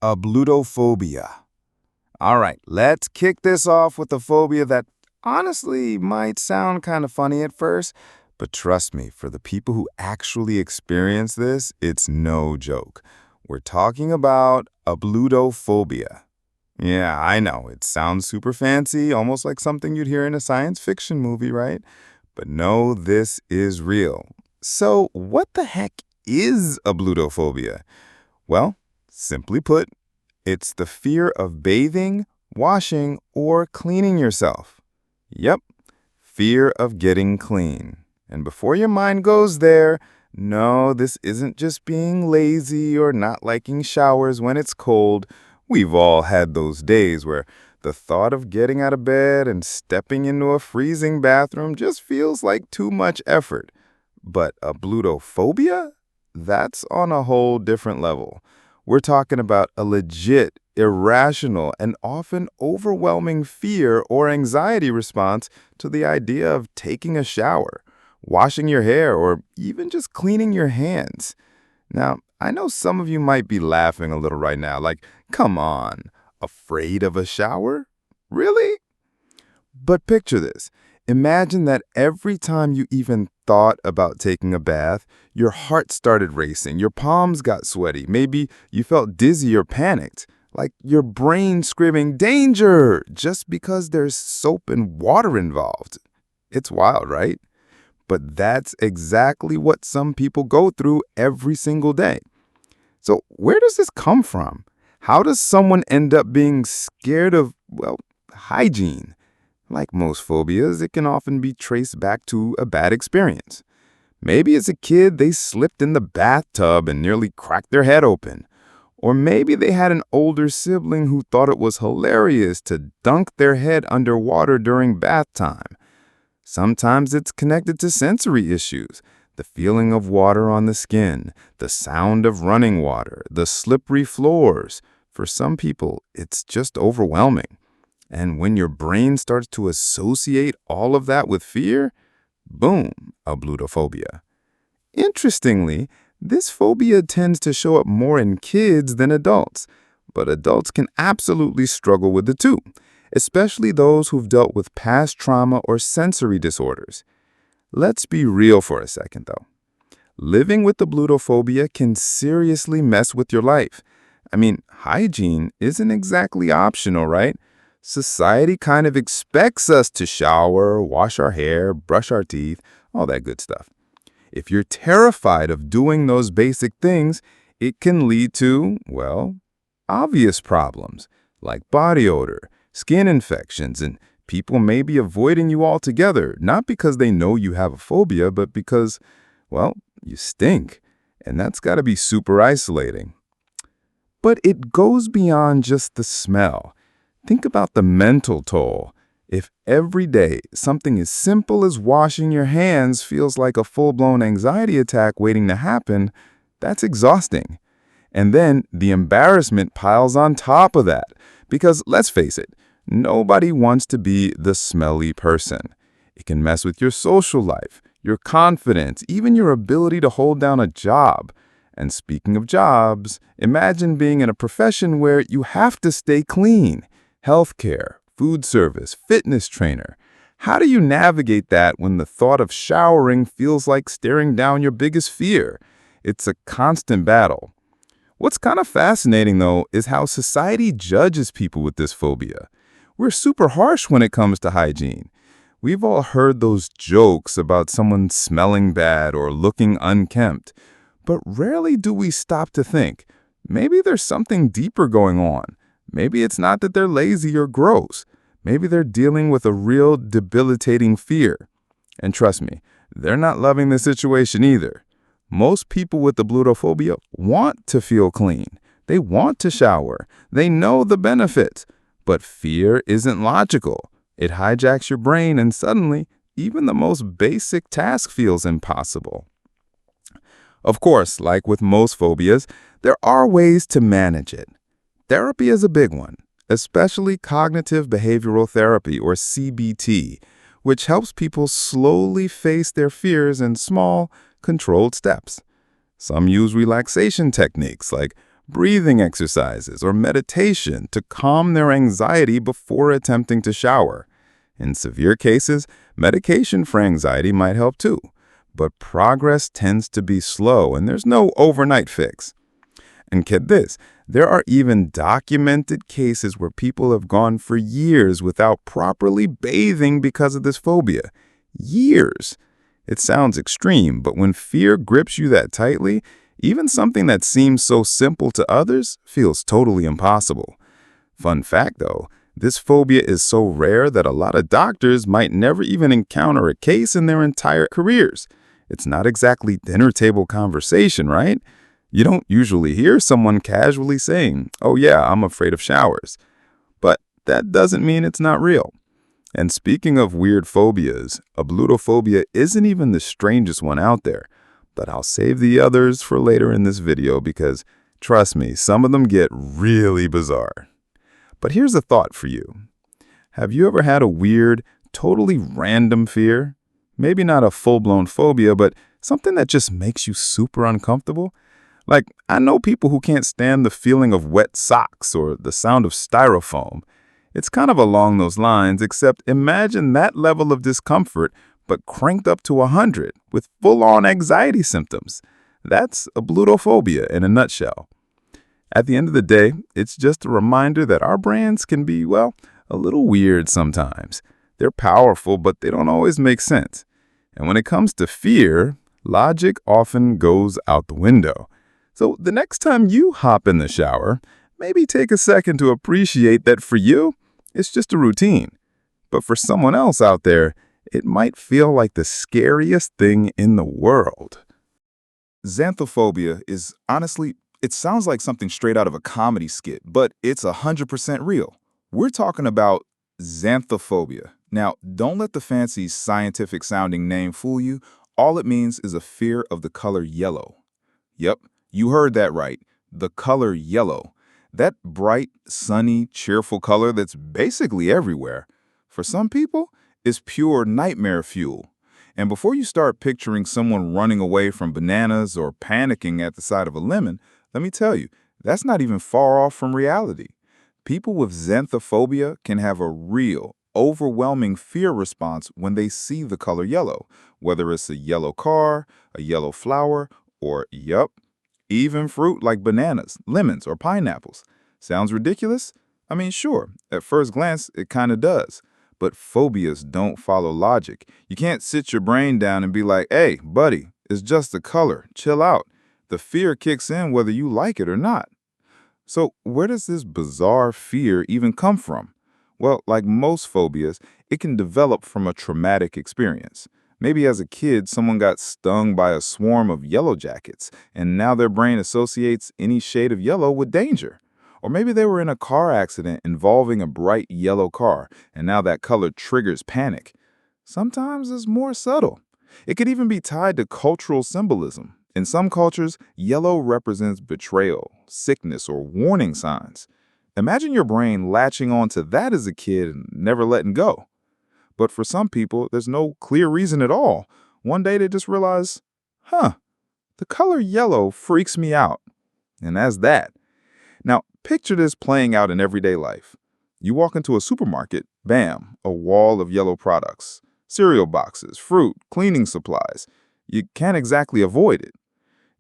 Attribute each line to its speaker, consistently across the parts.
Speaker 1: Ablutophobia. All right, let's kick this off with a phobia that honestly might sound kind of funny at first, but trust me, for the people who actually experience this, it's no joke. We're talking about ablutophobia. Yeah, I know, it sounds super fancy, almost like something you'd hear in a science fiction movie, right? But no, this is real. So, what the heck is ablutophobia? Well, simply put, it's the fear of bathing, washing, or cleaning yourself. Yep, fear of getting clean. And before your mind goes there, no, this isn't just being lazy or not liking showers when it's cold. We've all had those days where the thought of getting out of bed and stepping into a freezing bathroom just feels like too much effort. But ablutophobia? That's on a whole different level. We're talking about a legit, irrational, and often overwhelming fear or anxiety response to the idea of taking a shower, washing your hair, or even just cleaning your hands. Now, I know some of you might be laughing a little right now, like, come on, afraid of a shower? Really? But picture this. Imagine that every time you even thought about taking a bath, your heart started racing, your palms got sweaty, maybe you felt dizzy or panicked, like your brain screaming, danger, just because there's soap and water involved. It's wild, right? But that's exactly what some people go through every single day. So where does this come from? How does someone end up being scared of, well, hygiene? Like most phobias, it can often be traced back to a bad experience. Maybe as a kid, they slipped in the bathtub and nearly cracked their head open. Or maybe they had an older sibling who thought it was hilarious to dunk their head underwater during bath time. Sometimes it's connected to sensory issues, the feeling of water on the skin, the sound of running water, the slippery floors. For some people, it's just overwhelming. And when your brain starts to associate all of that with fear, boom, ablutophobia. Interestingly, this phobia tends to show up more in kids than adults, but adults can absolutely struggle with it too, especially those who've dealt with past trauma or sensory disorders. Let's be real for a second, though. Living with ablutophobia can seriously mess with your life. I mean, hygiene isn't exactly optional, right? Society kind of expects us to shower, wash our hair, brush our teeth, all that good stuff. If you're terrified of doing those basic things, it can lead to, well, obvious problems like body odor, skin infections, and people may be avoiding you altogether, not because they know you have a phobia, but because, well, you stink. And that's got to be super isolating. But it goes beyond just the smell. Think about the mental toll. If every day something as simple as washing your hands feels like a full-blown anxiety attack waiting to happen, that's exhausting. And then the embarrassment piles on top of that. Because let's face it, nobody wants to be the smelly person. It can mess with your social life, your confidence, even your ability to hold down a job. And speaking of jobs, imagine being in a profession where you have to stay clean. Healthcare, food service, fitness trainer. How do you navigate that when the thought of showering feels like staring down your biggest fear? It's a constant battle. What's kind of fascinating, though, is how society judges people with this phobia. We're super harsh when it comes to hygiene. We've all heard those jokes about someone smelling bad or looking unkempt, but rarely do we stop to think, maybe there's something deeper going on. Maybe it's not that they're lazy or gross. Maybe they're dealing with a real debilitating fear. And trust me, they're not loving the situation either. Most people with ablutophobia want to feel clean. They want to shower. They know the benefits. But fear isn't logical. It hijacks your brain and suddenly, even the most basic task feels impossible. Of course, like with most phobias, there are ways to manage it. Therapy is a big one, especially cognitive behavioral therapy, or CBT, which helps people slowly face their fears in small, controlled steps. Some use relaxation techniques like breathing exercises, or meditation to calm their anxiety before attempting to shower. In severe cases, medication for anxiety might help too, but progress tends to be slow and there's no overnight fix. And get this, there are even documented cases where people have gone for years without properly bathing because of this phobia. Years. It sounds extreme, but when fear grips you that tightly, even something that seems so simple to others feels totally impossible. Fun fact though, this phobia is so rare that a lot of doctors might never even encounter a case in their entire careers. It's not exactly dinner table conversation, right? You don't usually hear someone casually saying, "Oh yeah, I'm afraid of showers." But that doesn't mean it's not real. And speaking of weird phobias, Ablutophobia isn't even the strangest one out there. But I'll save the others for later in this video because, trust me, some of them get really bizarre. But here's a thought for you. Have you ever had a weird, totally random fear? Maybe not a full-blown phobia, but something that just makes you super uncomfortable? Like, I know people who can't stand the feeling of wet socks or the sound of styrofoam. It's kind of along those lines, except imagine that level of discomfort, but cranked up to 100 with full-on anxiety symptoms. That's Ablutophobia in a nutshell. At the end of the day, it's just a reminder that our brains can be, well, a little weird sometimes. They're powerful, but they don't always make sense. And when it comes to fear, logic often goes out the window. So the next time you hop in the shower, maybe take a second to appreciate that for you, it's just a routine. But for someone else out there, it might feel like the scariest thing in the world.
Speaker 2: Xanthophobia is honestly, it sounds like something straight out of a comedy skit, but it's 100% real. We're talking about xanthophobia. Now, don't let the fancy scientific sounding name fool you. All it means is a fear of the color yellow. Yep, you heard that right. The color yellow. That bright, sunny, cheerful color that's basically everywhere. For some people, it's pure nightmare fuel. And before you start picturing someone running away from bananas or panicking at the sight of a lemon, let me tell you, that's not even far off from reality. People with xanthophobia can have a real, overwhelming fear response when they see the color yellow, whether it's a yellow car, a yellow flower, or, yup, even fruit like bananas, lemons, or pineapples. Sounds ridiculous? I mean, sure, at first glance, it kind of does. But phobias don't follow logic. You can't sit your brain down and be like, "Hey, buddy, it's just a color. Chill out." The fear kicks in whether you like it or not. So where does this bizarre fear even come from? Well, like most phobias, it can develop from a traumatic experience. Maybe as a kid, someone got stung by a swarm of yellow jackets, and now their brain associates any shade of yellow with danger. Or maybe they were in a car accident involving a bright yellow car, and now that color triggers panic. Sometimes it's more subtle. It could even be tied to cultural symbolism. In some cultures, yellow represents betrayal, sickness, or warning signs. Imagine your brain latching onto that as a kid and never letting go. But for some people, there's no clear reason at all. One day they just realize, the color yellow freaks me out. And that's that. Now, picture this playing out in everyday life. You walk into a supermarket, bam, a wall of yellow products. Cereal boxes, fruit, cleaning supplies. You can't exactly avoid it.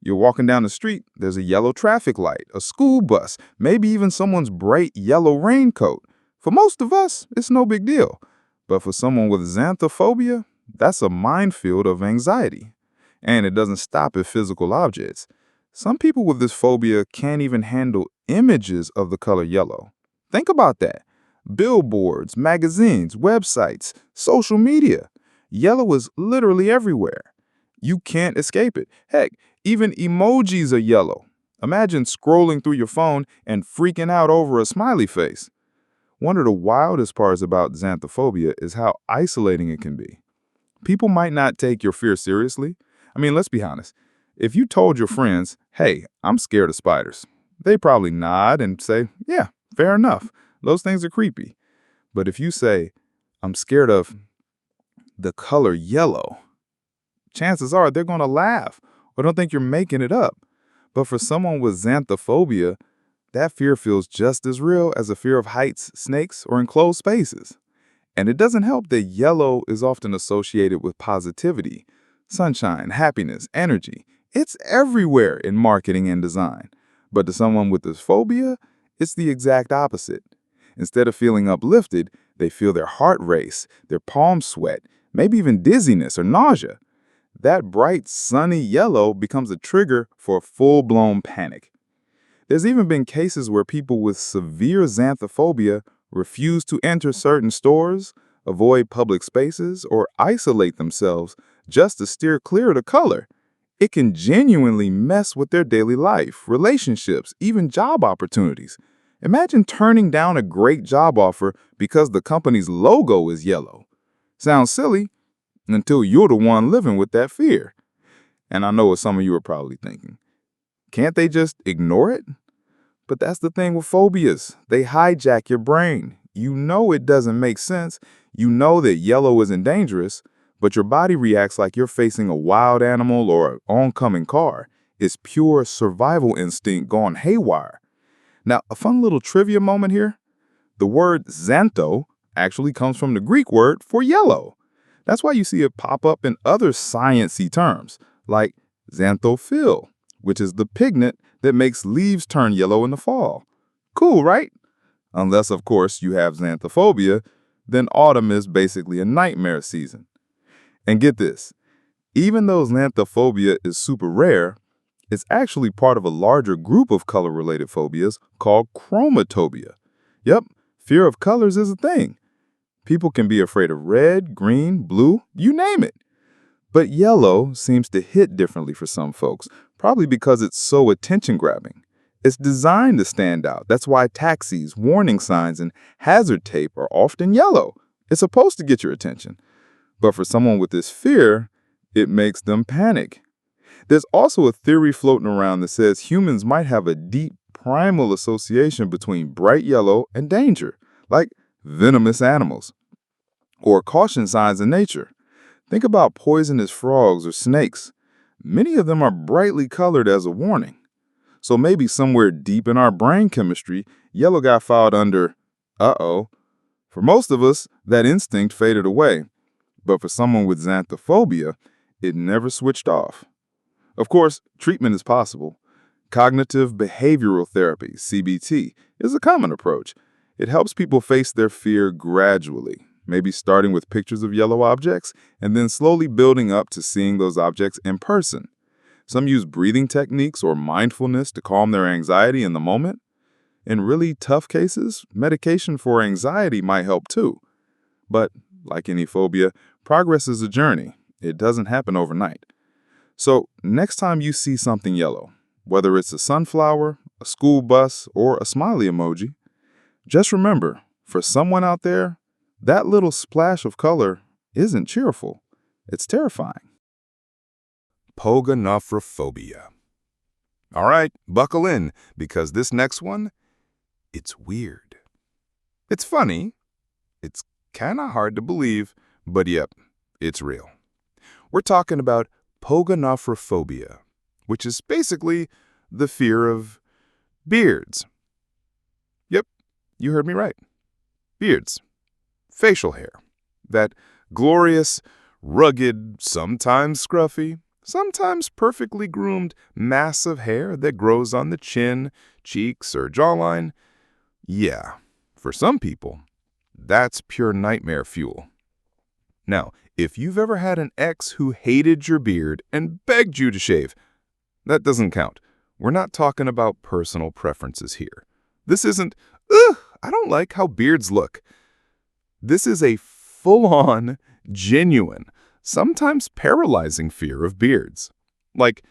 Speaker 2: You're walking down the street, there's a yellow traffic light, a school bus, maybe even someone's bright yellow raincoat. For most of us, it's no big deal. But for someone with xanthophobia, that's a minefield of anxiety. And it doesn't stop at physical objects. Some people with this phobia can't even handle images of the color yellow. Think about that. Billboards, magazines, websites, social media. Yellow is literally everywhere. You can't escape it. Heck, even emojis are yellow. Imagine scrolling through your phone and freaking out over a smiley face. One of the wildest parts about xanthophobia is how isolating it can be. People might not take your fear seriously. I mean, let's be honest. If you told your friends, "Hey, I'm scared of spiders," they probably nod and say, "Yeah, fair enough. Those things are creepy." But if you say, "I'm scared of the color yellow," chances are they're going to laugh or don't think you're making it up. But for someone with xanthophobia, that fear feels just as real as a fear of heights, snakes, or enclosed spaces. And it doesn't help that yellow is often associated with positivity, sunshine, happiness, energy. It's everywhere in marketing and design. But to someone with this phobia, it's the exact opposite. Instead of feeling uplifted, they feel their heart race, their palms sweat, maybe even dizziness or nausea. That bright, sunny yellow becomes a trigger for a full-blown panic. There's even been cases where people with severe xanthophobia refuse to enter certain stores, avoid public spaces, or isolate themselves just to steer clear of the color. It can genuinely mess with their daily life, relationships, even job opportunities. Imagine turning down a great job offer because the company's logo is yellow. Sounds silly until you're the one living with that fear. And I know what some of you are probably thinking. Can't they just ignore it? But that's the thing with phobias. They hijack your brain. You know it doesn't make sense. You know that yellow isn't dangerous, but your body reacts like you're facing a wild animal or an oncoming car. It's pure survival instinct gone haywire. Now, a fun little trivia moment here. The word xantho actually comes from the Greek word for yellow. That's why you see it pop up in other science-y terms, like xanthophyll, which is the pigment that makes leaves turn yellow in the fall. Cool, right? Unless, of course, you have xanthophobia, then autumn is basically a nightmare season. And get this, even though xanthophobia is super rare, it's actually part of a larger group of color-related phobias called chromophobia. Yep, fear of colors is a thing. People can be afraid of red, green, blue, you name it. But yellow seems to hit differently for some folks, probably because it's so attention-grabbing. It's designed to stand out. That's why taxis, warning signs, and hazard tape are often yellow. It's supposed to get your attention. But for someone with this fear, it makes them panic. There's also a theory floating around that says humans might have a deep primal association between bright yellow and danger, like venomous animals, or caution signs in nature. Think about poisonous frogs or snakes. Many of them are brightly colored as a warning. So maybe somewhere deep in our brain chemistry, yellow got filed under, uh-oh. For most of us, that instinct faded away. But for someone with xanthophobia, it never switched off. Of course, treatment is possible. Cognitive behavioral therapy, CBT, is a common approach. It helps people face their fear gradually, maybe starting with pictures of yellow objects and then slowly building up to seeing those objects in person. Some use breathing techniques or mindfulness to calm their anxiety in the moment. In really tough cases, medication for anxiety might help too. But, like any phobia, progress is a journey. It doesn't happen overnight. So, next time you see something yellow, whether it's a sunflower, a school bus, or a smiley emoji, just remember, for someone out there, that little splash of color isn't cheerful. It's terrifying.
Speaker 1: Pogonophobia. All right, buckle in, because this next one, it's weird. It's funny. It's kind of hard to believe, but yep, it's real. We're talking about Pogonophobia, which is basically the fear of beards. Yep, you heard me right. Beards. Facial hair. That glorious, rugged, sometimes scruffy, sometimes perfectly groomed mass of hair that grows on the chin, cheeks, or jawline. Yeah, for some people, that's pure nightmare fuel. Now, if you've ever had an ex who hated your beard and begged you to shave, that doesn't count. We're not talking about personal preferences here. This isn't, ugh, I don't like how beards look. This is a full-on, genuine, sometimes paralyzing fear of beards. Like,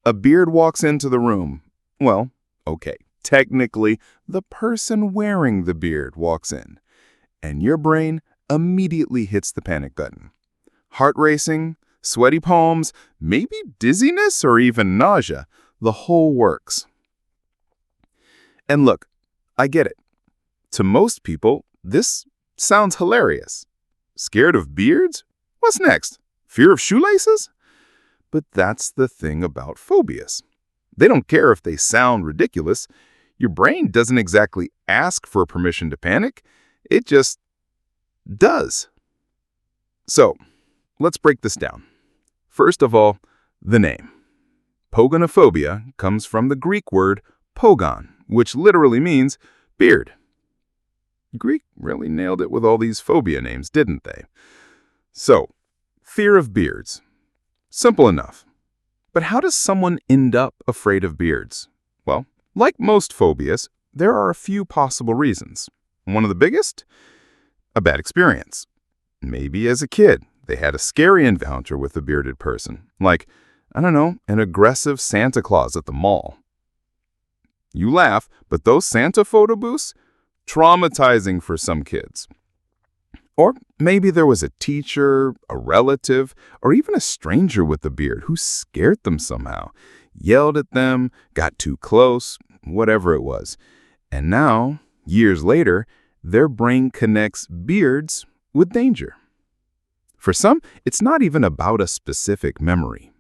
Speaker 1: a beard walks into the room. Well, okay, technically, the person wearing the beard walks in, and your brain immediately hits the panic button. Heart racing, sweaty palms, maybe dizziness or even nausea, the whole works. And look, I get it. To most people, this sounds hilarious. Scared of beards? What's next? Fear of shoelaces? But that's the thing about phobias. They don't care if they sound ridiculous. Your brain doesn't exactly ask for permission to panic. It just does. So, let's break this down. First of all, the name. Pogonophobia comes from the Greek word pogon, which literally means beard. Greek really nailed it with all these phobia names, didn't they? So, fear of beards. Simple enough. But how does someone end up afraid of beards? Well, like most phobias, there are a few possible reasons. One of the biggest? A bad experience. Maybe as a kid, they had a scary encounter with a bearded person, like, I don't know, an aggressive Santa Claus at the mall. You laugh, but those Santa photo booths? Traumatizing for some kids. Or maybe there was a teacher, a relative, or even a stranger with a beard who scared them somehow, yelled at them, got too close, whatever it was. And now, years later, their brain connects beards with danger. For some, it's not even about a specific memory.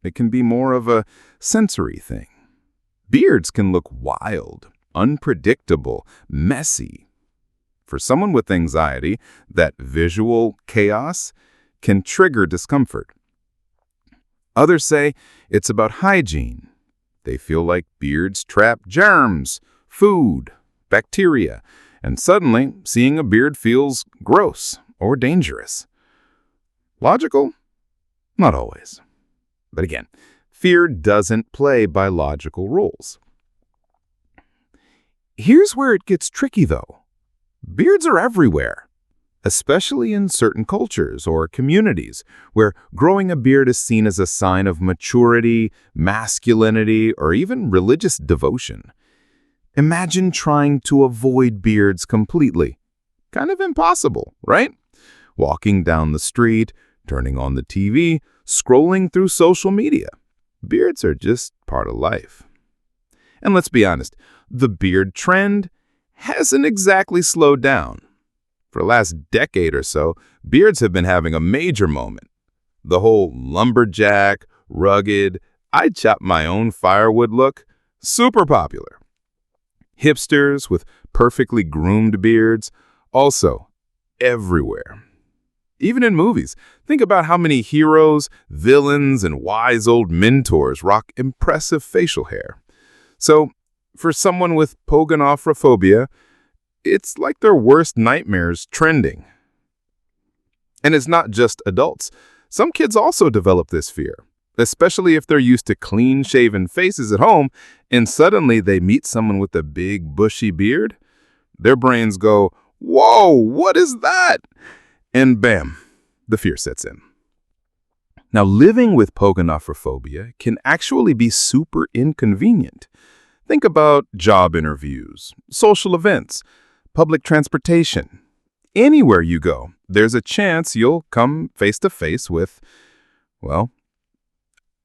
Speaker 1: It can be more of a sensory thing. Beards can look wild, unpredictable, messy. For someone with anxiety, that visual chaos can trigger discomfort. Others say it's about hygiene. They feel like beards trap germs, food, bacteria, and suddenly seeing a beard feels gross or dangerous. Logical? Not always. But again, fear doesn't play by logical rules. Here's where it gets tricky, though. Beards are everywhere, especially in certain cultures or communities where growing a beard is seen as a sign of maturity, masculinity, or even religious devotion. Imagine trying to avoid beards completely. Kind of impossible, right? Walking down the street, turning on the TV, scrolling through social media. Beards are just part of life. And let's be honest, the beard trend hasn't exactly slowed down. For the last decade or so, beards have been having a major moment. The whole lumberjack, rugged, I chop my own firewood look, super popular. Hipsters with perfectly groomed beards, also everywhere. Even in movies, think about how many heroes, villains, and wise old mentors rock impressive facial hair. So, for someone with Pogonophobia, it's like their worst nightmares trending. And it's not just adults. Some kids also develop this fear, especially if they're used to clean-shaven faces at home and suddenly they meet someone with a big, bushy beard. Their brains go, "Whoa, what is that?" And bam, the fear sets in. Now, living with Pogonophobia can actually be super inconvenient. Think about job interviews, social events, public transportation. Anywhere you go, there's a chance you'll come face to face with, well,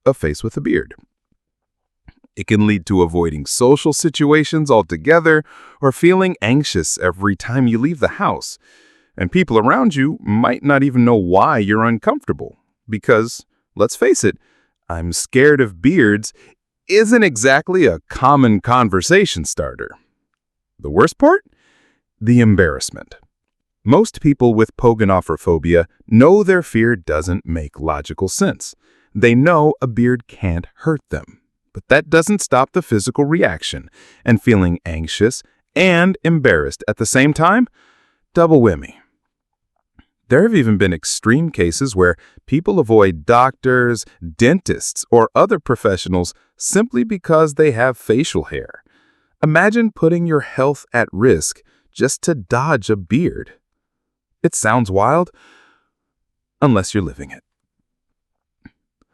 Speaker 1: a face with a beard. It can lead to avoiding social situations altogether or feeling anxious every time you leave the house. And people around you might not even know why you're uncomfortable. Because, let's face it, "I'm scared of beards" isn't exactly a common conversation starter. The worst part? The embarrassment. Most people with Pogonophobia know their fear doesn't make logical sense. They know a beard can't hurt them. But that doesn't stop the physical reaction, and feeling anxious and embarrassed at the same time? Double whammy. There have even been extreme cases where people avoid doctors, dentists, or other professionals simply because they have facial hair. Imagine putting your health at risk just to dodge a beard. It sounds wild, unless you're living it.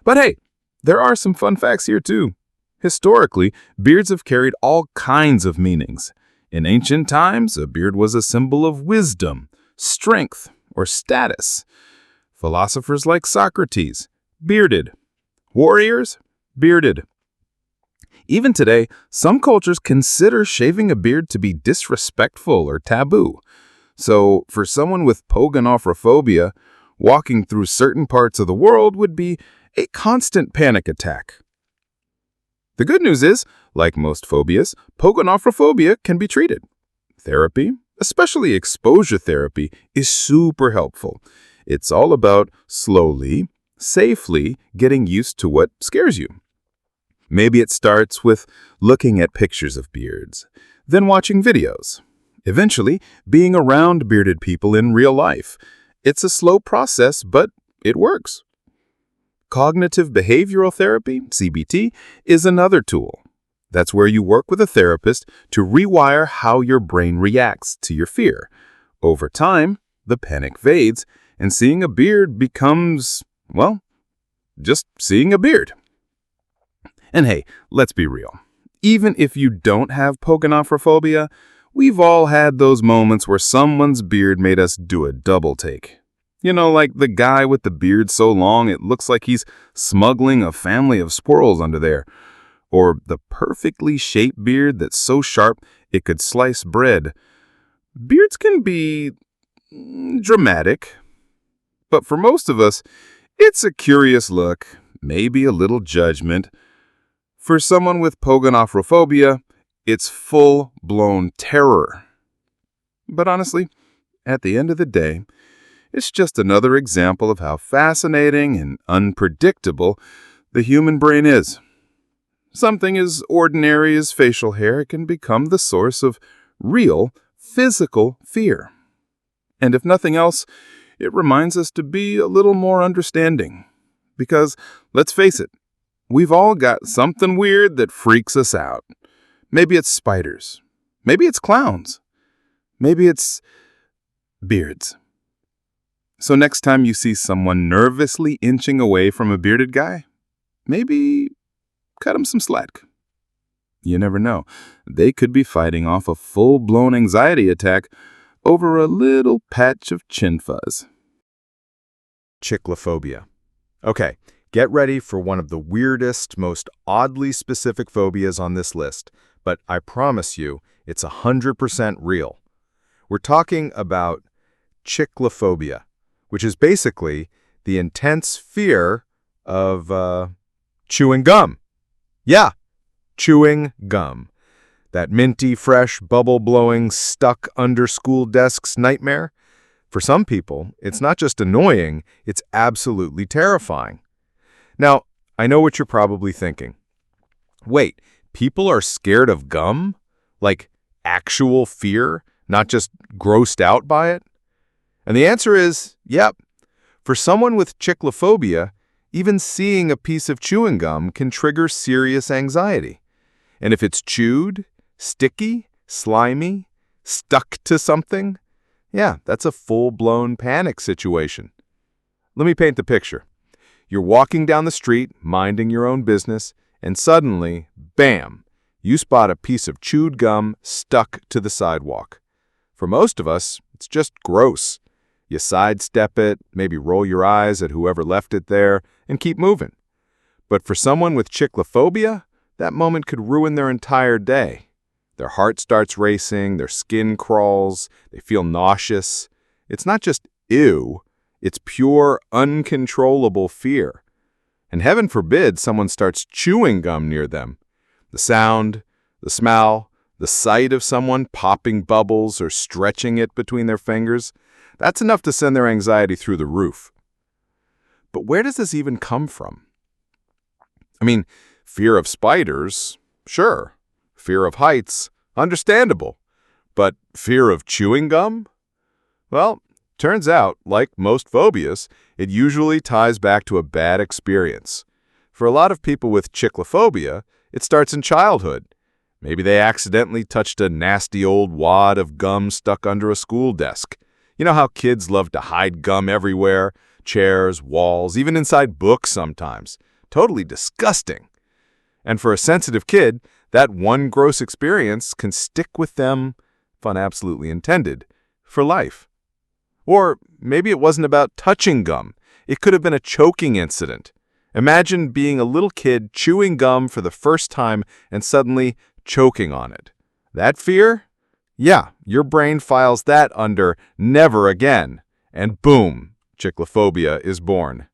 Speaker 1: But hey, there are some fun facts here too. Historically, beards have carried all kinds of meanings. In ancient times, a beard was a symbol of wisdom, strength, or status. Philosophers like Socrates, bearded. Warriors, bearded. Even today, some cultures consider shaving a beard to be disrespectful or taboo. So, for someone with Pogonophobia, walking through certain parts of the world would be a constant panic attack. The good news is, like most phobias, Pogonophobia can be treated. Therapy, especially exposure therapy, is super helpful. It's all about slowly, safely getting used to what scares you. Maybe it starts with looking at pictures of beards, then watching videos. Eventually, being around bearded people in real life. It's a slow process, but it works. Cognitive behavioral therapy, CBT, is another tool. That's where you work with a therapist to rewire how your brain reacts to your fear. Over time, the panic fades, and seeing a beard becomes, well, just seeing a beard. And hey, let's be real. Even if you don't have Pogonophobia, we've all had those moments where someone's beard made us do a double take. You know, like the guy with the beard so long it looks like he's smuggling a family of squirrels under there. Or the perfectly shaped beard that's so sharp it could slice bread. Beards can be dramatic, but for most of us, it's a curious look, maybe a little judgment. For someone with Pogonophobia, it's full-blown terror. But honestly, at the end of the day, it's just another example of how fascinating and unpredictable the human brain is. Something as ordinary as facial hair can become the source of real, physical fear. And if nothing else, it reminds us to be a little more understanding. Because, let's face it, we've all got something weird that freaks us out. Maybe it's spiders. Maybe it's clowns. Maybe it's beards. So next time you see someone nervously inching away from a bearded guy, maybe cut him some slack. You never know. They could be fighting off a full-blown anxiety attack over a little patch of chin fuzz.
Speaker 3: Chiclephobia. Okay, get ready for one of the weirdest, most oddly specific phobias on this list, but I promise you, it's 100% real. We're talking about Chiclephobia, which is basically the intense fear of chewing gum. Yeah, chewing gum. That minty, fresh, bubble-blowing, stuck under school desks nightmare. For some people, it's not just annoying, it's absolutely terrifying. Now, I know what you're probably thinking. Wait, people are scared of gum? Like actual fear, not just grossed out by it? And the answer is, yep. For someone with Chiclephobia, even seeing a piece of chewing gum can trigger serious anxiety. And if it's chewed, sticky, slimy, stuck to something, yeah, that's a full-blown panic situation. Let me paint the picture. You're walking down the street, minding your own business, and suddenly, bam, you spot a piece of chewed gum stuck to the sidewalk. For most of us, it's just gross. You sidestep it, maybe roll your eyes at whoever left it there, and keep moving. But for someone with Chiclephobia, that moment could ruin their entire day. Their heart starts racing, their skin crawls, they feel nauseous. It's not just ew, it's pure, uncontrollable fear. And heaven forbid someone starts chewing gum near them. The sound, the smell, the sight of someone popping bubbles or stretching it between their fingers, that's enough to send their anxiety through the roof. But where does this even come from? I mean, fear of spiders, sure. Fear of heights, understandable. But fear of chewing gum? Well, turns out, like most phobias, it usually ties back to a bad experience. For a lot of people with Chiclephobia, it starts in childhood. Maybe they accidentally touched a nasty old wad of gum stuck under a school desk. You know how kids love to hide gum everywhere? Chairs, walls, even inside books sometimes. Totally disgusting. And for a sensitive kid, that one gross experience can stick with them, pun absolutely intended, for life. Or maybe it wasn't about touching gum. It could have been a choking incident. Imagine being a little kid chewing gum for the first time and suddenly choking on it. That fear? Yeah, your brain files that under never again, and boom, Chiclephobia is born.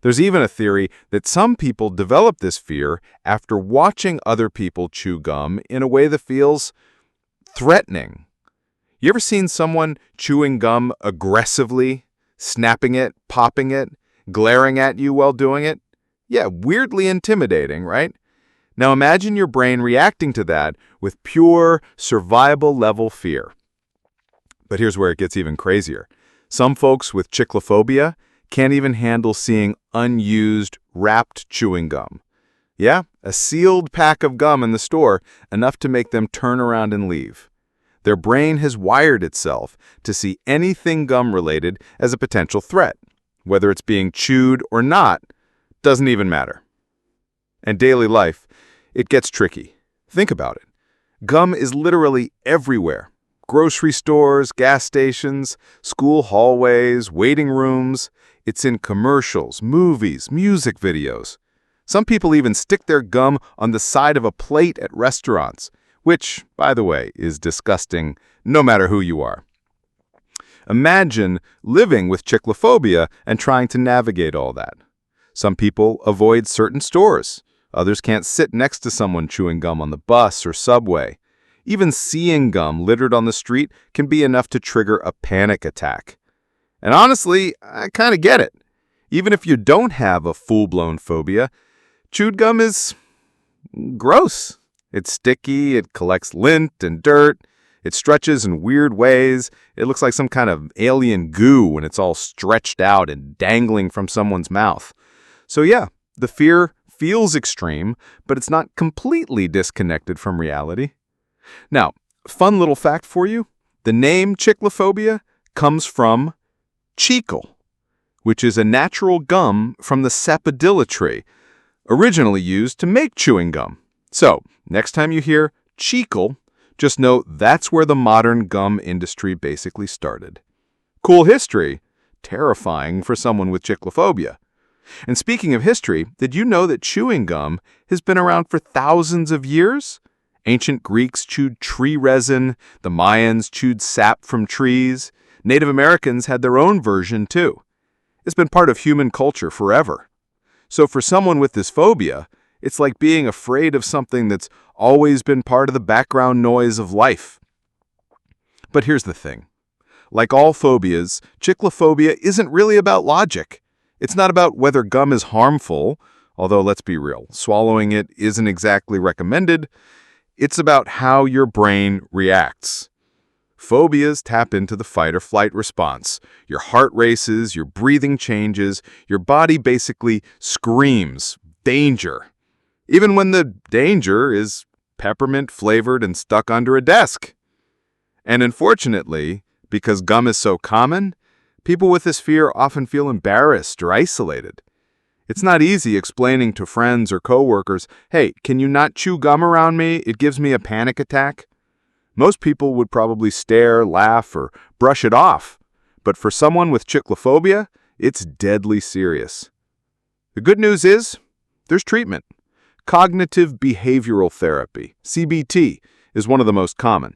Speaker 3: There's even a theory that some people develop this fear after watching other people chew gum in a way that feels threatening. You ever seen someone chewing gum aggressively, snapping it, popping it, glaring at you while doing it? Yeah, weirdly intimidating, right? Now imagine your brain reacting to that with pure survival-level fear. But here's where it gets even crazier. Some folks with Chiclephobia can't even handle seeing unused, wrapped chewing gum. Yeah, a sealed pack of gum in the store, enough to make them turn around and leave. Their brain has wired itself to see anything gum-related as a potential threat. Whether it's being chewed or not, doesn't even matter. And daily life, it gets tricky. Think about it. Gum is literally everywhere. Grocery stores, gas stations, school hallways, waiting rooms. It's in commercials, movies, music videos. Some people even stick their gum on the side of a plate at restaurants, which, by the way, is disgusting no matter who you are. Imagine living with Chiclephobia and trying to navigate all that. Some people avoid certain stores. Others can't sit next to someone chewing gum on the bus or subway. Even seeing gum littered on the street can be enough to trigger a panic attack. And honestly, I kind of get it. Even if you don't have a full-blown phobia, chewed gum is gross. It's sticky, it collects lint and dirt, it stretches in weird ways, it looks like some kind of alien goo when it's all stretched out and dangling from someone's mouth. So yeah, the fear feels extreme, but it's not completely disconnected from reality. Now, fun little fact for you, the name Chiclephobia comes from chicle, which is a natural gum from the sapodilla tree, originally used to make chewing gum. So, next time you hear chicle, just know that's where the modern gum industry basically started. Cool history, terrifying for someone with Chiclephobia. And speaking of history, did you know that chewing gum has been around for thousands of years? Ancient Greeks chewed tree resin, the Mayans chewed sap from trees, Native Americans had their own version too. It's been part of human culture forever. So for someone with this phobia, it's like being afraid of something that's always been part of the background noise of life. But here's the thing. Like all phobias, Chiclephobia isn't really about logic. It's not about whether gum is harmful, although let's be real, swallowing it isn't exactly recommended. It's about how your brain reacts. Phobias tap into the fight or flight response. Your heart races, your breathing changes, your body basically screams, danger. Even when the danger is peppermint flavored and stuck under a desk. And unfortunately, because gum is so common, people with this fear often feel embarrassed or isolated. It's not easy explaining to friends or coworkers, hey, can you not chew gum around me? It gives me a panic attack. Most people would probably stare, laugh, or brush it off. But for someone with Chiclephobia, it's deadly serious. The good news is, there's treatment. Cognitive behavioral therapy, CBT, is one of the most common.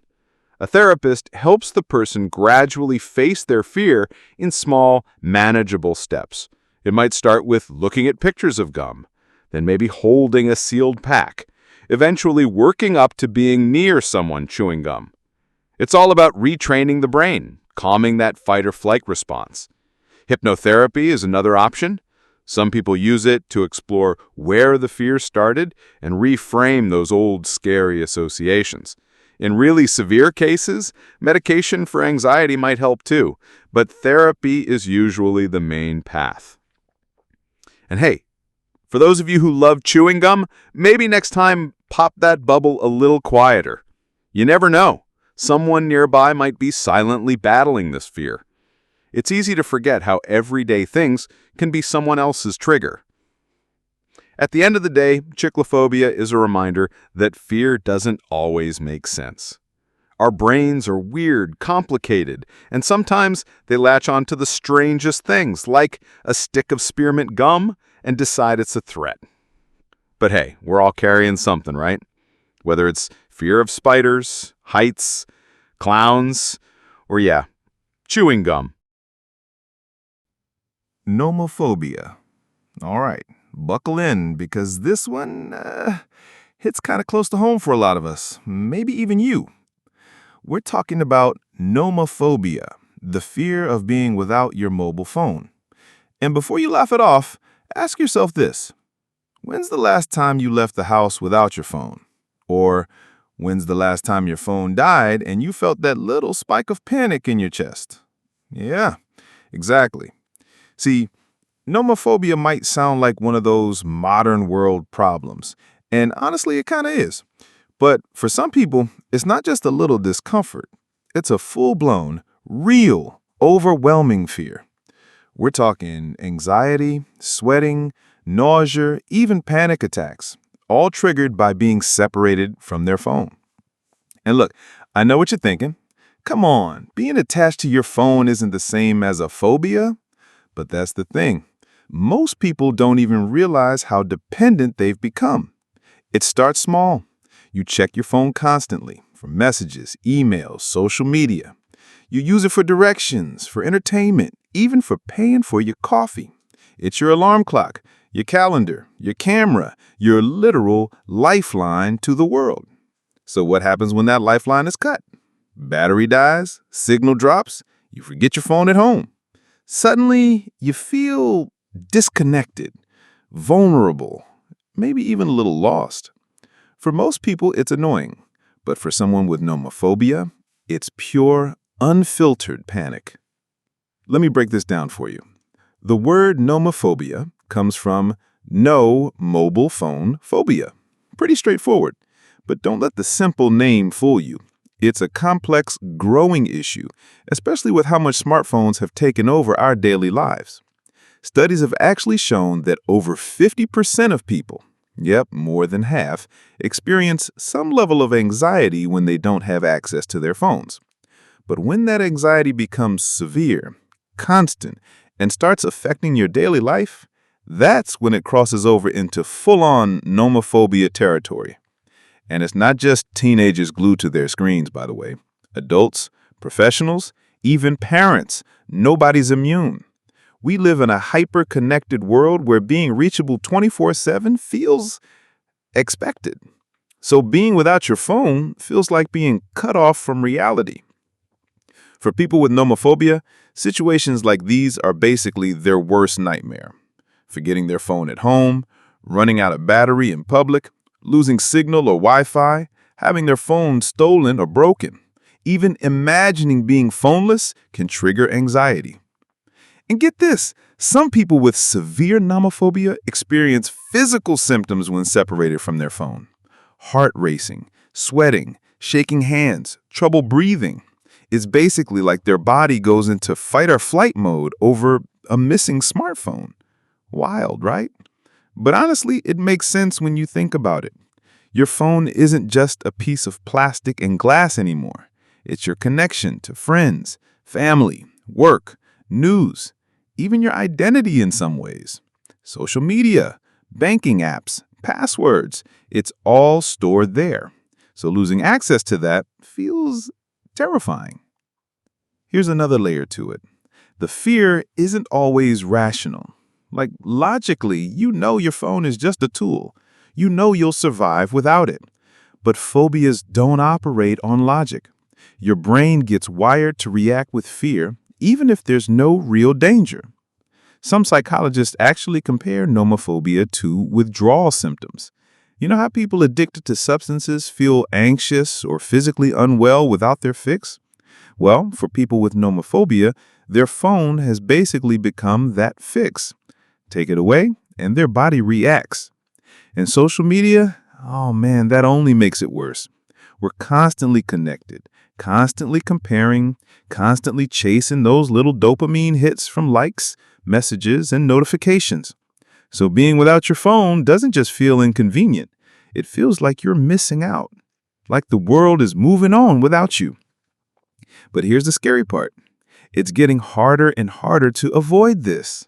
Speaker 3: A therapist helps the person gradually face their fear in small, manageable steps. It might start with looking at pictures of gum, then maybe holding a sealed pack, eventually working up to being near someone chewing gum. It's all about retraining the brain, calming that fight or flight response. Hypnotherapy is another option. Some people use it to explore where the fear started and reframe those old scary associations. In really severe cases, medication for anxiety might help too, but therapy is usually the main path. And hey, for those of you who love chewing gum, maybe next time pop that bubble a little quieter. You never know. Someone nearby might be silently battling this fear. It's easy to forget how everyday things can be someone else's trigger. At the end of the day, Chiclephobia is a reminder that fear doesn't always make sense. Our brains are weird, complicated, and sometimes they latch on to the strangest things, like a stick of spearmint gum, and decide it's a threat. But hey, we're all carrying something, right? Whether it's fear of spiders, heights, clowns, or chewing gum.
Speaker 2: Nomophobia. All right, buckle in because this one hits kind of close to home for a lot of us, maybe even you. We're talking about nomophobia, the fear of being without your mobile phone. And before you laugh it off, ask yourself this. When's the last time you left the house without your phone? Or when's the last time your phone died and you felt that little spike of panic in your chest? Yeah, exactly. See, nomophobia might sound like one of those modern world problems, and honestly, it kind of is. But for some people, it's not just a little discomfort. It's a full-blown, real, overwhelming fear. We're talking anxiety, sweating, nausea, even panic attacks, all triggered by being separated from their phone. And look, I know what you're thinking. Come on, being attached to your phone isn't the same as a phobia? But that's the thing. Most people don't even realize how dependent they've become. It starts small. You check your phone constantly for messages, emails, social media. You use it for directions, for entertainment, even for paying for your coffee. It's your alarm clock, your calendar, your camera, your literal lifeline to the world. So what happens when that lifeline is cut? Battery dies, signal drops, you forget your phone at home. Suddenly, you feel disconnected, vulnerable, maybe even a little lost. For most people, it's annoying, but for someone with nomophobia, it's pure, unfiltered panic. Let me break this down for you. The word nomophobia comes from no mobile phone phobia. Pretty straightforward, but don't let the simple name fool you. It's a complex, growing issue, especially with how much smartphones have taken over our daily lives. Studies have actually shown that over 50% of people, yep, more than half, experience some level of anxiety when they don't have access to their phones. But when that anxiety becomes severe, constant, and starts affecting your daily life, that's when it crosses over into full-on nomophobia territory. And it's not just teenagers glued to their screens, by the way. Adults, professionals, even parents, nobody's immune. We live in a hyper-connected world where being reachable 24/7 feels expected. So being without your phone feels like being cut off from reality. For people with nomophobia, situations like these are basically their worst nightmare. Forgetting their phone at home, running out of battery in public, losing signal or Wi-Fi, having their phone stolen or broken. Even imagining being phoneless can trigger anxiety. And get this, some people with severe nomophobia experience physical symptoms when separated from their phone. Heart racing, sweating, shaking hands, trouble breathing. It's basically like their body goes into fight or flight mode over a missing smartphone. Wild, right? But honestly, it makes sense when you think about it. Your phone isn't just a piece of plastic and glass anymore. It's your connection to friends, family, work, news, even your identity in some ways. Social media, banking apps, passwords, it's all stored there. So losing access to that feels terrifying. Here's another layer to it. The fear isn't always rational. Like, logically, you know your phone is just a tool. You know you'll survive without it. But phobias don't operate on logic. Your brain gets wired to react with fear, even if there's no real danger. Some psychologists actually compare nomophobia to withdrawal symptoms. You know how people addicted to substances feel anxious or physically unwell without their fix? Well, for people with nomophobia, their phone has basically become that fix. Take it away, and their body reacts. And social media, oh man, that only makes it worse. We're constantly connected, constantly comparing, constantly chasing those little dopamine hits from likes, messages, and notifications. So being without your phone doesn't just feel inconvenient. It feels like you're missing out, like the world is moving on without you. But here's the scary part. It's getting harder and harder to avoid this.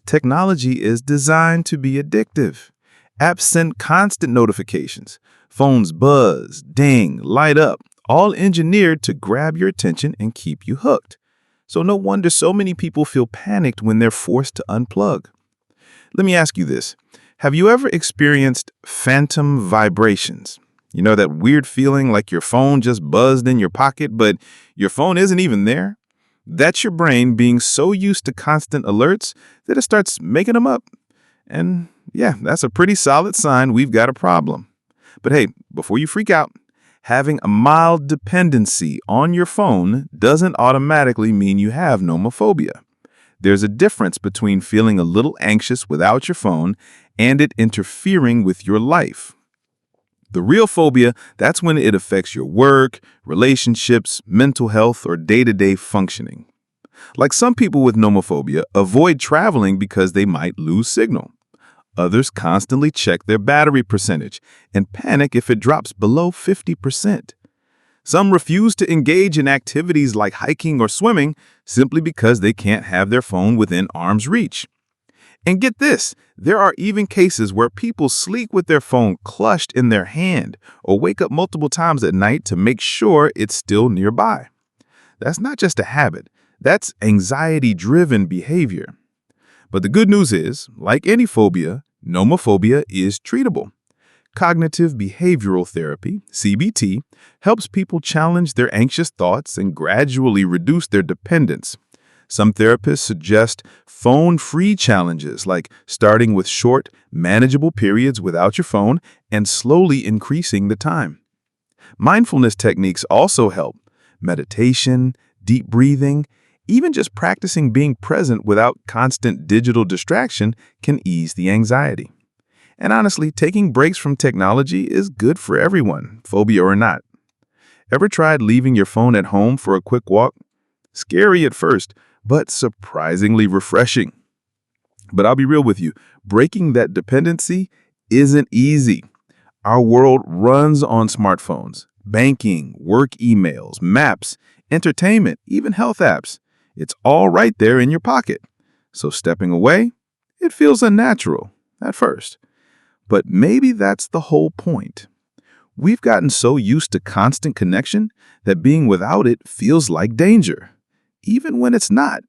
Speaker 2: Technology is designed to be addictive. Apps send constant notifications. Phones buzz, ding, light up, all engineered to grab your attention and keep you hooked. So no wonder so many people feel panicked when they're forced to unplug. Let me ask you this. Have you ever experienced phantom vibrations? You know, that weird feeling like your phone just buzzed in your pocket, but your phone isn't even there? That's your brain being so used to constant alerts that it starts making them up. And yeah, that's a pretty solid sign we've got a problem. But hey, before you freak out, having a mild dependency on your phone doesn't automatically mean you have nomophobia. There's a difference between feeling a little anxious without your phone and it interfering with your life. The real phobia, that's when it affects your work, relationships, mental health, or day-to-day functioning. Like some people with nomophobia avoid traveling because they might lose signal. Others constantly check their battery percentage and panic if it drops below 50%. Some refuse to engage in activities like hiking or swimming simply because they can't have their phone within arm's reach. And get this, there are even cases where people sleep with their phone clutched in their hand or wake up multiple times at night to make sure it's still nearby. That's not just a habit, that's anxiety-driven behavior. But the good news is, like any phobia, nomophobia is treatable. Cognitive behavioral therapy, CBT, helps people challenge their anxious thoughts and gradually reduce their dependence. Some therapists suggest phone-free challenges, like starting with short, manageable periods without your phone and slowly increasing the time. Mindfulness techniques also help. Meditation, deep breathing, even just practicing being present without constant digital distraction can ease the anxiety. And honestly, taking breaks from technology is good for everyone, phobia or not. Ever tried leaving your phone at home for a quick walk? Scary at first, but surprisingly refreshing. But I'll be real with you, breaking that dependency isn't easy. Our world runs on smartphones, banking, work emails, maps, entertainment, even health apps. It's all right there in your pocket. So stepping away, it feels unnatural at first. But maybe that's the whole point. We've gotten so used to constant connection that being without it feels like danger, even when it's not.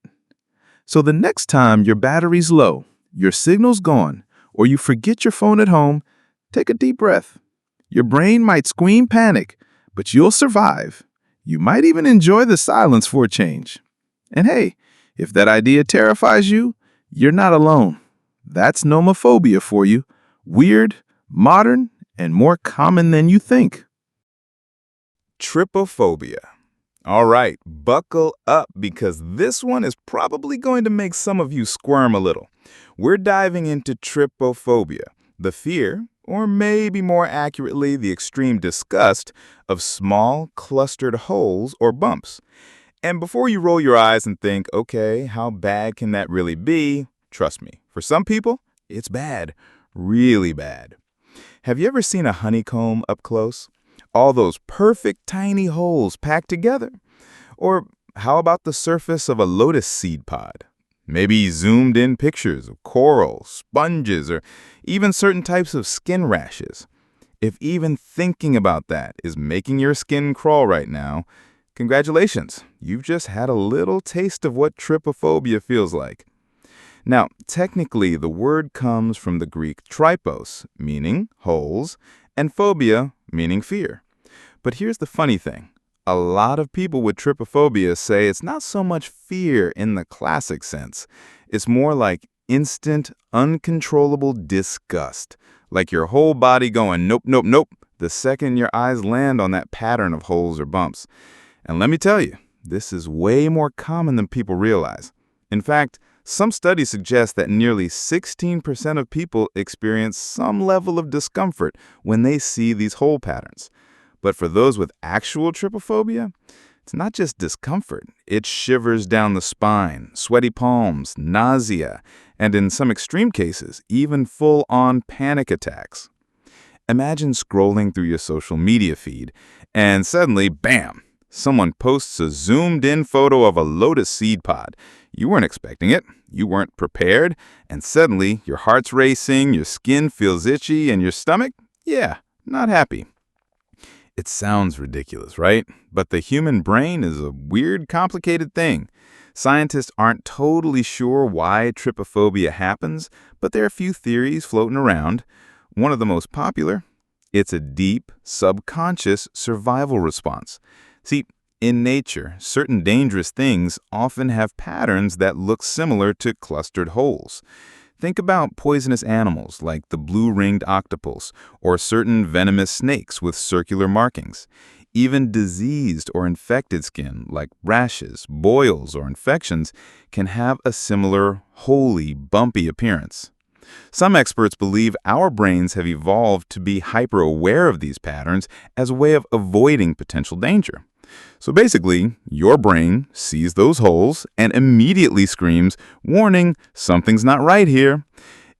Speaker 2: So the next time your battery's low, your signal's gone, or you forget your phone at home, take a deep breath. Your brain might scream panic, but you'll survive. You might even enjoy the silence for a change. And hey, if that idea terrifies you, you're not alone. That's nomophobia for you. Weird, modern, and more common than you think.
Speaker 1: Trypophobia. All right, buckle up because this one is probably going to make some of you squirm a little. We're diving into trypophobia, the fear, or maybe more accurately, the extreme disgust of small, clustered holes or bumps. And before you roll your eyes and think, okay, how bad can that really be? Trust me, for some people, it's bad, really bad. Have you ever seen a honeycomb up close? All those perfect tiny holes packed together? Or how about the surface of a lotus seed pod? Maybe zoomed in pictures of coral, sponges, or even certain types of skin rashes. If even thinking about that is making your skin crawl right now, congratulations, you've just had a little taste of what trypophobia feels like. Now, technically, the word comes from the Greek trypos, meaning holes, and phobia, meaning fear. But here's the funny thing. A lot of people with trypophobia say it's not so much fear in the classic sense. It's more like instant, uncontrollable disgust. Like your whole body going, nope, nope, nope, the second your eyes land on that pattern of holes or bumps. And let me tell you, this is way more common than people realize. In fact, some studies suggest that nearly 16% of people experience some level of discomfort when they see these hole patterns. But for those with actual trypophobia, it's not just discomfort. It shivers down the spine, sweaty palms, nausea, and in some extreme cases, even full-on panic attacks. Imagine scrolling through your social media feed, and suddenly, bam! Someone posts a zoomed-in photo of a lotus seed pod. You weren't expecting it, you weren't prepared, and suddenly your heart's racing, your skin feels itchy, and your stomach, not happy. It sounds ridiculous, right? But the human brain is a weird, complicated thing. Scientists aren't totally sure why trypophobia happens, but there are a few theories floating around. One of the most popular: it's a deep, subconscious survival response. See, in nature, certain dangerous things often have patterns that look similar to clustered holes. Think about poisonous animals like the blue-ringed octopus or certain venomous snakes with circular markings. Even diseased or infected skin like rashes, boils, or infections can have a similar holy, bumpy appearance. Some experts believe our brains have evolved to be hyper-aware of these patterns as a way of avoiding potential danger. So basically, your brain sees those holes and immediately screams, "Warning, something's not right here,"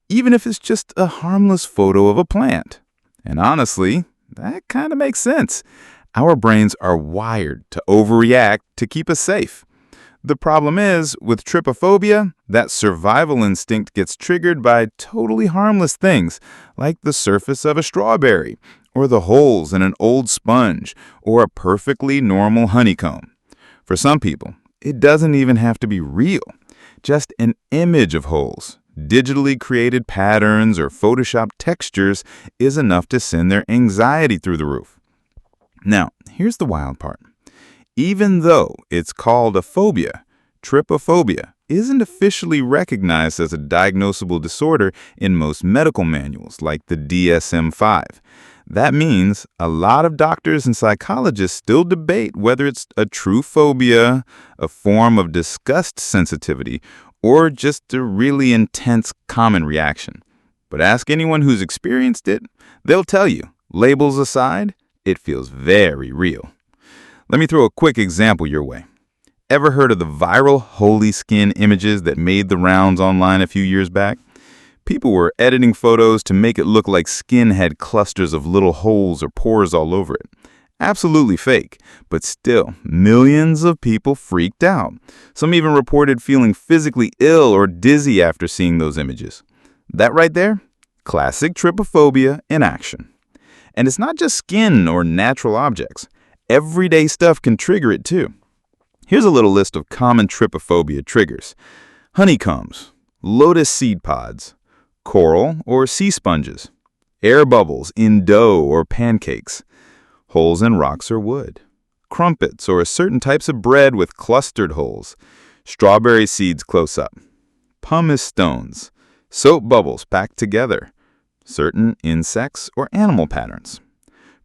Speaker 1: even if it's just a harmless photo of a plant. And honestly, that kind of makes sense. Our brains are wired to overreact to keep us safe. The problem is, with trypophobia, that survival instinct gets triggered by totally harmless things, like the surface of a strawberry, or the holes in an old sponge, or a perfectly normal honeycomb. For some people, it doesn't even have to be real. Just an image of holes, digitally created patterns, or photoshopped textures is enough to send their anxiety through the roof. Now, here's the wild part. Even though it's called a phobia, trypophobia isn't officially recognized as a diagnosable disorder in most medical manuals, like the DSM-5. That means a lot of doctors and psychologists still debate whether it's a true phobia, a form of disgust sensitivity, or just a really intense common reaction. But ask anyone who's experienced it, they'll tell you, labels aside, it feels very real. Let me throw a quick example your way. Ever heard of the viral holy skin images that made the rounds online a few years back? People were editing photos to make it look like skin had clusters of little holes or pores all over it. Absolutely fake, but still, millions of people freaked out. Some even reported feeling physically ill or dizzy after seeing those images. That right there? Classic trypophobia in action. And it's not just skin or natural objects. Everyday stuff can trigger it too. Here's a little list of common trypophobia triggers: honeycombs, lotus seed pods, coral or sea sponges, air bubbles in dough or pancakes, holes in rocks or wood, crumpets or certain types of bread with clustered holes, strawberry seeds close up, pumice stones, soap bubbles packed together, certain insects or animal patterns.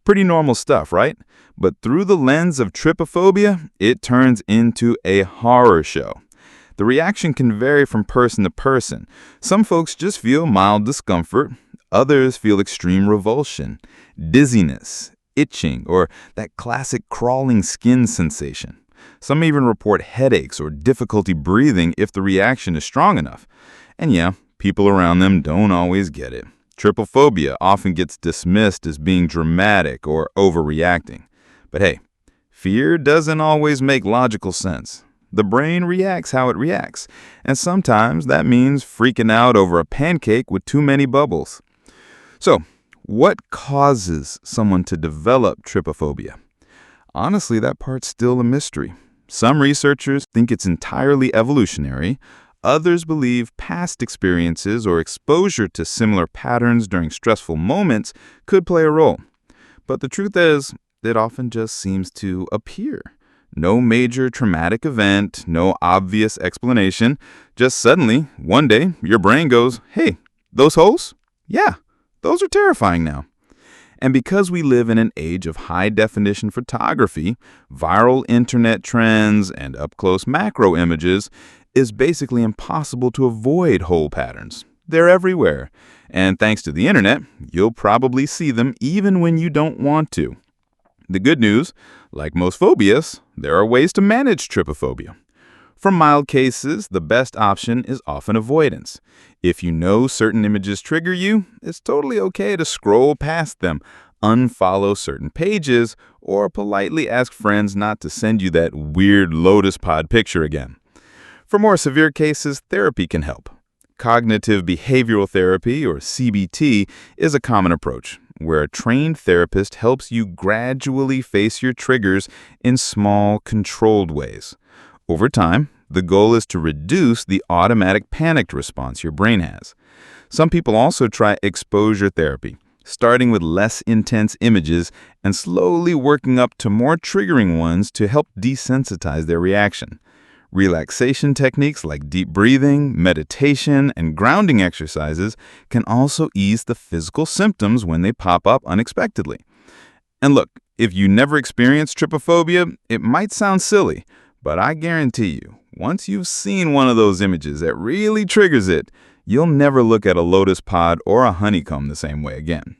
Speaker 1: Pretty normal stuff, right? But through the lens of trypophobia, it turns into a horror show. The reaction can vary from person to person. Some folks just feel mild discomfort. Others feel extreme revulsion, dizziness, itching, or that classic crawling skin sensation. Some even report headaches or difficulty breathing if the reaction is strong enough. And yeah, people around them don't always get it. Trypophobia often gets dismissed as being dramatic or overreacting. But hey, fear doesn't always make logical sense. The brain reacts how it reacts, and sometimes that means freaking out over a pancake with too many bubbles. So, what causes someone to develop trypophobia? Honestly, that part's still a mystery. Some researchers think it's entirely evolutionary. Others believe past experiences or exposure to similar patterns during stressful moments could play a role. But the truth is, it often just seems to appear. No major traumatic event, no obvious explanation. Just suddenly, one day, your brain goes, "Hey, those holes? Yeah, those are terrifying now." And because we live in an age of high-definition photography, viral internet trends, and up-close macro images, it's basically impossible to avoid hole patterns. They're everywhere. And thanks to the internet, you'll probably see them even when you don't want to. The good news, like most phobias, there are ways to manage trypophobia. For mild cases, the best option is often avoidance. If you know certain images trigger you, it's totally okay to scroll past them, unfollow certain pages, or politely ask friends not to send you that weird lotus pod picture again. For more severe cases, therapy can help. Cognitive behavioral therapy, or CBT, is a common approach, where a trained therapist helps you gradually face your triggers in small, controlled ways. Over time, The goal is to reduce the automatic panicked response your brain has. Some people also try exposure therapy, starting with less intense images and slowly working up to more triggering ones to help desensitize their reaction. Relaxation techniques like deep breathing, meditation, and grounding exercises can also ease the physical symptoms when they pop up unexpectedly. And look, if you never experienced trypophobia, it might sound silly, but I guarantee you, once you've seen one of those images that really triggers it, you'll never look at a lotus pod or a honeycomb the same way again.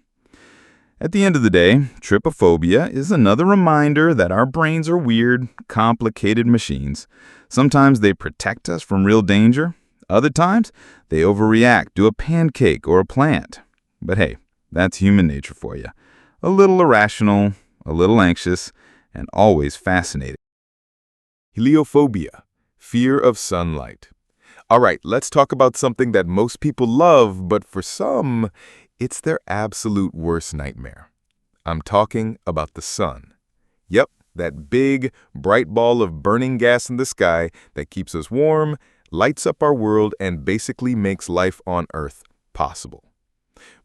Speaker 1: At the end of the day, trypophobia is another reminder that our brains are weird, complicated machines. Sometimes they protect us from real danger. Other times, they overreact to a pancake or a plant. But hey, that's human nature for you. A little irrational, a little anxious, and always fascinating.
Speaker 3: Heliophobia, fear of sunlight. All right, let's talk about something that most people love, but for some, it's their absolute worst nightmare. I'm talking about the sun. Yep, that big, bright ball of burning gas in the sky that keeps us warm, lights up our world, and basically makes life on Earth possible.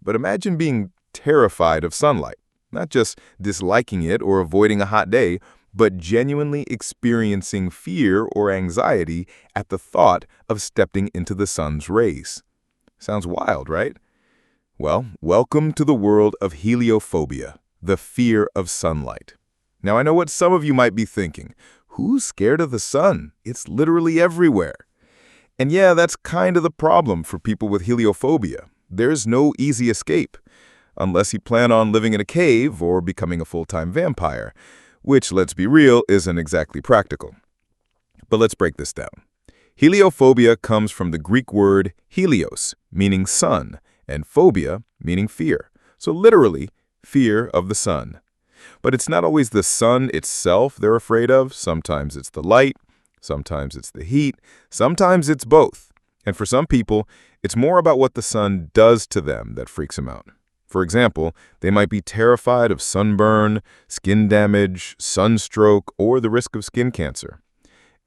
Speaker 3: But imagine being terrified of sunlight, not just disliking it or avoiding a hot day, but genuinely experiencing fear or anxiety at the thought of stepping into the sun's rays. Sounds wild, right? Well, welcome to the world of heliophobia, the fear of sunlight. Now, I know what some of you might be thinking. Who's scared of the sun? It's literally everywhere. And yeah, that's kind of the problem for people with heliophobia. There's no easy escape, unless you plan on living in a cave or becoming a full-time vampire, which, let's be real, isn't exactly practical. But let's break this down. Heliophobia comes from the Greek word helios, meaning sun, and phobia, meaning fear. So literally, fear of the sun. But it's not always the sun itself they're afraid of. Sometimes it's the light, sometimes it's the heat, sometimes it's both. And for some people, it's more about what the sun does to them that freaks them out. For example, they might be terrified of sunburn, skin damage, sunstroke, or the risk of skin cancer.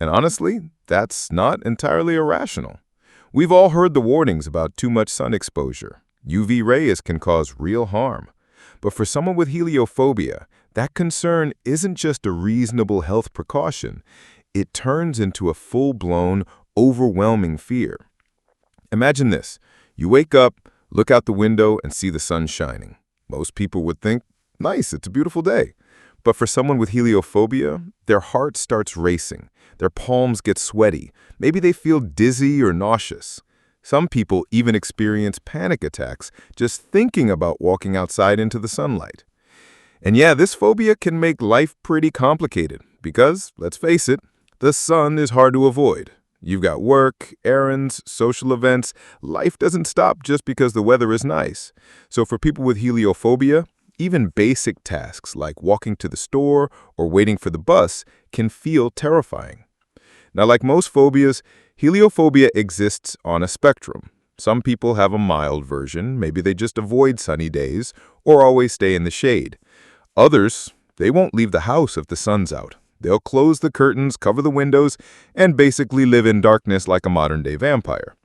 Speaker 3: And honestly, that's not entirely irrational. We've all heard the warnings about too much sun exposure. UV rays can cause real harm. But for someone with heliophobia, that concern isn't just a reasonable health precaution. It turns into a full-blown, overwhelming fear. Imagine this. You wake up, look out the window, and see the sun shining. Most people would think, nice, it's a beautiful day. But for someone with heliophobia, their heart starts racing. Their palms get sweaty. Maybe they feel dizzy or nauseous. Some people even experience panic attacks just thinking about walking outside into the sunlight. And yeah, this phobia can make life pretty complicated because, let's face it, the sun is hard to avoid. You've got work, errands, social events. Life doesn't stop just because the weather is nice. So for people with heliophobia, even basic tasks like walking to the store or waiting for the bus can feel terrifying. Now, like most phobias, heliophobia exists on a spectrum. Some people have a mild version. Maybe they just avoid sunny days or always stay in the shade. Others, they won't leave the house if the sun's out. They'll close the curtains, cover the windows, and basically live in darkness like a modern-day vampire.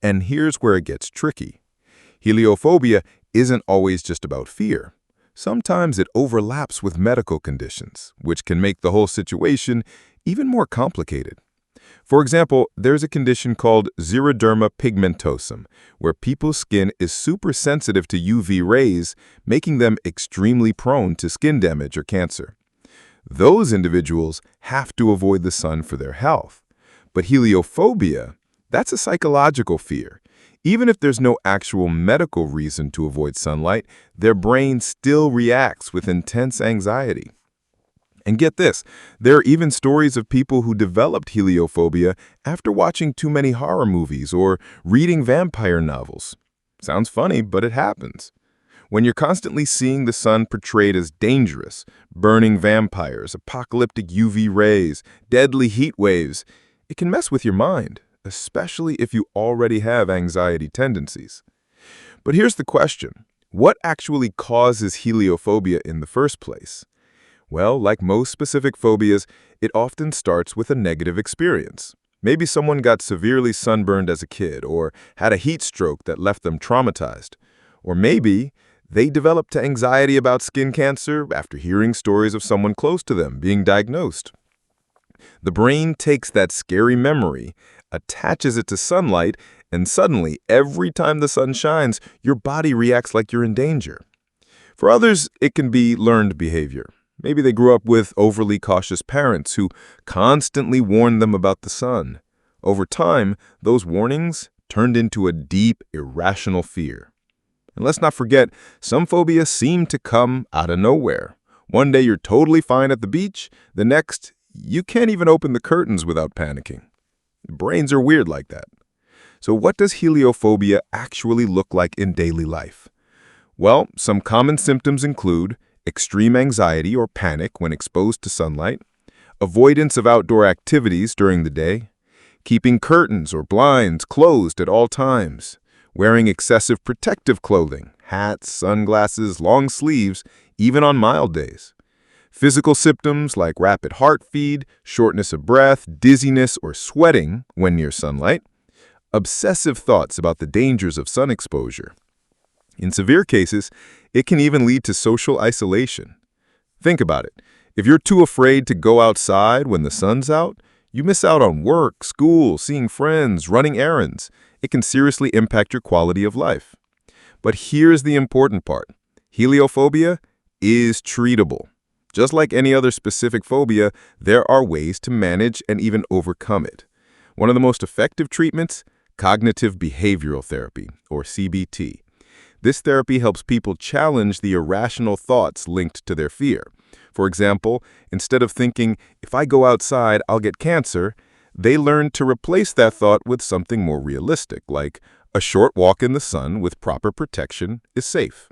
Speaker 3: And here's where it gets tricky. Heliophobia isn't always just about fear. Sometimes it overlaps with medical conditions, which can make the whole situation even more complicated. For example, there's a condition called xeroderma pigmentosum, where people's skin is super sensitive to UV rays, making them extremely prone to skin damage or cancer. Those individuals have to avoid the sun for their health. But heliophobia, that's a psychological fear. Even if there's no actual medical reason to avoid sunlight, their brain still reacts with intense anxiety. And get this, there are even stories of people who developed heliophobia after watching too many horror movies or reading vampire novels. Sounds funny, but it happens. When you're constantly seeing the sun portrayed as dangerous, burning vampires, apocalyptic UV rays, deadly heat waves, it can mess with your mind, especially if you already have anxiety tendencies. But here's the question. What actually causes heliophobia in the first place? Well, like most specific phobias, it often starts with a negative experience. Maybe someone got severely sunburned as a kid or had a heat stroke that left them traumatized. Or maybe they developed anxiety about skin cancer after hearing stories of someone close to them being diagnosed. The brain takes that scary memory, attaches it to sunlight, and suddenly, every time the sun shines, your body reacts like you're in danger. For others, it can be learned behavior. Maybe they grew up with overly cautious parents who constantly warned them about the sun. Over time, those warnings turned into a deep, irrational fear. And let's not forget, some phobias seem to come out of nowhere. One day you're totally fine at the beach, the next, you can't even open the curtains without panicking. Brains are weird like that. So what does heliophobia actually look like in daily life? Well, some common symptoms include extreme anxiety or panic when exposed to sunlight, avoidance of outdoor activities during the day, keeping curtains or blinds closed at all times, wearing excessive protective clothing, hats, sunglasses, long sleeves, even on mild days. Physical symptoms like rapid heartbeat, shortness of breath, dizziness, or sweating when near sunlight. Obsessive thoughts about the dangers of sun exposure. In severe cases, it can even lead to social isolation. Think about it. If you're too afraid to go outside when the sun's out, you miss out on work, school, seeing friends, running errands. It can seriously impact your quality of life. But here's the important part. Heliophobia is treatable. Just like any other specific phobia, there are ways to manage and even overcome it. One of the most effective treatments, cognitive behavioral therapy, or CBT. This therapy helps people challenge the irrational thoughts linked to their fear. For example, instead of thinking, if I go outside, I'll get cancer, they learn to replace that thought with something more realistic, like a short walk in the sun with proper protection is safe.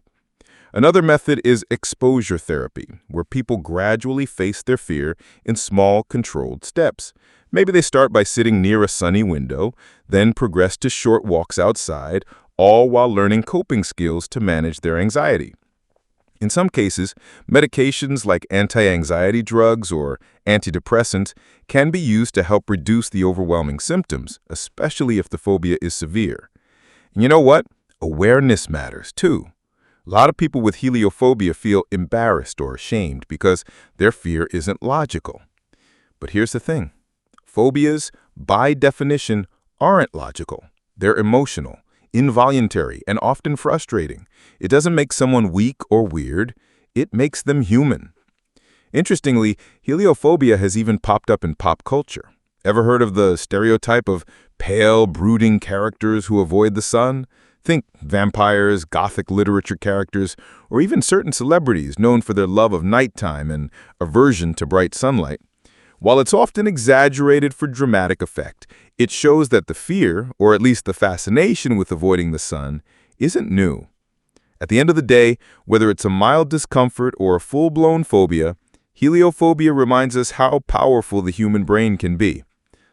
Speaker 3: Another method is exposure therapy, where people gradually face their fear in small, controlled steps. Maybe they start by sitting near a sunny window, then progress to short walks outside, all while learning coping skills to manage their anxiety. In some cases, medications like anti-anxiety drugs or antidepressants can be used to help reduce the overwhelming symptoms, especially if the phobia is severe. And you know what? Awareness matters too. A lot of people with heliophobia feel embarrassed or ashamed because their fear isn't logical. But here's the thing. Phobias, by definition, aren't logical. They're emotional, involuntary, and often frustrating. It doesn't make someone weak or weird. It makes them human. Interestingly, heliophobia has even popped up in pop culture. Ever heard of the stereotype of pale, brooding characters who avoid the sun? Think vampires, Gothic literature characters, or even certain celebrities known for their love of nighttime and aversion to bright sunlight. While it's often exaggerated for dramatic effect, it shows that the fear, or at least the fascination with avoiding the sun, isn't new. At the end of the day, whether it's a mild discomfort or a full-blown phobia, heliophobia reminds us how powerful the human brain can be.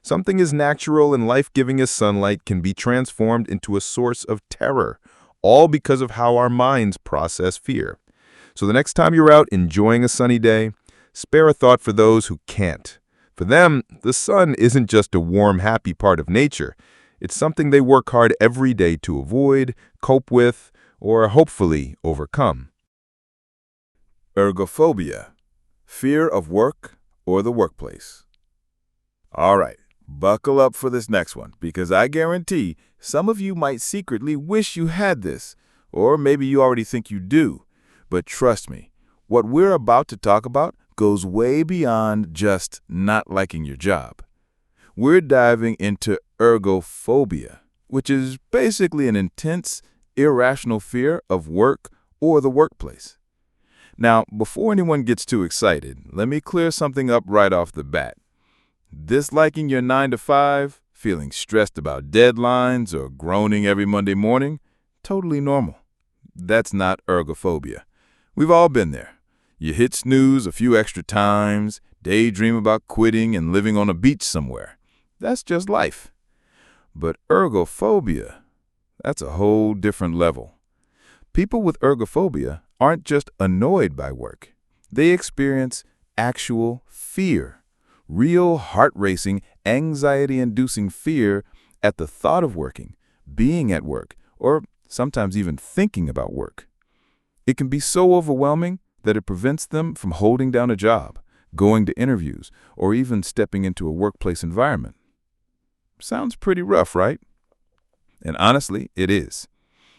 Speaker 3: Something as natural and life-giving as sunlight can be transformed into a source of terror, all because of how our minds process fear. So the next time you're out enjoying a sunny day, spare a thought for those who can't. For them, the sun isn't just a warm, happy part of nature. It's something they work hard every day to avoid, cope with, or hopefully overcome.
Speaker 2: Ergophobia, fear of work or the workplace. All right, buckle up for this next one, because I guarantee some of you might secretly wish you had this, or maybe you already think you do. But trust me, what we're about to talk about goes way beyond just not liking your job. We're diving into ergophobia, which is basically an intense, irrational fear of work or the workplace. Now, before anyone gets too excited, let me clear something up right off the bat. Disliking your 9-to-5, feeling stressed about deadlines, or groaning every Monday morning, totally normal. That's not ergophobia. We've all been there. You hit snooze a few extra times, daydream about quitting and living on a beach somewhere. That's just life. But ergophobia, that's a whole different level. People with ergophobia aren't just annoyed by work. They experience actual fear, real heart-racing, anxiety-inducing fear at the thought of working, being at work, or sometimes even thinking about work. It can be so overwhelming that it prevents them from holding down a job, going to interviews, or even stepping into a workplace environment. Sounds pretty rough, right? And honestly, it is.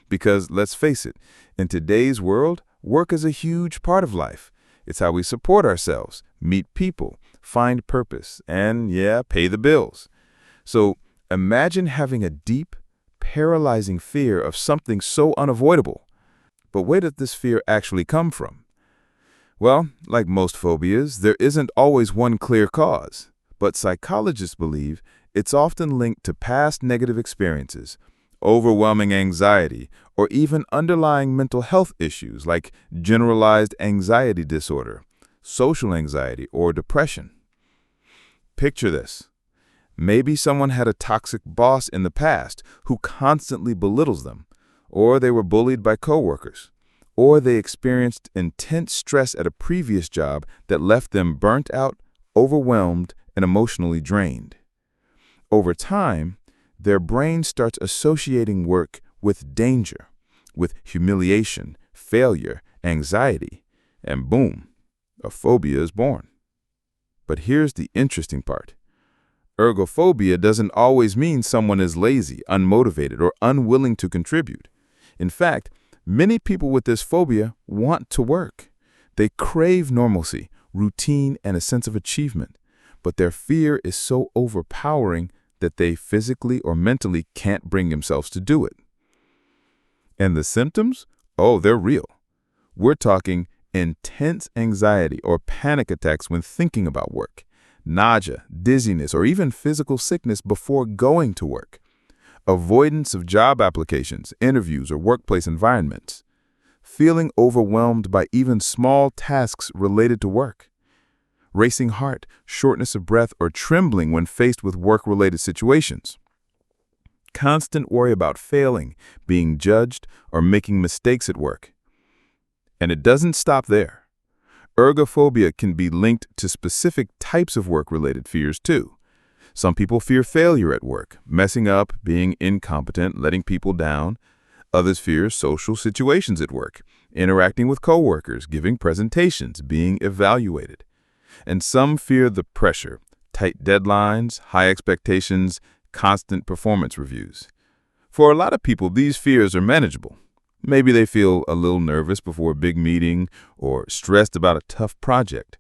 Speaker 2: Because let's face it, in today's world, work is a huge part of life. It's how we support ourselves, meet people, find purpose, and pay the bills. So imagine having a deep, paralyzing fear of something so unavoidable. But where did this fear actually come from? Well, like most phobias, there isn't always one clear cause, but psychologists believe it's often linked to past negative experiences, overwhelming anxiety, or even underlying mental health issues like generalized anxiety disorder, social anxiety, or depression. Picture this. Maybe someone had a toxic boss in the past who constantly belittles them, or they were bullied by coworkers, or they experienced intense stress at a previous job that left them burnt out, overwhelmed, and emotionally drained. Over time, their brain starts associating work with danger, with humiliation, failure, anxiety, and boom, a phobia is born. But here's the interesting part. Ergophobia doesn't always mean someone is lazy, unmotivated, or unwilling to contribute. In fact, many people with this phobia want to work. They crave normalcy, routine, and a sense of achievement, but their fear is so overpowering that they physically or mentally can't bring themselves to do it. And the symptoms? Oh, they're real. We're talking intense anxiety or panic attacks when thinking about work, nausea, dizziness, or even physical sickness before going to work, avoidance of job applications, interviews, or workplace environments, feeling overwhelmed by even small tasks related to work, racing heart, shortness of breath, or trembling when faced with work-related situations, constant worry about failing, being judged, or making mistakes at work. And it doesn't stop there. Ergophobia can be linked to specific types of work-related fears too. Some people fear failure at work, messing up, being incompetent, letting people down. Others fear social situations at work, interacting with coworkers, giving presentations, being evaluated. And some fear the pressure, tight deadlines, high expectations, constant performance reviews. For a lot of people, these fears are manageable. Maybe they feel a little nervous before a big meeting or stressed about a tough project.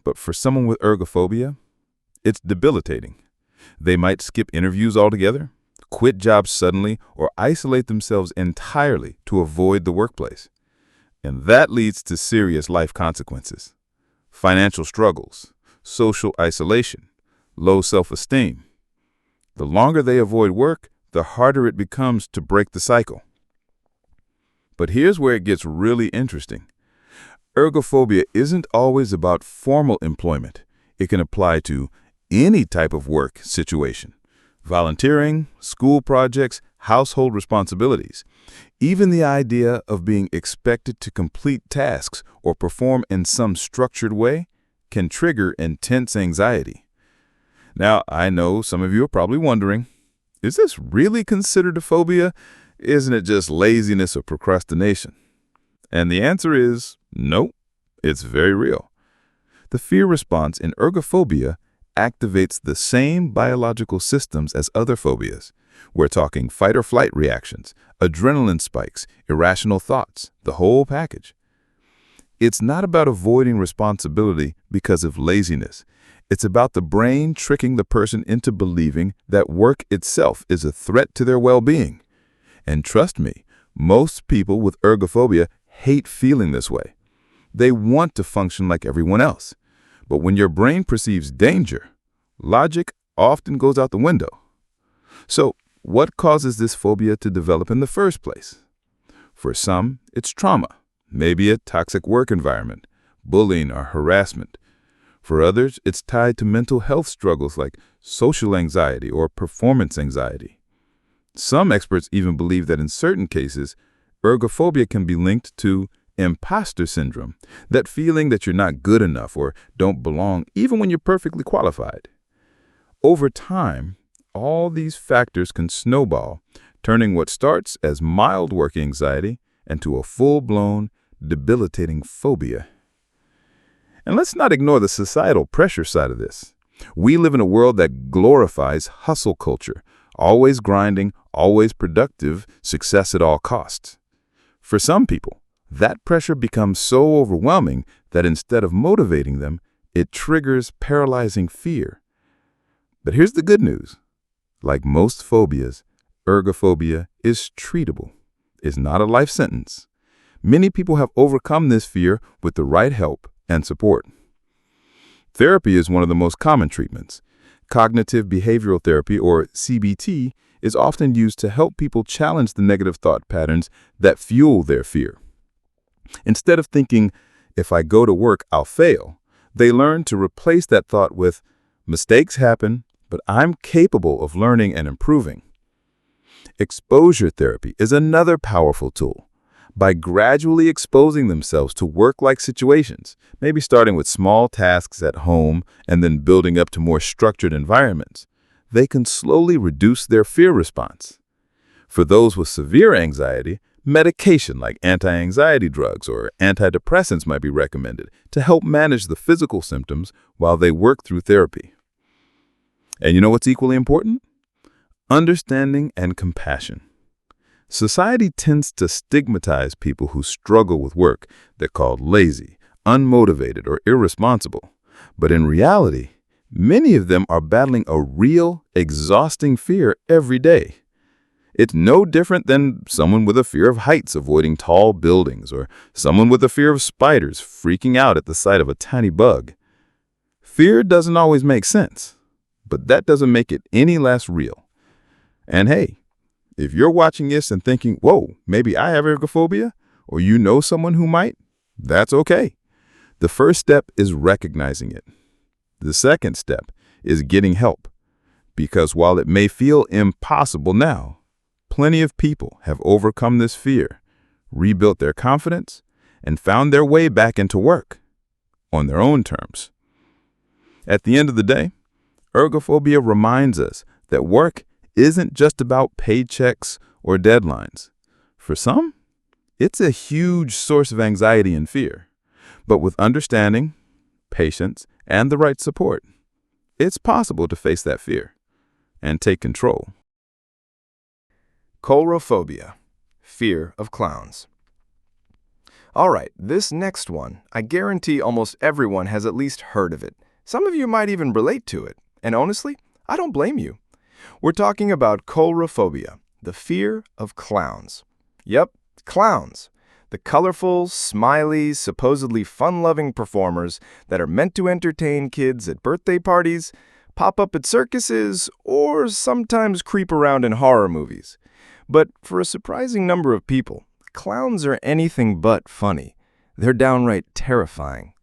Speaker 2: But for someone with ergophobia, it's debilitating. They might skip interviews altogether, quit jobs suddenly, or isolate themselves entirely to avoid the workplace. And that leads to serious life consequences. Financial struggles, social isolation, low self-esteem. The longer they avoid work, the harder it becomes to break the cycle. But here's where it gets really interesting. Ergophobia isn't always about formal employment. It can apply to any type of work situation. Volunteering, school projects, household responsibilities. Even the idea of being expected to complete tasks or perform in some structured way can trigger intense anxiety. Now, I know some of you are probably wondering, is this really considered a phobia? Isn't it just laziness or procrastination? And the answer is no, it's very real. The fear response in ergophobia activates the same biological systems as other phobias. We're talking fight or flight reactions, adrenaline spikes, irrational thoughts, the whole package. It's not about avoiding responsibility because of laziness. It's about the brain tricking the person into believing that work itself is a threat to their well-being. And trust me, most people with ergophobia hate feeling this way. They want to function like everyone else. But when your brain perceives danger, logic often goes out the window. So, what causes this phobia to develop in the first place? For some, it's trauma, maybe a toxic work environment, bullying or harassment. For others, it's tied to mental health struggles like social anxiety or performance anxiety. Some experts even believe that in certain cases, ergophobia can be linked to imposter syndrome, that feeling that you're not good enough or don't belong even when you're perfectly qualified. Over time, all these factors can snowball, turning what starts as mild work anxiety into a full-blown, debilitating phobia. And let's not ignore the societal pressure side of this. We live in a world that glorifies hustle culture, always grinding, always productive, success at all costs. For some people, that pressure becomes so overwhelming that instead of motivating them, it triggers paralyzing fear. But here's the good news. Like most phobias, ergophobia is treatable. It's not a life sentence. Many people have overcome this fear with the right help and support. Therapy is one of the most common treatments. Cognitive behavioral therapy, or CBT, is often used to help people challenge the negative thought patterns that fuel their fear. Instead of thinking, if I go to work, I'll fail, they learn to replace that thought with, mistakes happen, but I'm capable of learning and improving. Exposure therapy is another powerful tool. By gradually exposing themselves to work-like situations, maybe starting with small tasks at home and then building up to more structured environments, they can slowly reduce their fear response. For those with severe anxiety, medication like anti-anxiety drugs or antidepressants might be recommended to help manage the physical symptoms while they work through therapy. And you know what's equally important? Understanding and compassion. Society tends to stigmatize people who struggle with work. They're called lazy, unmotivated, or irresponsible. But in reality, many of them are battling a real, exhausting fear every day. It's no different than someone with a fear of heights avoiding tall buildings, or someone with a fear of spiders freaking out at the sight of a tiny bug. Fear doesn't always make sense, but that doesn't make it any less real. And hey, if you're watching this and thinking, whoa, maybe I have ergophobia, or you know someone who might, that's okay. The first step is recognizing it. The second step is getting help, because while it may feel impossible now, plenty of people have overcome this fear, rebuilt their confidence, and found their way back into work on their own terms. At the end of the day, ergophobia reminds us that work isn't just about paychecks or deadlines. For some, it's a huge source of anxiety and fear. But with understanding, patience, and the right support, it's possible to face that fear and take control.
Speaker 4: Coulrophobia, fear of clowns. All right, this next one, I guarantee almost everyone has at least heard of it. Some of you might even relate to it. And honestly, I don't blame you. We're talking about coulrophobia, the fear of clowns. Yep, clowns. The colorful, smiley, supposedly fun-loving performers that are meant to entertain kids at birthday parties, pop up at circuses, or sometimes creep around in horror movies. But for a surprising number of people, clowns are anything but funny. They're downright terrifying.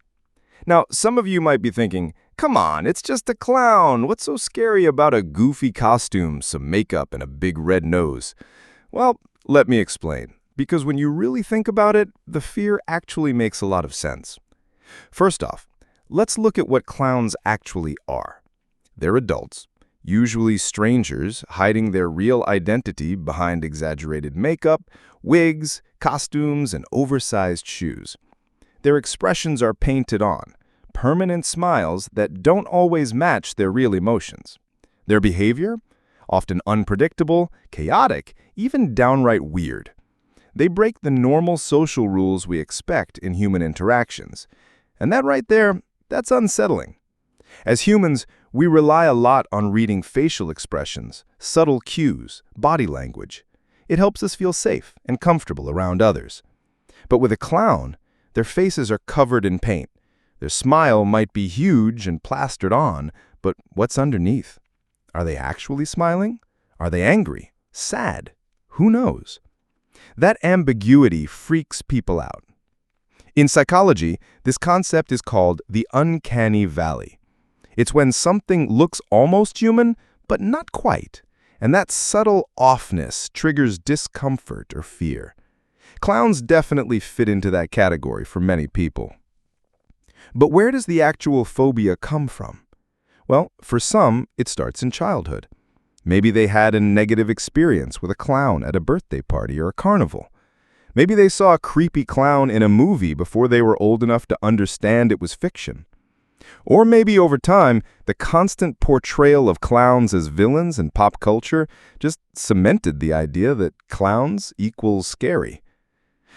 Speaker 4: Now, some of you might be thinking, come on, it's just a clown. What's so scary about a goofy costume, some makeup, and a big red nose? Well, let me explain. Because when you really think about it, the fear actually makes a lot of sense. First off, let's look at what clowns actually are. They're adults, usually strangers, hiding their real identity behind exaggerated makeup, wigs, costumes, and oversized shoes. Their expressions are painted on, permanent smiles that don't always match their real emotions. Their behavior? Often unpredictable, chaotic, even downright weird. They break the normal social rules we expect in human interactions. And that right there, that's unsettling. As humans, we rely a lot on reading facial expressions, subtle cues, body language. It helps us feel safe and comfortable around others. But with a clown, their faces are covered in paint. Their smile might be huge and plastered on, but what's underneath? Are they actually smiling? Are they angry? Sad? Who knows? That ambiguity freaks people out. In psychology, this concept is called the uncanny valley. It's when something looks almost human, but not quite, and that subtle offness triggers discomfort or fear. Clowns definitely fit into that category for many people. But where does the actual phobia come from? Well, for some, it starts in childhood. Maybe they had a negative experience with a clown at a birthday party or a carnival. Maybe they saw a creepy clown in a movie before they were old enough to understand it was fiction. Or maybe over time, the constant portrayal of clowns as villains in pop culture just cemented the idea that clowns equals scary.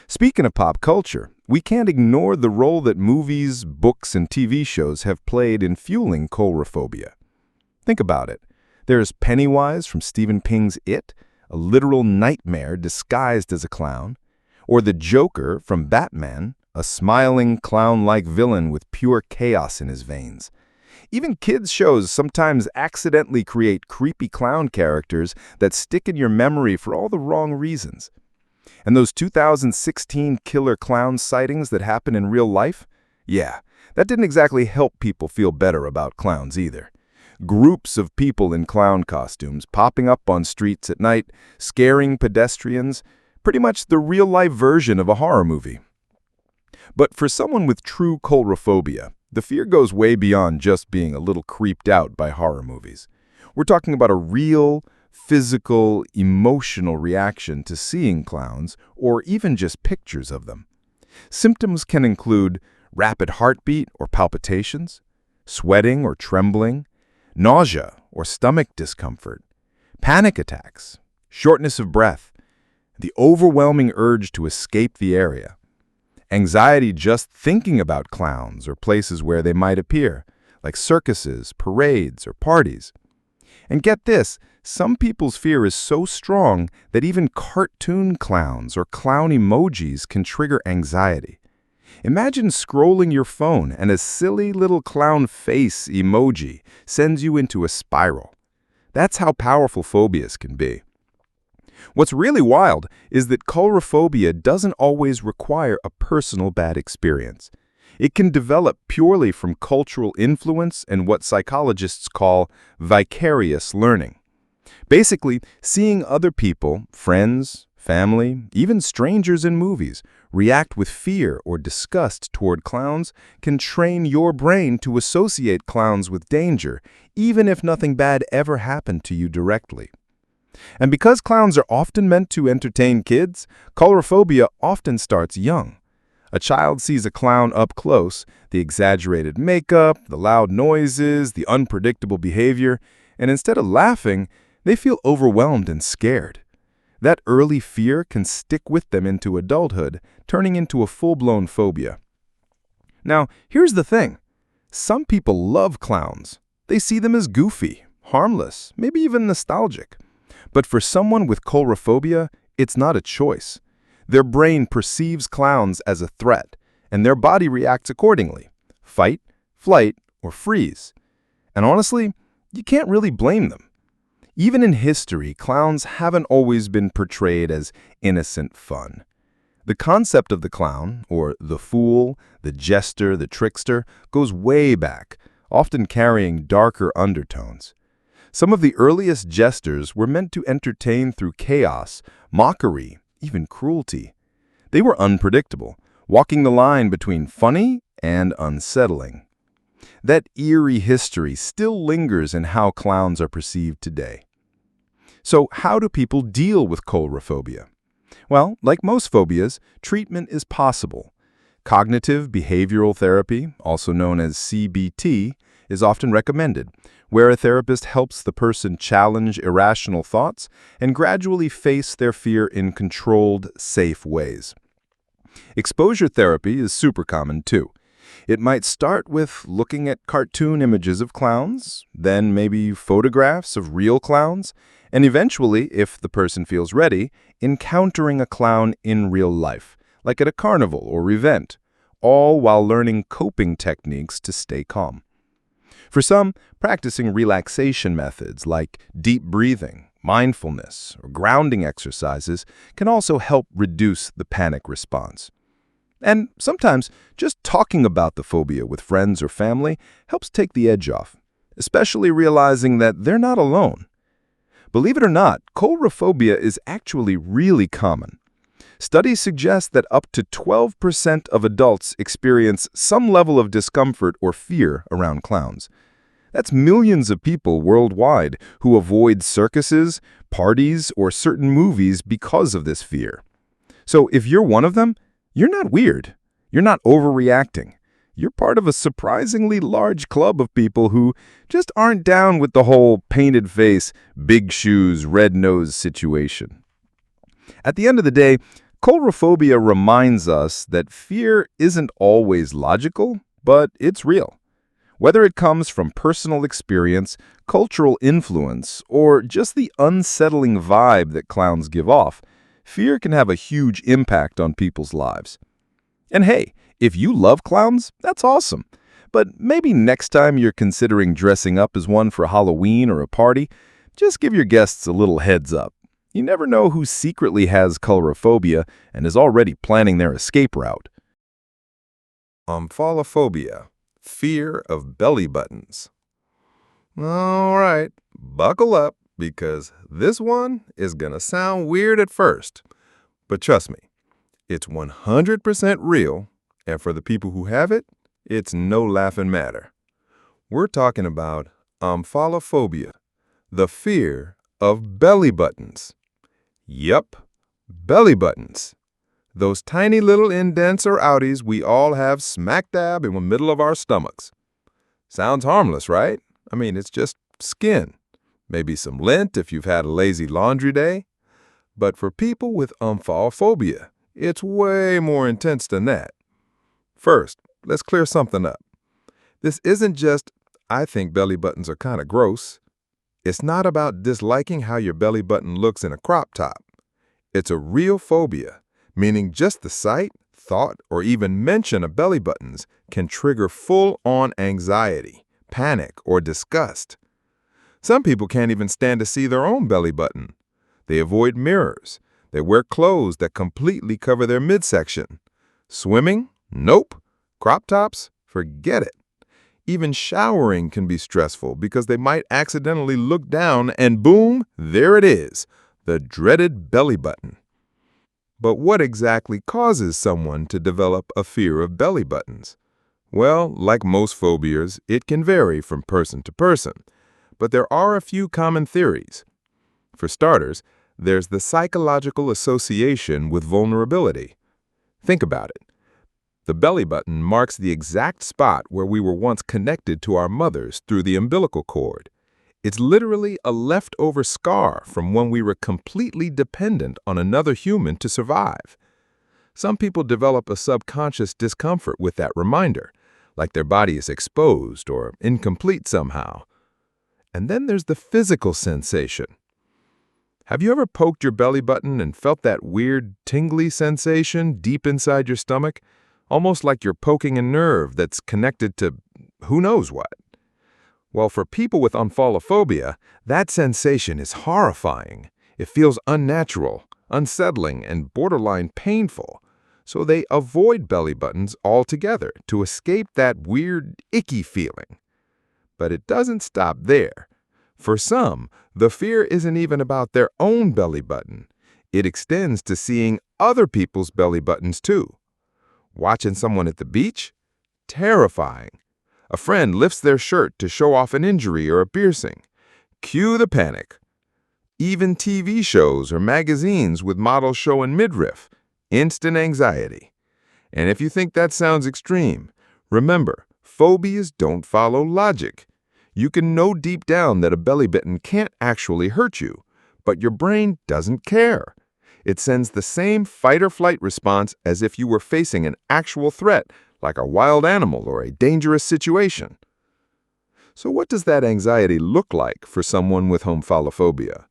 Speaker 4: Speaking of pop culture, we can't ignore the role that movies, books, and TV shows have played in fueling coulrophobia. Think about it. There's Pennywise from Stephen King's It, a literal nightmare disguised as a clown, or the Joker from Batman, a smiling, clown-like villain with pure chaos in his veins. Even kids' shows sometimes accidentally create creepy clown characters that stick in your memory for all the wrong reasons. And those 2016 killer clown sightings that happen in real life? Yeah, that didn't exactly help people feel better about clowns either. Groups of people in clown costumes popping up on streets at night, scaring pedestrians, pretty much the real-life version of a horror movie. But for someone with true coulrophobia, the fear goes way beyond just being a little creeped out by horror movies. We're talking about a real, physical, emotional reaction to seeing clowns or even just pictures of them. Symptoms can include rapid heartbeat or palpitations, sweating or trembling, nausea or stomach discomfort, panic attacks, shortness of breath, the overwhelming urge to escape the area, anxiety just thinking about clowns or places where they might appear, like circuses, parades, or parties. And get this, some people's fear is so strong that even cartoon clowns or clown emojis can trigger anxiety. Imagine scrolling your phone and a silly little clown face emoji sends you into a spiral. That's how powerful phobias can be. What's really wild is that coulrophobia doesn't always require a personal bad experience. It can develop purely from cultural influence and what psychologists call vicarious learning. Basically, seeing other people, friends, family, even strangers in movies, react with fear or disgust toward clowns can train your brain to associate clowns with danger, even if nothing bad ever happened to you directly. And because clowns are often meant to entertain kids, coulrophobia often starts young. A child sees a clown up close, the exaggerated makeup, the loud noises, the unpredictable behavior, and instead of laughing, they feel overwhelmed and scared. That early fear can stick with them into adulthood, turning into a full-blown phobia. Now, here's the thing. Some people love clowns. They see them as goofy, harmless, maybe even nostalgic. But for someone with coulrophobia, it's not a choice. Their brain perceives clowns as a threat, and their body reacts accordingly. Fight, flight, or freeze. And honestly, you can't really blame them. Even in history, clowns haven't always been portrayed as innocent fun. The concept of the clown, or the fool, the jester, the trickster, goes way back, often carrying darker undertones. Some of the earliest jesters were meant to entertain through chaos, mockery, even cruelty. They were unpredictable, walking the line between funny and unsettling. That eerie history still lingers in how clowns are perceived today. So how do people deal with coulrophobia? Well, like most phobias, treatment is possible. Cognitive behavioral therapy, also known as CBT, is often recommended, where a therapist helps the person challenge irrational thoughts and gradually face their fear in controlled, safe ways. Exposure therapy is super common too. It might start with looking at cartoon images of clowns, then maybe photographs of real clowns, and eventually, if the person feels ready, encountering a clown in real life, like at a carnival or event, all while learning coping techniques to stay calm. For some, practicing relaxation methods like deep breathing, mindfulness, or grounding exercises can also help reduce the panic response. And sometimes, just talking about the phobia with friends or family helps take the edge off, especially realizing that they're not alone. Believe it or not, coulrophobia is actually really common.
Speaker 3: Studies suggest that up to 12% of adults experience some level of discomfort or fear around clowns. That's millions of people worldwide who avoid circuses, parties, or certain movies because of this fear. So if you're one of them, you're not weird. You're not overreacting. You're part of a surprisingly large club of people who just aren't down with the whole painted face, big shoes, red nose situation. At the end of the day, Coulrophobia reminds us that fear isn't always logical, but it's real. Whether it comes from personal experience, cultural influence, or just the unsettling vibe that clowns give off, fear can have a huge impact on people's lives. And hey, if you love clowns, that's awesome. But maybe next time you're considering dressing up as one for Halloween or a party, just give your guests a little heads up. You never know who secretly has coulrophobia and is already planning their escape route.
Speaker 1: Omphalophobia, fear of belly buttons. All right, buckle up because this one is going to sound weird at first. But trust me, it's 100% real, and for the people who have it, it's no laughing matter. We're talking about omphalophobia, the fear of belly buttons. Yup, belly buttons. Those tiny little indents or outies we all have smack dab in the middle of our stomachs. Sounds harmless, right? I mean, it's just skin. Maybe some lint if you've had a lazy laundry day. But for people with omphalophobia, it's way more intense than that. First, let's clear something up. This isn't just, I think belly buttons are kind of gross. It's not about disliking how your belly button looks in a crop top. It's a real phobia, meaning just the sight, thought, or even mention of belly buttons can trigger full-on anxiety, panic, or disgust. Some people can't even stand to see their own belly button. They avoid mirrors. They wear clothes that completely cover their midsection. Swimming? Nope. Crop tops? Forget it. Even showering can be stressful because they might accidentally look down and boom, there it is, the dreaded belly button. But what exactly causes someone to develop a fear of belly buttons? Well, like most phobias, it can vary from person to person, but there are a few common theories. For starters, there's the psychological association with vulnerability. Think about it. The belly button marks the exact spot where we were once connected to our mothers through the umbilical cord. It's literally a leftover scar from when we were completely dependent on another human to survive. Some people develop a subconscious discomfort with that reminder, like their body is exposed or incomplete somehow. And then there's the physical sensation. Have you ever poked your belly button and felt that weird, tingly sensation deep inside your stomach? Almost like you're poking a nerve that's connected to who knows what. Well, for people with omphalophobia, that sensation is horrifying. It feels unnatural, unsettling, and borderline painful. So they avoid belly buttons altogether to escape that weird, icky feeling. But it doesn't stop there. For some, the fear isn't even about their own belly button. It extends to seeing other people's belly buttons too. Watching someone at the beach? Terrifying. A friend lifts their shirt to show off an injury or a piercing. Cue the panic. Even TV shows or magazines with models showing midriff. Instant anxiety. And if you think that sounds extreme, remember, phobias don't follow logic. You can know deep down that a belly button can't actually hurt you, but your brain doesn't care. It sends the same fight-or-flight response as if you were facing an actual threat, like a wild animal or a dangerous situation. So what does that anxiety look like for someone with omphalophobia?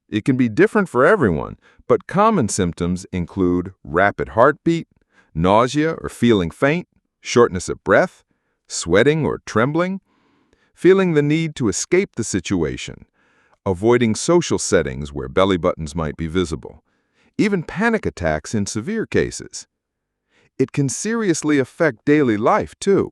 Speaker 1: It can be different for everyone, but common symptoms include rapid heartbeat, nausea or feeling faint, shortness of breath, sweating or trembling, feeling the need to escape the situation, avoiding social settings where belly buttons might be visible, even panic attacks in severe cases. It can seriously affect daily life, too.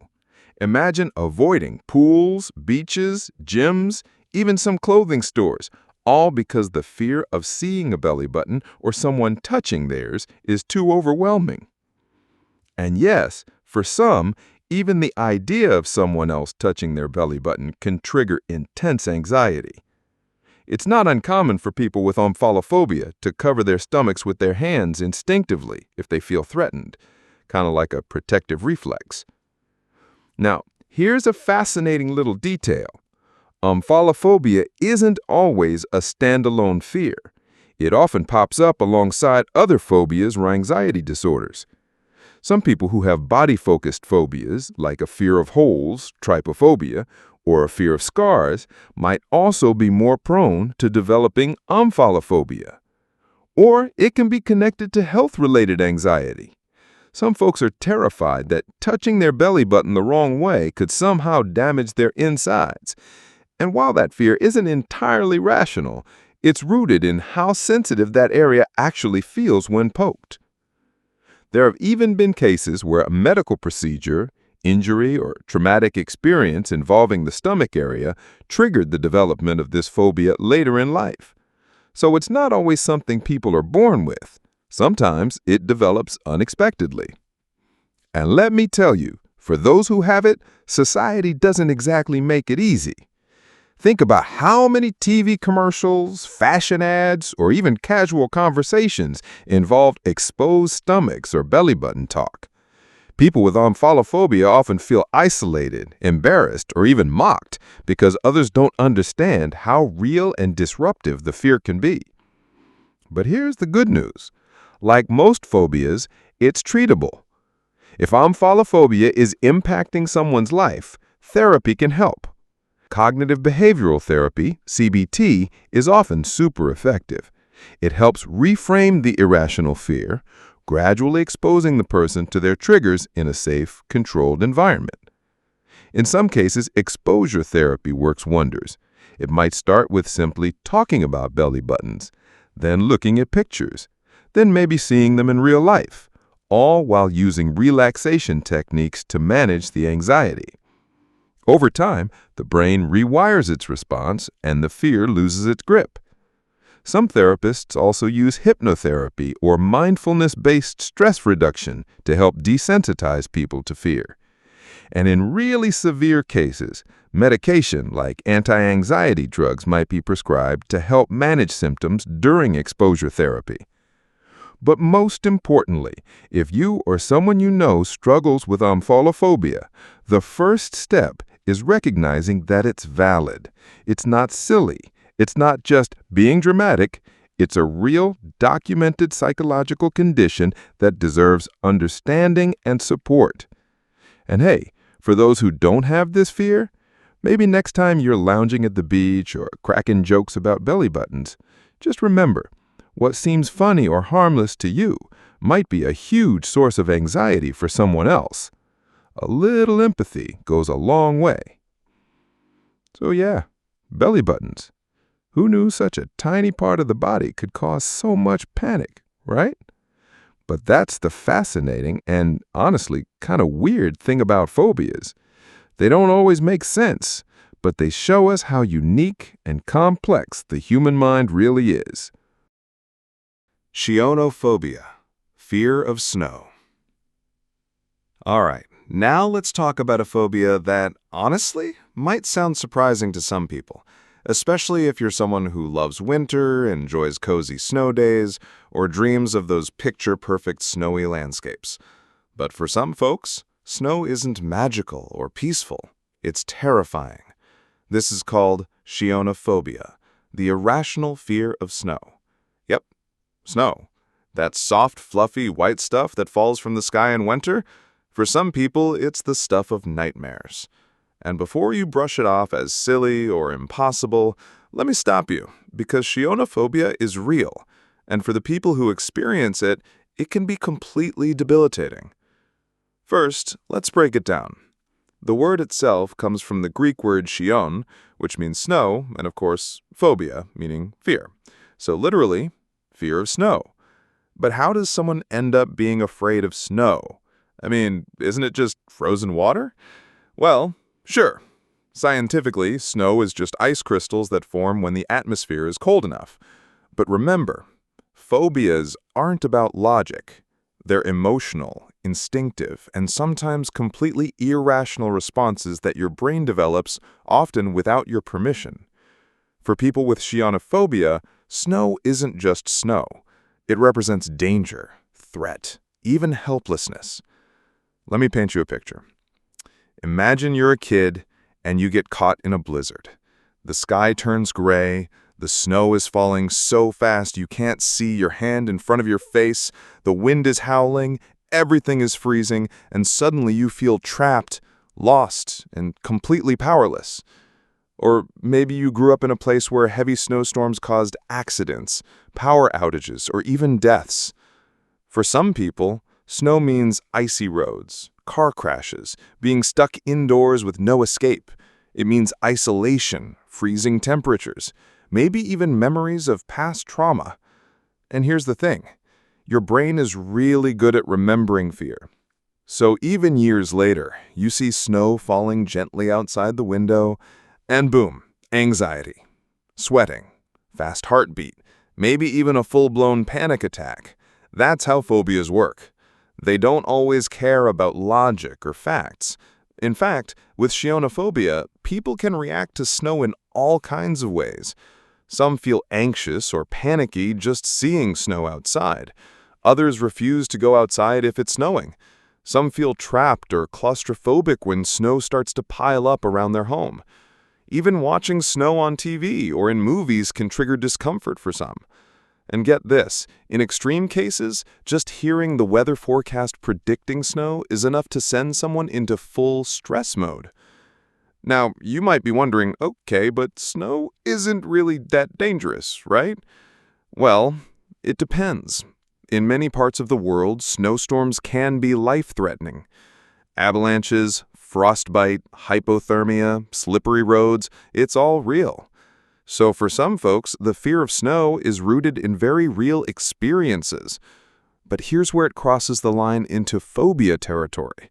Speaker 1: Imagine avoiding pools, beaches, gyms, even some clothing stores, all because the fear of seeing a belly button or someone touching theirs is too overwhelming. And yes, for some, even the idea of someone else touching their belly button can trigger intense anxiety. It's not uncommon for people with omphalophobia to cover their stomachs with their hands instinctively if they feel threatened, kind of like a protective reflex. Now, here's a fascinating little detail. Omphalophobia isn't always a standalone fear. It often pops up alongside other phobias or anxiety disorders. Some people who have body-focused phobias, like a fear of holes, trypophobia, or a fear of scars, might also be more prone to developing omphalophobia. Or it can be connected to health-related anxiety. Some folks are terrified that touching their belly button the wrong way could somehow damage their insides. And while that fear isn't entirely rational, it's rooted in how sensitive that area actually feels when poked. There have even been cases where a medical procedure, injury, or traumatic experience involving the stomach area triggered the development of this phobia later in life. So it's not always something people are born with. Sometimes it develops unexpectedly. And let me tell you, for those who have it, society doesn't exactly make it easy. Think about how many TV commercials, fashion ads, or even casual conversations involved exposed stomachs or belly button talk. People with omphalophobia often feel isolated, embarrassed, or even mocked because others don't understand how real and disruptive the fear can be. But here's the good news. Like most phobias, it's treatable. If omphalophobia is impacting someone's life, therapy can help. Cognitive behavioral therapy, CBT, is often super effective. It helps reframe the irrational fear, gradually exposing the person to their triggers in a safe, controlled environment. In some cases, exposure therapy works wonders. It might start with simply talking about belly buttons, then looking at pictures, then maybe seeing them in real life, all while using relaxation techniques to manage the anxiety. Over time, the brain rewires its response and the fear loses its grip. Some therapists also use hypnotherapy or mindfulness-based stress reduction to help desensitize people to fear. And in really severe cases, medication like anti-anxiety drugs might be prescribed to help manage symptoms during exposure therapy. But most importantly, if you or someone you know struggles with omphalophobia, the first step is recognizing that it's valid. It's not silly. It's not just being dramatic. It's a real, documented psychological condition that deserves understanding and support. And hey, for those who don't have this fear, maybe next time you're lounging at the beach or cracking jokes about belly buttons, just remember, what seems funny or harmless to you might be a huge source of anxiety for someone else. A little empathy goes a long way. So yeah, belly buttons. Who knew such a tiny part of the body could cause so much panic, right? But that's the fascinating and honestly kind of weird thing about phobias. They don't always make sense, but they show us how unique and complex the human mind really is.
Speaker 4: Chionophobia, fear of snow. All right, now let's talk about a phobia that, honestly, might sound surprising to some people, especially if you're someone who loves winter, enjoys cozy snow days, or dreams of those picture-perfect snowy landscapes. But for some folks, snow isn't magical or peaceful. It's terrifying. This is called Chionophobia, the irrational fear of snow. Yep, snow. That soft, fluffy, white stuff that falls from the sky in winter? For some people, it's the stuff of nightmares. And before you brush it off as silly or impossible, let me stop you, because Chionophobia is real, and for the people who experience it, it can be completely debilitating. First, let's break it down. The word itself comes from the Greek word chion, which means snow, and of course, phobia, meaning fear. So literally, fear of snow. But how does someone end up being afraid of snow? I mean, isn't it just frozen water? Well, sure.
Speaker 1: Scientifically, snow is just ice crystals that form when the atmosphere is cold enough. But remember, phobias aren't about logic. They're emotional, instinctive, and sometimes completely irrational responses that your brain develops, often without your permission. For people with Chionophobia, snow isn't just snow. It represents danger, threat, even helplessness. Let me paint you a picture. Imagine you're a kid and you get caught in a blizzard. The sky turns gray, the snow is falling so fast you can't see your hand in front of your face, the wind is howling, everything is freezing, and suddenly you feel trapped, lost, and completely powerless. Or maybe you grew up in a place where heavy snowstorms caused accidents, power outages, or even deaths. For some people, snow means icy roads, car crashes, being stuck indoors with no escape. It means isolation, freezing temperatures, maybe even memories of past trauma. And here's the thing, your brain is really good at remembering fear. So even years later, you see snow falling gently outside the window, and boom, anxiety, sweating, fast heartbeat, maybe even a full-blown panic attack. That's how phobias work. They don't always care about logic or facts. In fact, with Chionophobia, people can react to snow in all kinds of ways. Some feel anxious or panicky just seeing snow outside. Others refuse to go outside if it's snowing. Some feel trapped or claustrophobic when snow starts to pile up around their home. Even watching snow on TV or in movies can trigger discomfort for some. And get this, in extreme cases, just hearing the weather forecast predicting snow is enough to send someone into full stress mode. Now, you might be wondering, okay, but snow isn't really that dangerous, right? Well, it depends. In many parts of the world, snowstorms can be life-threatening. Avalanches, frostbite, hypothermia, slippery roads, it's all real. So for some folks, the fear of snow is rooted in very real experiences. But here's where it crosses the line into phobia territory,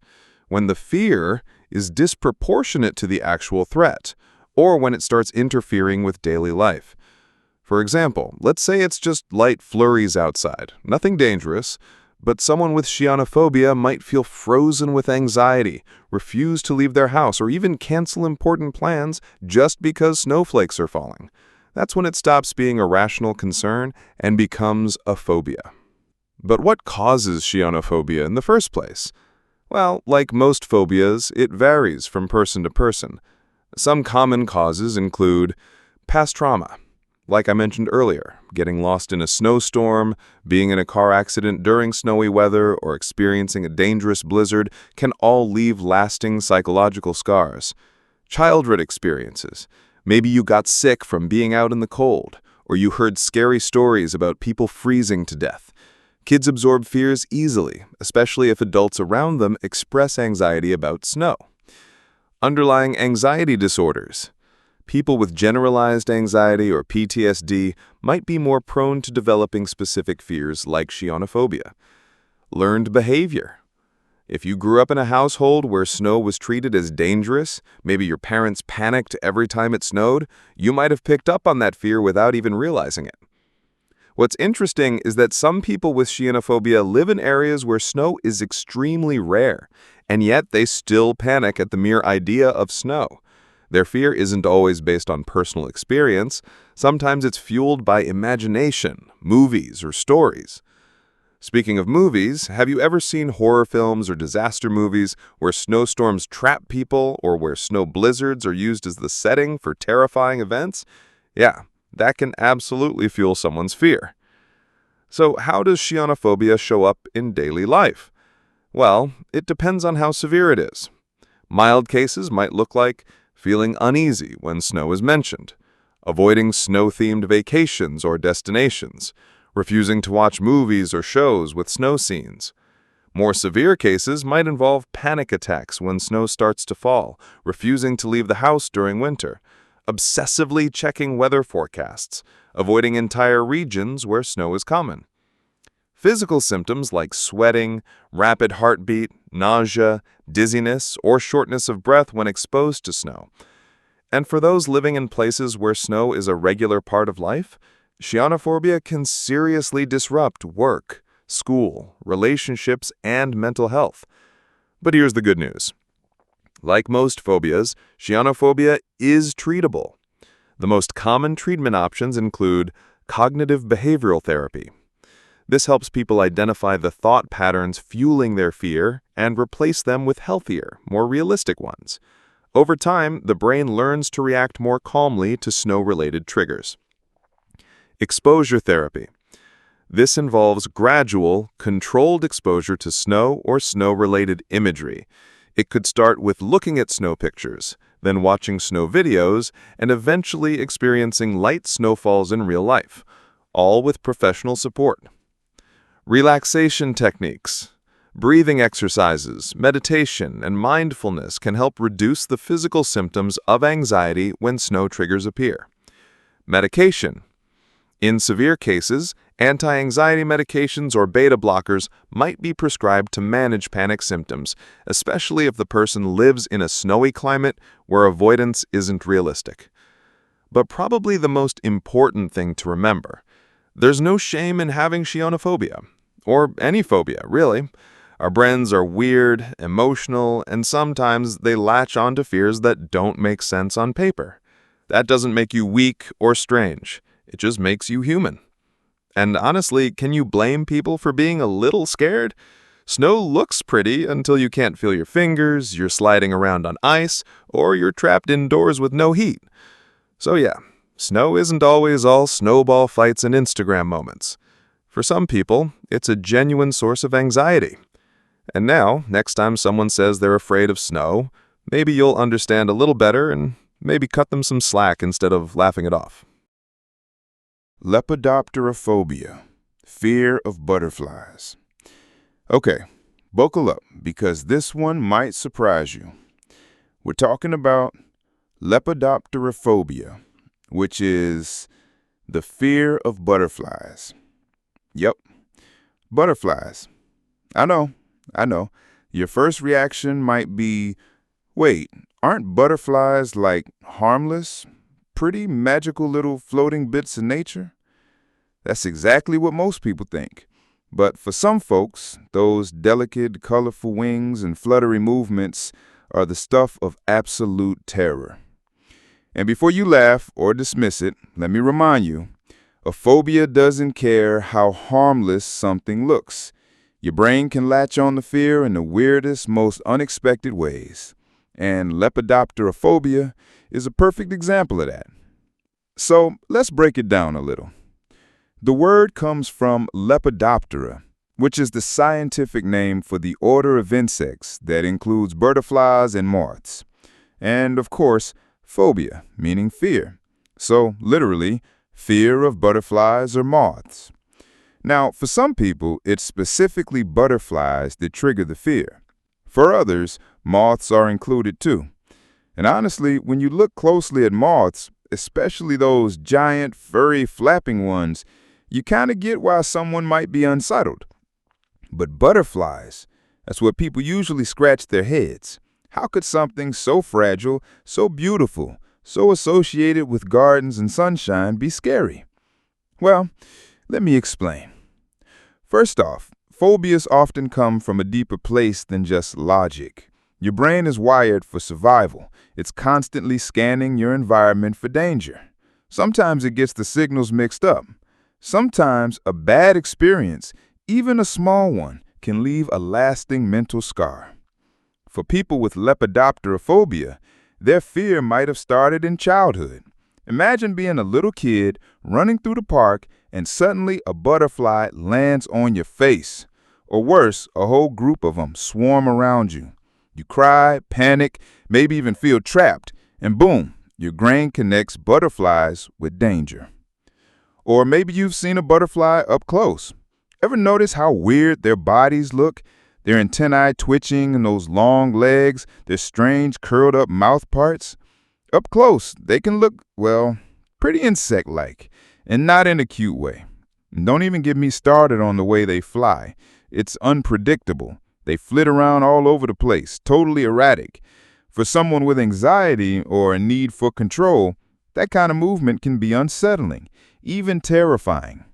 Speaker 1: when the fear is disproportionate to the actual threat, or when it starts interfering with daily life. For example, let's say it's just light flurries outside, nothing dangerous, but someone with Chionophobia might feel frozen with anxiety, refuse to leave their house, or even cancel important plans just because snowflakes are falling. That's when it stops being a rational concern and becomes a phobia. But what causes Chionophobia in the first place? Well, like most phobias, it varies from person to person. Some common causes include past trauma. Like I mentioned earlier, getting lost in a snowstorm, being in a car accident during snowy weather, or experiencing a dangerous blizzard can all leave lasting psychological scars. Childhood experiences. Maybe you got sick from being out in the cold, or you heard scary stories about people freezing to death. Kids absorb fears easily, especially if adults around them express anxiety about snow. Underlying anxiety disorders. People with generalized anxiety or PTSD might be more prone to developing specific fears like Chionophobia. Learned behavior. If you grew up in a household where snow was treated as dangerous, maybe your parents panicked every time it snowed, you might have picked up on that fear without even realizing it. What's interesting is that some people with Chionophobia live in areas where snow is extremely rare, and yet they still panic at the mere idea of snow. Their fear isn't always based on personal experience. Sometimes it's fueled by imagination, movies, or stories. Speaking of movies, have you ever seen horror films or disaster movies where snowstorms trap people or where snow blizzards are used as the setting for terrifying events? Yeah, that can absolutely fuel someone's fear. So how does Chionophobia show up in daily life? Well, it depends on how severe it is. Mild cases might look like feeling uneasy when snow is mentioned, avoiding snow-themed vacations or destinations, refusing to watch movies or shows with snow scenes. More severe cases might involve panic attacks when snow starts to fall, refusing to leave the house during winter, obsessively checking weather forecasts, avoiding entire regions where snow is common. Physical symptoms like sweating, rapid heartbeat, nausea, dizziness, or shortness of breath when exposed to snow.
Speaker 4: And for those living in places where snow is a regular part of life, Chionophobia can seriously disrupt work, school, relationships, and mental health. But here's the good news. Like most phobias, Chionophobia is treatable. The most common treatment options include cognitive behavioral therapy. This helps people identify the thought patterns fueling their fear and replace them with healthier, more realistic ones. Over time, the brain learns to react more calmly to snow-related triggers. Exposure therapy. This involves gradual, controlled exposure to snow or snow-related imagery. It could start with looking at snow pictures, then watching snow videos, and eventually experiencing light snowfalls in real life, all with professional support. Relaxation techniques. Breathing exercises, meditation, and mindfulness can help reduce the physical symptoms of anxiety when snow triggers appear. Medication. In severe cases, anti-anxiety medications or beta blockers might be prescribed to manage panic symptoms, especially if the person lives in a snowy climate where avoidance isn't realistic. But probably the most important thing to remember, there's no shame in having Chionophobia, or any phobia, really. Our brains are weird, emotional, and sometimes they latch onto fears that don't make sense on paper. That doesn't make you weak or strange. It just makes you human. And honestly, can you blame people for being a little scared? Snow looks pretty until you can't feel your fingers, you're sliding around on ice, or you're trapped indoors with no heat. So yeah, snow isn't always all snowball fights and Instagram moments. For some people, it's a genuine source of anxiety. And now, next time someone says they're afraid of snow, maybe you'll understand a little better and maybe cut them some slack instead of laughing it off.
Speaker 1: Lepidopterophobia, fear of butterflies. Okay, buckle up because this one might surprise you. We're talking about Lepidopterophobia, which is the fear of butterflies. Yep, butterflies. I know. Your first reaction might be, wait, aren't butterflies like harmless, pretty magical little floating bits of nature? That's exactly what most people think. But for some folks, those delicate, colorful wings and fluttery movements are the stuff of absolute terror. And before you laugh or dismiss it, let me remind you, a phobia doesn't care how harmless something looks. Your brain can latch on to fear in the weirdest, most unexpected ways. And Lepidopterophobia is a perfect example of that. So let's break it down a little. The word comes from Lepidoptera, which is the scientific name for the order of insects that includes butterflies and moths. And of course, phobia, meaning fear. So literally, fear of butterflies or moths. Now, for some people, it's specifically butterflies that trigger the fear. For others, moths are included too. And honestly, when you look closely at moths, especially those giant, furry, flapping ones, you kind of get why someone might be unsettled. But butterflies, that's where people usually scratch their heads. How could something so fragile, so beautiful, so associated with gardens and sunshine be scary? Well, let me explain. First off, phobias often come from a deeper place than just logic. Your brain is wired for survival. It's constantly scanning your environment for danger. Sometimes it gets the signals mixed up. Sometimes a bad experience, even a small one, can leave a lasting mental scar. For people with Lepidopterophobia, their fear might have started in childhood. Imagine being a little kid running through the park and suddenly a butterfly lands on your face. Or worse, a whole group of them swarm around you. You cry, panic, maybe even feel trapped, and boom, your brain connects butterflies with danger. Or maybe you've seen a butterfly up close. Ever notice how weird their bodies look? Their antennae twitching and those long legs, their strange curled up mouth parts? Up close, they can look, well, pretty insect-like, and not in a cute way. And don't even get me started on the way they fly. It's unpredictable. They flit around all over the place, totally erratic. For
Speaker 2: For someone with anxiety or a need for control, that kind of movement can be unsettling, even terrifying.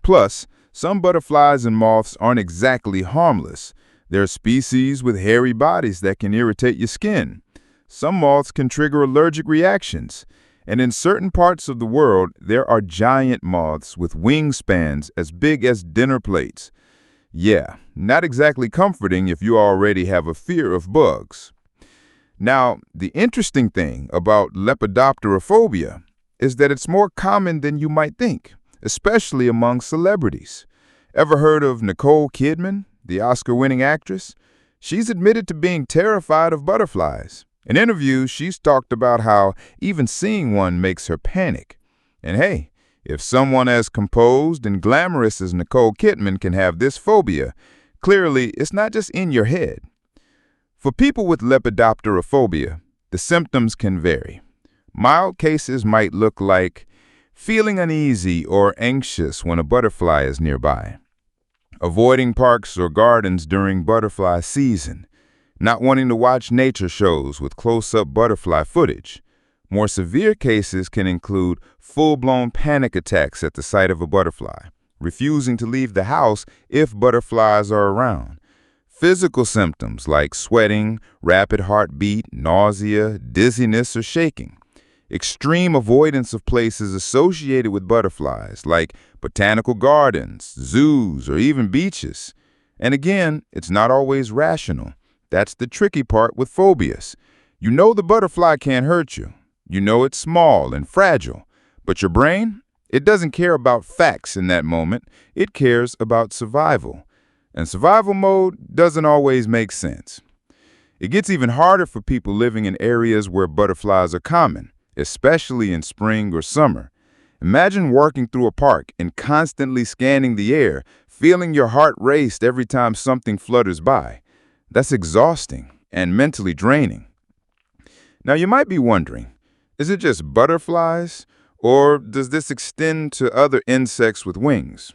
Speaker 2: Plus, some butterflies and moths aren't exactly harmless. There are species with hairy bodies that can irritate your skin. Some moths can trigger allergic reactions. And in certain parts of the world, there are giant moths with wingspans as big as dinner plates. Yeah, not exactly comforting if you already have a fear of bugs. Now, the interesting thing about Lepidopterophobia is that it's more common than you might think, especially among celebrities. Ever heard of Nicole Kidman, the Oscar-winning actress? She's admitted to being terrified of butterflies. In interviews, she's talked about how even seeing one makes her panic. And hey, if someone as composed and glamorous as Nicole Kidman can have this phobia, clearly it's not just in your head. For people with Lepidopterophobia, the symptoms can vary. Mild cases might look like feeling uneasy or anxious when a butterfly is nearby, avoiding parks or gardens during butterfly season, not wanting to watch nature shows with close-up butterfly footage. More severe cases can include full-blown panic attacks at the sight of a butterfly, refusing to leave the house if butterflies are around. Physical symptoms like sweating, rapid heartbeat, nausea, dizziness, or shaking. Extreme avoidance of places associated with butterflies like botanical gardens, zoos, or even beaches. And again, it's not always rational. That's the tricky part with phobias. You know the butterfly can't hurt you. You know it's small and fragile. But your brain, it doesn't care about facts in that moment. It cares about survival. And survival mode doesn't always make sense. It gets even harder for people living in areas where butterflies are common, especially in spring or summer. Imagine walking through a park and constantly scanning the air, feeling your heart race every time something flutters by. That's exhausting and mentally draining. Now you might be wondering, is it just butterflies, or does this extend to other insects with wings?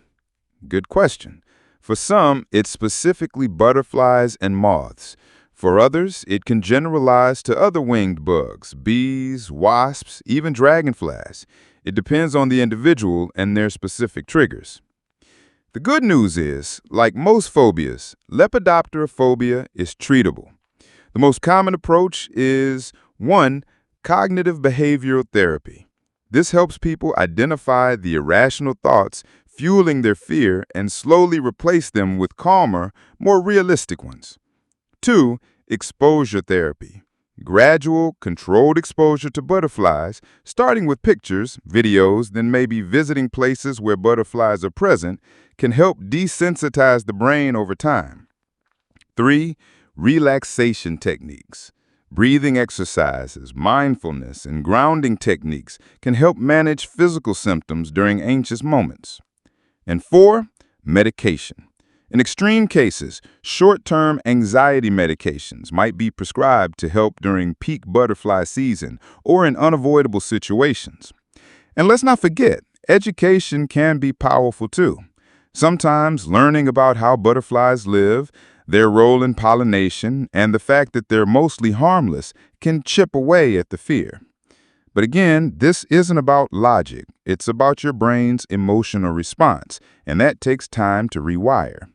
Speaker 2: Good question. For some, it's specifically butterflies and moths. For others, it can generalize to other winged bugs, bees, wasps, even dragonflies. It depends on the individual and their specific triggers. The good news is, like most phobias, Lepidopterophobia is treatable. The most common approach is 1. Cognitive behavioral therapy. This helps people identify the irrational thoughts fueling their fear and slowly replace them with calmer, more realistic ones. 2. Exposure therapy. Gradual, controlled exposure to butterflies, starting with pictures, videos, then maybe visiting places where butterflies are present, can help desensitize the brain over time. 3. Relaxation techniques. Breathing exercises, mindfulness, and grounding techniques can help manage physical symptoms during anxious moments. And 4. Medication. In extreme cases, short-term anxiety medications might be prescribed to help during peak butterfly season or in unavoidable situations. And let's not forget, education can be powerful too. Sometimes learning about how butterflies live, their role in pollination, and the fact that they're mostly harmless can chip away at the fear. But again, this isn't about logic. It's about your brain's emotional response, and that takes time to rewire.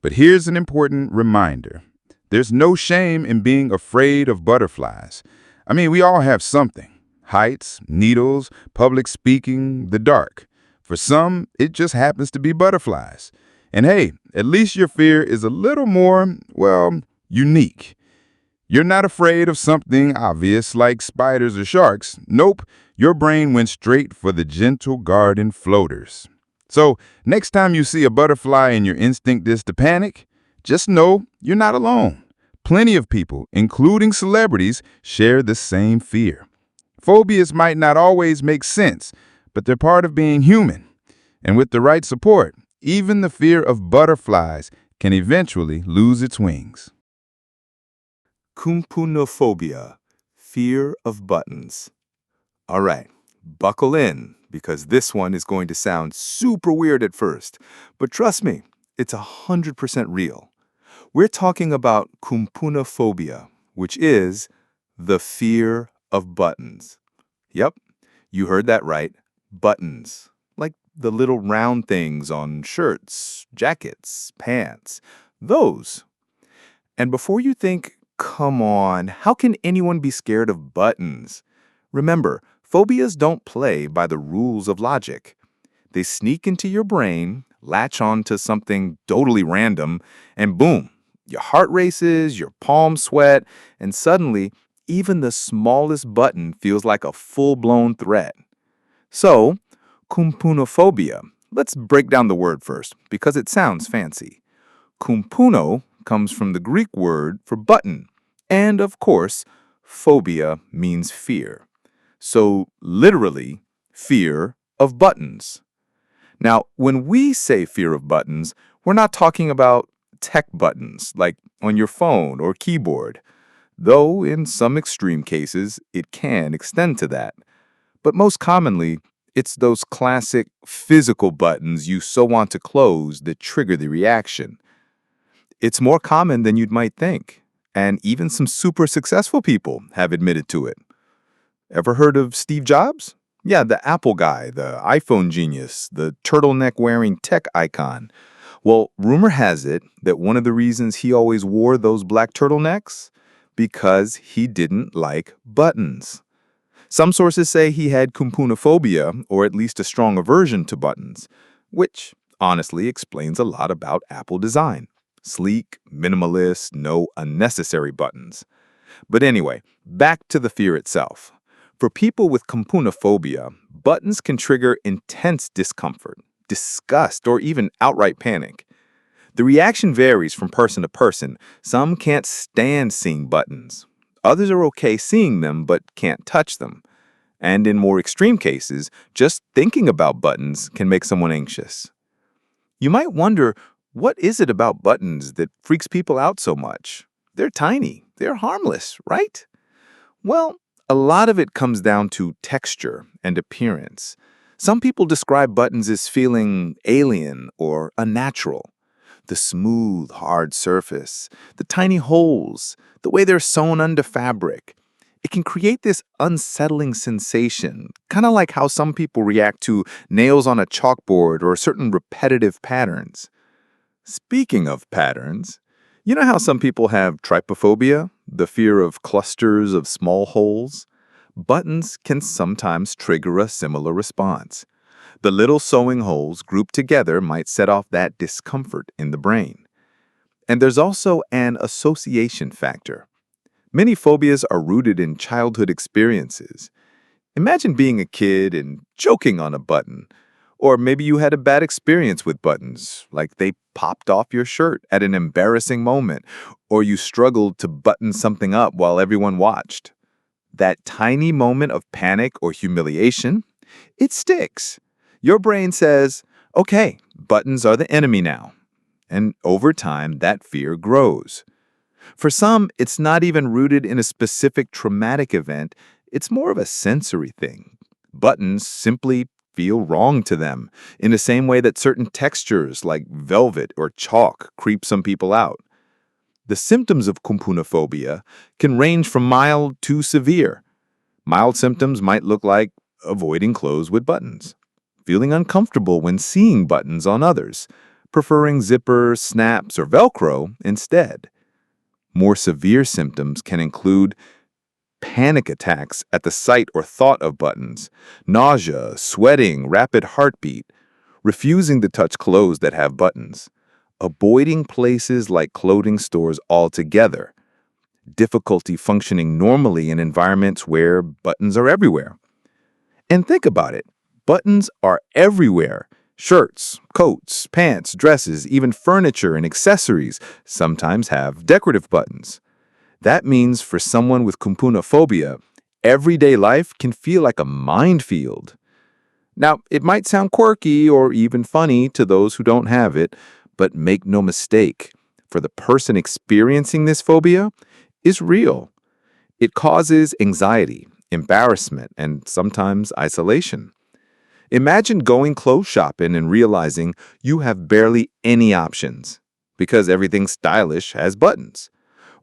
Speaker 2: But here's an important reminder. There's no shame in being afraid of butterflies. I mean, we all have something. Heights, needles, public speaking, the dark. For some, it just happens to be butterflies. And hey, at least your fear is a little more, well, unique. You're not afraid of something obvious like spiders or sharks. Nope, your brain went straight for the gentle garden floaters. So next time you see a butterfly and your instinct is to panic, just know you're not alone. Plenty of people, including celebrities, share the same fear. Phobias might not always make sense, but they're part of being human. And with the right support, even the fear of butterflies can eventually lose its wings.
Speaker 4: Koumpounophobia, fear of buttons. All right, buckle in, because this one is going to sound super weird at first. But trust me, it's 100% real. We're talking about Koumpounophobia,
Speaker 2: which is the fear of buttons. Yep, you heard that right. Buttons. Like the little round things on shirts, jackets, pants. Those. And before you think, come on, how can anyone be scared of buttons? Remember, phobias don't play by the rules of logic. They sneak into your brain, latch on to something totally random, and boom, your heart races, your palms sweat, and suddenly, even the smallest button feels like a full-blown threat. So, Koumpounophobia. Let's break down the word first, because it sounds fancy. Koumpouno comes from the Greek word for button, and of course, phobia means fear. So, literally, fear of buttons. Now, when we say fear of buttons, we're not talking about tech buttons, like on your phone or keyboard, though in some extreme cases, it can extend to that. But most commonly, it's those classic physical buttons you so want to close that trigger the reaction. It's more common than you'd might think, and even some super successful people have admitted to it. Ever heard of Steve Jobs? Yeah, the Apple guy, the iPhone genius, the turtleneck-wearing tech icon. Well, rumor has it that one of the reasons he always wore those black turtlenecks? Because he didn't like buttons. Some sources say he had Koumpounophobia, or at least a strong aversion to buttons, which honestly explains a lot about Apple design. Sleek, minimalist, no unnecessary buttons. But anyway, back to the fear itself. For people with Koumpounophobia, buttons can trigger intense discomfort, disgust, or even outright panic. The reaction varies from person to person. Some can't stand seeing buttons. Others are okay seeing them but can't touch them. And in more extreme cases, just thinking about buttons can make someone anxious. You might wonder, what is it about buttons that freaks people out so much? They're tiny. They're harmless, right? Well, a lot of it comes down to texture and appearance. Some people describe buttons as feeling alien or unnatural. The smooth, hard surface, the tiny holes, the way they're sewn under fabric. It can create this unsettling sensation, kind of like how some people react to nails on a chalkboard or certain repetitive patterns. Speaking of patterns, you know how some people have trypophobia, the fear of clusters of small holes? Buttons can sometimes trigger a similar response. The little sewing holes grouped together might set off that discomfort in the brain. And there's also an association factor. Many phobias are rooted in childhood experiences. Imagine being a kid and choking on a button. Or maybe you had a bad experience with buttons, like they popped off your shirt at an embarrassing moment, or you struggled to button something up while everyone watched. That tiny moment of panic or humiliation, it sticks. Your brain says, okay, buttons are the enemy now. And over time, that fear grows. For some, it's not even rooted in a specific traumatic event. It's more of a sensory thing. Buttons simply feel wrong to them, in the same way that certain textures like velvet or chalk creep some people out. The symptoms of Koumpounophobia can range from mild to severe. Mild symptoms might look like avoiding clothes with buttons, feeling uncomfortable when seeing buttons on others, preferring zippers, snaps, or Velcro instead. More severe symptoms can include panic attacks at the sight or thought of buttons, nausea, sweating, rapid heartbeat, refusing to touch clothes that have buttons, avoiding places like clothing stores altogether, difficulty functioning normally in environments where buttons are everywhere. And think about it, buttons are everywhere. Shirts, coats, pants, dresses, even furniture and accessories sometimes have decorative buttons. That means for someone with Koumpounophobia, everyday life can feel like a minefield. Now, it might sound quirky or even funny to those who don't have it, but make no mistake, for the person experiencing this phobia, it's real. It causes anxiety, embarrassment, and sometimes isolation. Imagine going clothes shopping and realizing you have barely any options because everything stylish has buttons.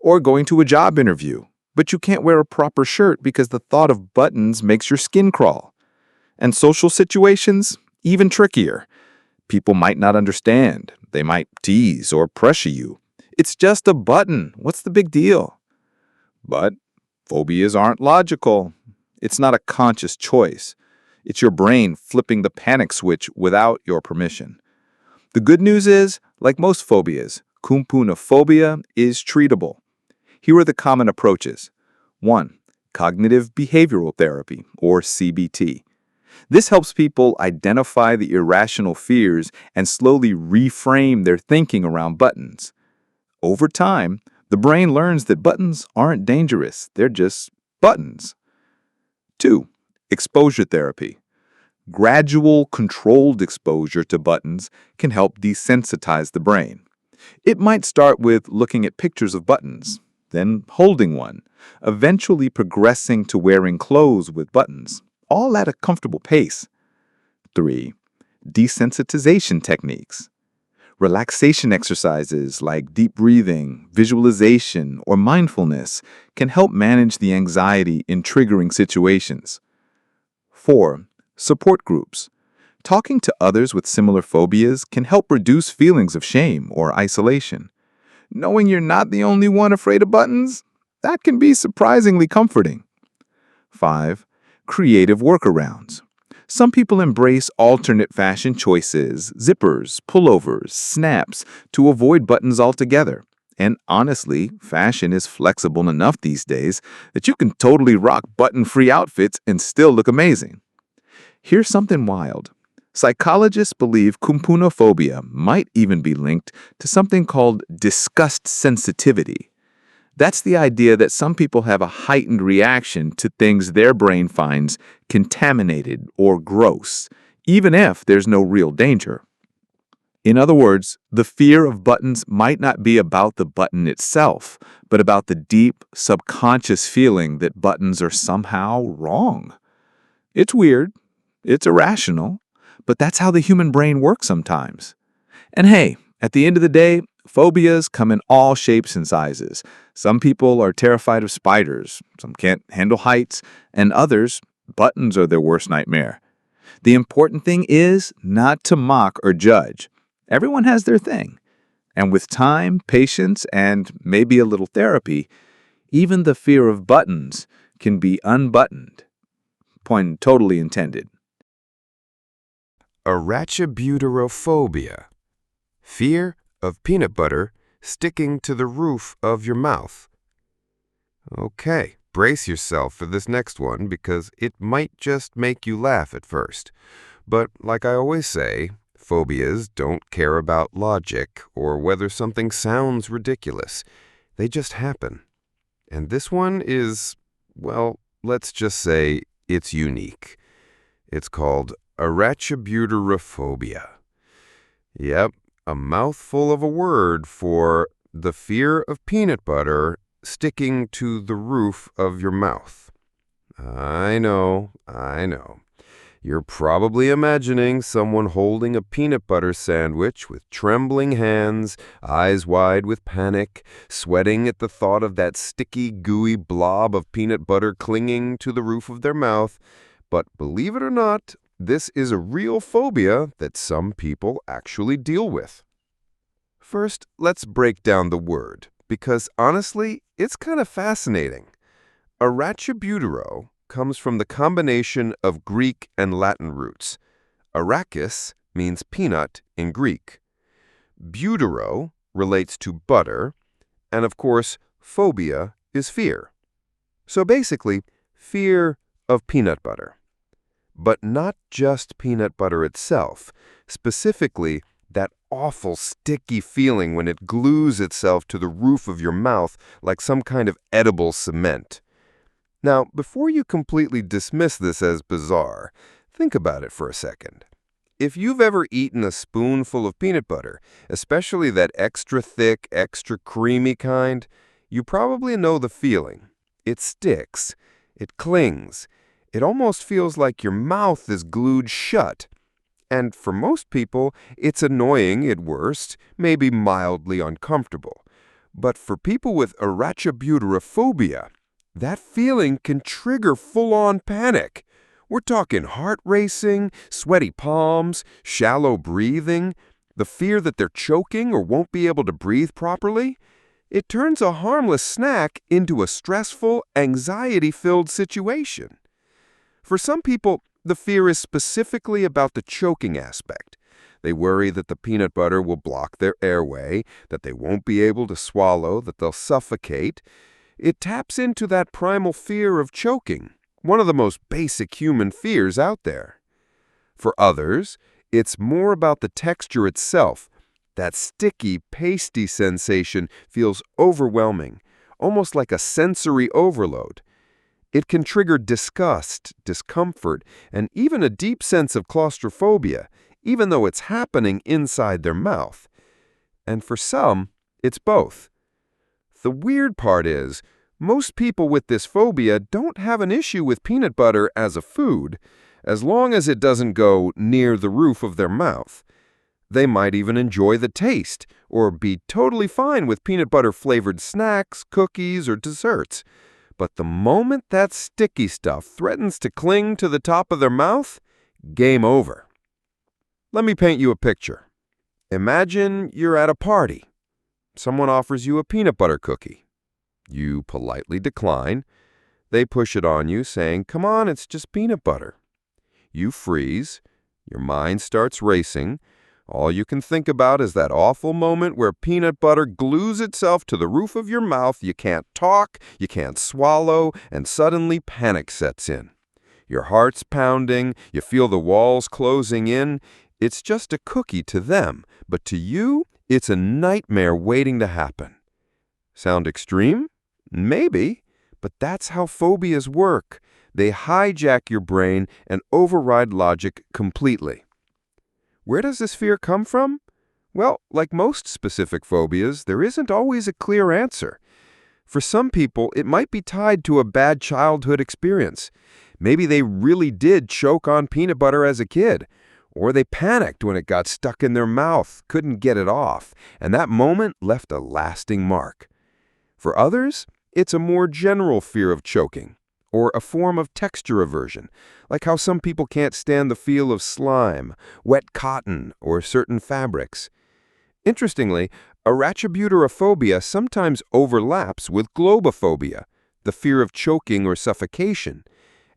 Speaker 2: Or going to a job interview, but you can't wear a proper shirt because the thought of buttons makes your skin crawl. And social situations, even trickier. People might not understand. They might tease or pressure you. It's just a button. What's the big deal? But phobias aren't logical. It's not a conscious choice. It's your brain flipping the panic switch without your permission. The good news is, like most phobias, Koumpounophobia is treatable. Here are the common approaches. 1. Cognitive behavioral therapy, or CBT. This helps people identify the irrational fears and slowly reframe their thinking around buttons. Over time, the brain learns that buttons aren't dangerous, they're just buttons. 2. Exposure therapy. Gradual, controlled exposure to buttons can help desensitize the brain. It might start with looking at pictures of buttons, then holding one, eventually progressing to wearing clothes with buttons, all at a comfortable pace. 3. Desensitization techniques. Relaxation exercises like deep breathing, visualization, or mindfulness can help manage the anxiety in triggering situations. 4. Support groups. Talking to others with similar phobias can help reduce feelings of shame or isolation. Knowing you're not the only one afraid of buttons, that can be surprisingly comforting. 5. Creative workarounds. Some people embrace alternate fashion choices, zippers, pullovers, snaps, to avoid buttons altogether. And honestly, fashion is flexible enough these days that you can totally rock button-free outfits and still look amazing. Here's something wild. Psychologists believe Koumpounophobia might even be linked to something called disgust sensitivity. That's the idea that some people have a heightened reaction to things their brain finds contaminated or gross, even if there's no real danger. In other words, the fear of buttons might not be about the button itself, but about the deep, subconscious feeling that buttons are somehow wrong. It's weird, it's irrational, but that's how the human brain works sometimes. And hey, at the end of the day, phobias come in all shapes and sizes. Some people are terrified of spiders, some can't handle heights, and others, buttons are their worst nightmare. The important thing is not to mock or judge. Everyone has their thing. And with time, patience, and maybe a little therapy, even the fear of buttons can be unbuttoned. Pun totally intended.
Speaker 4: Arachibutyrophobia. Fear of peanut butter sticking to the roof of your mouth. Okay, brace yourself for this next one because it might just make you laugh at first. But like I always say, phobias don't care about logic or whether something sounds ridiculous. They just happen. And this one is, well, let's just say it's unique. It's called Arachibutyrophobia. Yep, a mouthful of a word for the fear of peanut butter sticking to the roof of your mouth. I know. You're probably imagining someone holding a peanut butter sandwich with trembling hands, eyes wide with panic, sweating at the thought of that sticky, gooey blob of peanut butter clinging to the roof of their mouth. But believe it or not, this is a real phobia that some people actually deal with. First, let's break down the word, because honestly, it's kind of fascinating. Arachibutyro comes from the combination of Greek and Latin roots. Arachis means peanut in Greek. Butyro relates to butter, and of course, phobia is fear. So basically, fear of peanut butter. But not just peanut butter itself, specifically that awful sticky feeling when it glues itself to the roof of your mouth like some kind of edible cement. Now, before you completely dismiss this as bizarre, think about it for a second. If you've ever eaten a spoonful of peanut butter, especially that extra thick, extra creamy kind, you probably know the feeling. It sticks. It clings. It almost feels like your mouth is glued shut. And for most people, it's annoying at worst, maybe mildly uncomfortable.
Speaker 5: But for people with Arachibutyrophobia, that feeling can trigger full-on panic. We're talking heart racing, sweaty palms, shallow breathing, the fear that they're choking or won't be able to breathe properly. It turns a harmless snack into a stressful, anxiety-filled situation. For some people, the fear is specifically about the choking aspect. They worry that the peanut butter will block their airway, that they won't be able to swallow, that they'll suffocate. It taps into that primal fear of choking, one of the most basic human fears out there. For others, it's more about the texture itself. That sticky, pasty sensation feels overwhelming, almost like a sensory overload. It can trigger disgust, discomfort, and even a deep sense of claustrophobia, even though it's happening inside their mouth. And for some, it's both. The weird part is, most people with this phobia don't have an issue with peanut butter as a food, as long as it doesn't go near the roof of their mouth. They might even enjoy the taste, or be totally fine with peanut butter-flavored snacks, cookies, or desserts. But the moment that sticky stuff threatens to cling to the top of their mouth, game over. Let me paint you a picture. Imagine you're at a party. Someone offers you a peanut butter cookie. You politely decline. They push it on you, saying, "Come on, it's just peanut butter." You freeze. Your mind starts racing. All you can think about is that awful moment where peanut butter glues itself to the roof of your mouth, you can't talk, you can't swallow, and suddenly panic sets in. Your heart's pounding, you feel the walls closing in. It's just a cookie to them, but to you, it's a nightmare waiting to happen. Sound extreme? Maybe, but that's how phobias work. They hijack your brain and override logic completely. Where does this fear come from? Well, like most specific phobias, there isn't always a clear answer. For some people, it might be tied to a bad childhood experience. Maybe they really did choke on peanut butter as a kid, or they panicked when it got stuck in their mouth, couldn't get it off, and that moment left a lasting mark. For others, it's a more general fear of choking, or a form of texture aversion, like how some people can't stand the feel of slime, wet cotton, or certain fabrics. Interestingly, Arachibutyrophobia sometimes overlaps with Globophobia, the fear of choking or suffocation,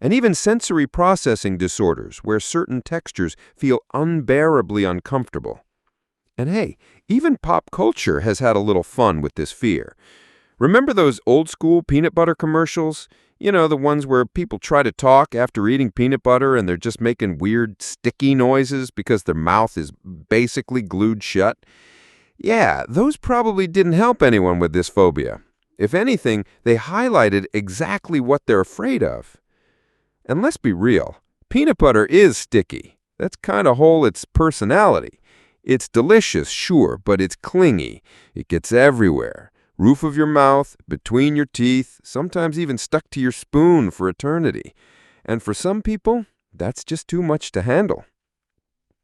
Speaker 5: and even sensory processing disorders where certain textures feel unbearably uncomfortable. And hey, even pop culture has had a little fun with this fear. Remember those old-school peanut butter commercials? You know, the ones where people try to talk after eating peanut butter and they're just making weird, sticky noises because their mouth is basically glued shut? Yeah, those probably didn't help anyone with this phobia. If anything, they highlighted exactly what they're afraid of. And let's be real, peanut butter is sticky. That's kind of whole its personality. It's delicious, sure, but it's clingy. It gets everywhere. Roof of your mouth, between your teeth, sometimes even stuck to your spoon for eternity. And for some people, that's just too much to handle.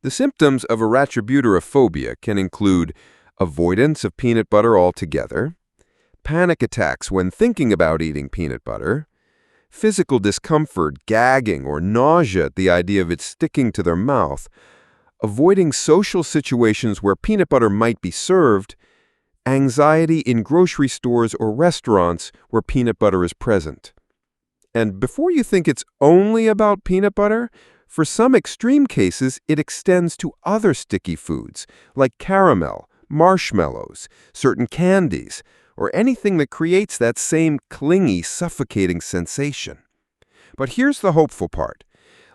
Speaker 5: The symptoms of Arachibutyrophobia can include avoidance of peanut butter altogether, panic attacks when thinking about eating peanut butter, physical discomfort, gagging, or nausea at the idea of it sticking to their mouth, avoiding social situations where peanut butter might be served, anxiety in grocery stores or restaurants where peanut butter is present. And before you think it's only about peanut butter, for some extreme cases, it extends to other sticky foods like caramel, marshmallows, certain candies, or anything that creates that same clingy, suffocating sensation. But here's the hopeful part.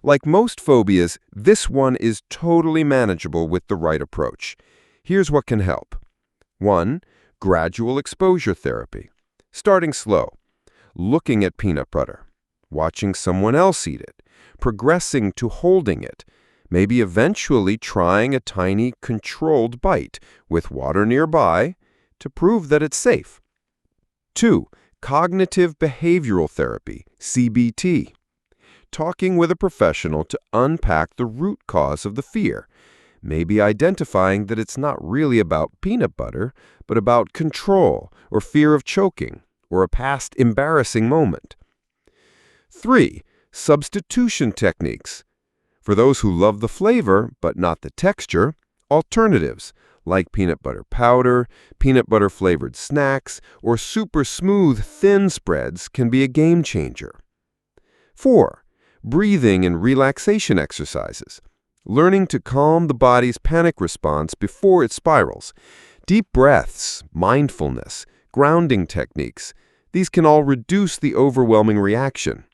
Speaker 5: Like most phobias, this one is totally manageable with the right approach. Here's what can help. 1. Gradual exposure therapy. Starting slow. Looking at peanut butter. Watching someone else eat it. Progressing to holding it. Maybe eventually trying a tiny, controlled bite with water nearby to prove that it's safe. 2. Cognitive behavioral therapy, CBT. Talking with a professional to unpack the root cause of the fear. maybe identifying that it's not really about peanut butter, but about control or fear of choking or a past embarrassing moment. 3. Substitution techniques. For those who love the flavor but not the texture, alternatives like peanut butter powder, peanut butter flavored snacks, or super smooth thin spreads can be a game changer. 4. Breathing and relaxation exercises. Learning to calm the body's panic response before it spirals. Deep breaths, mindfulness, grounding techniques. These can all reduce the overwhelming reaction.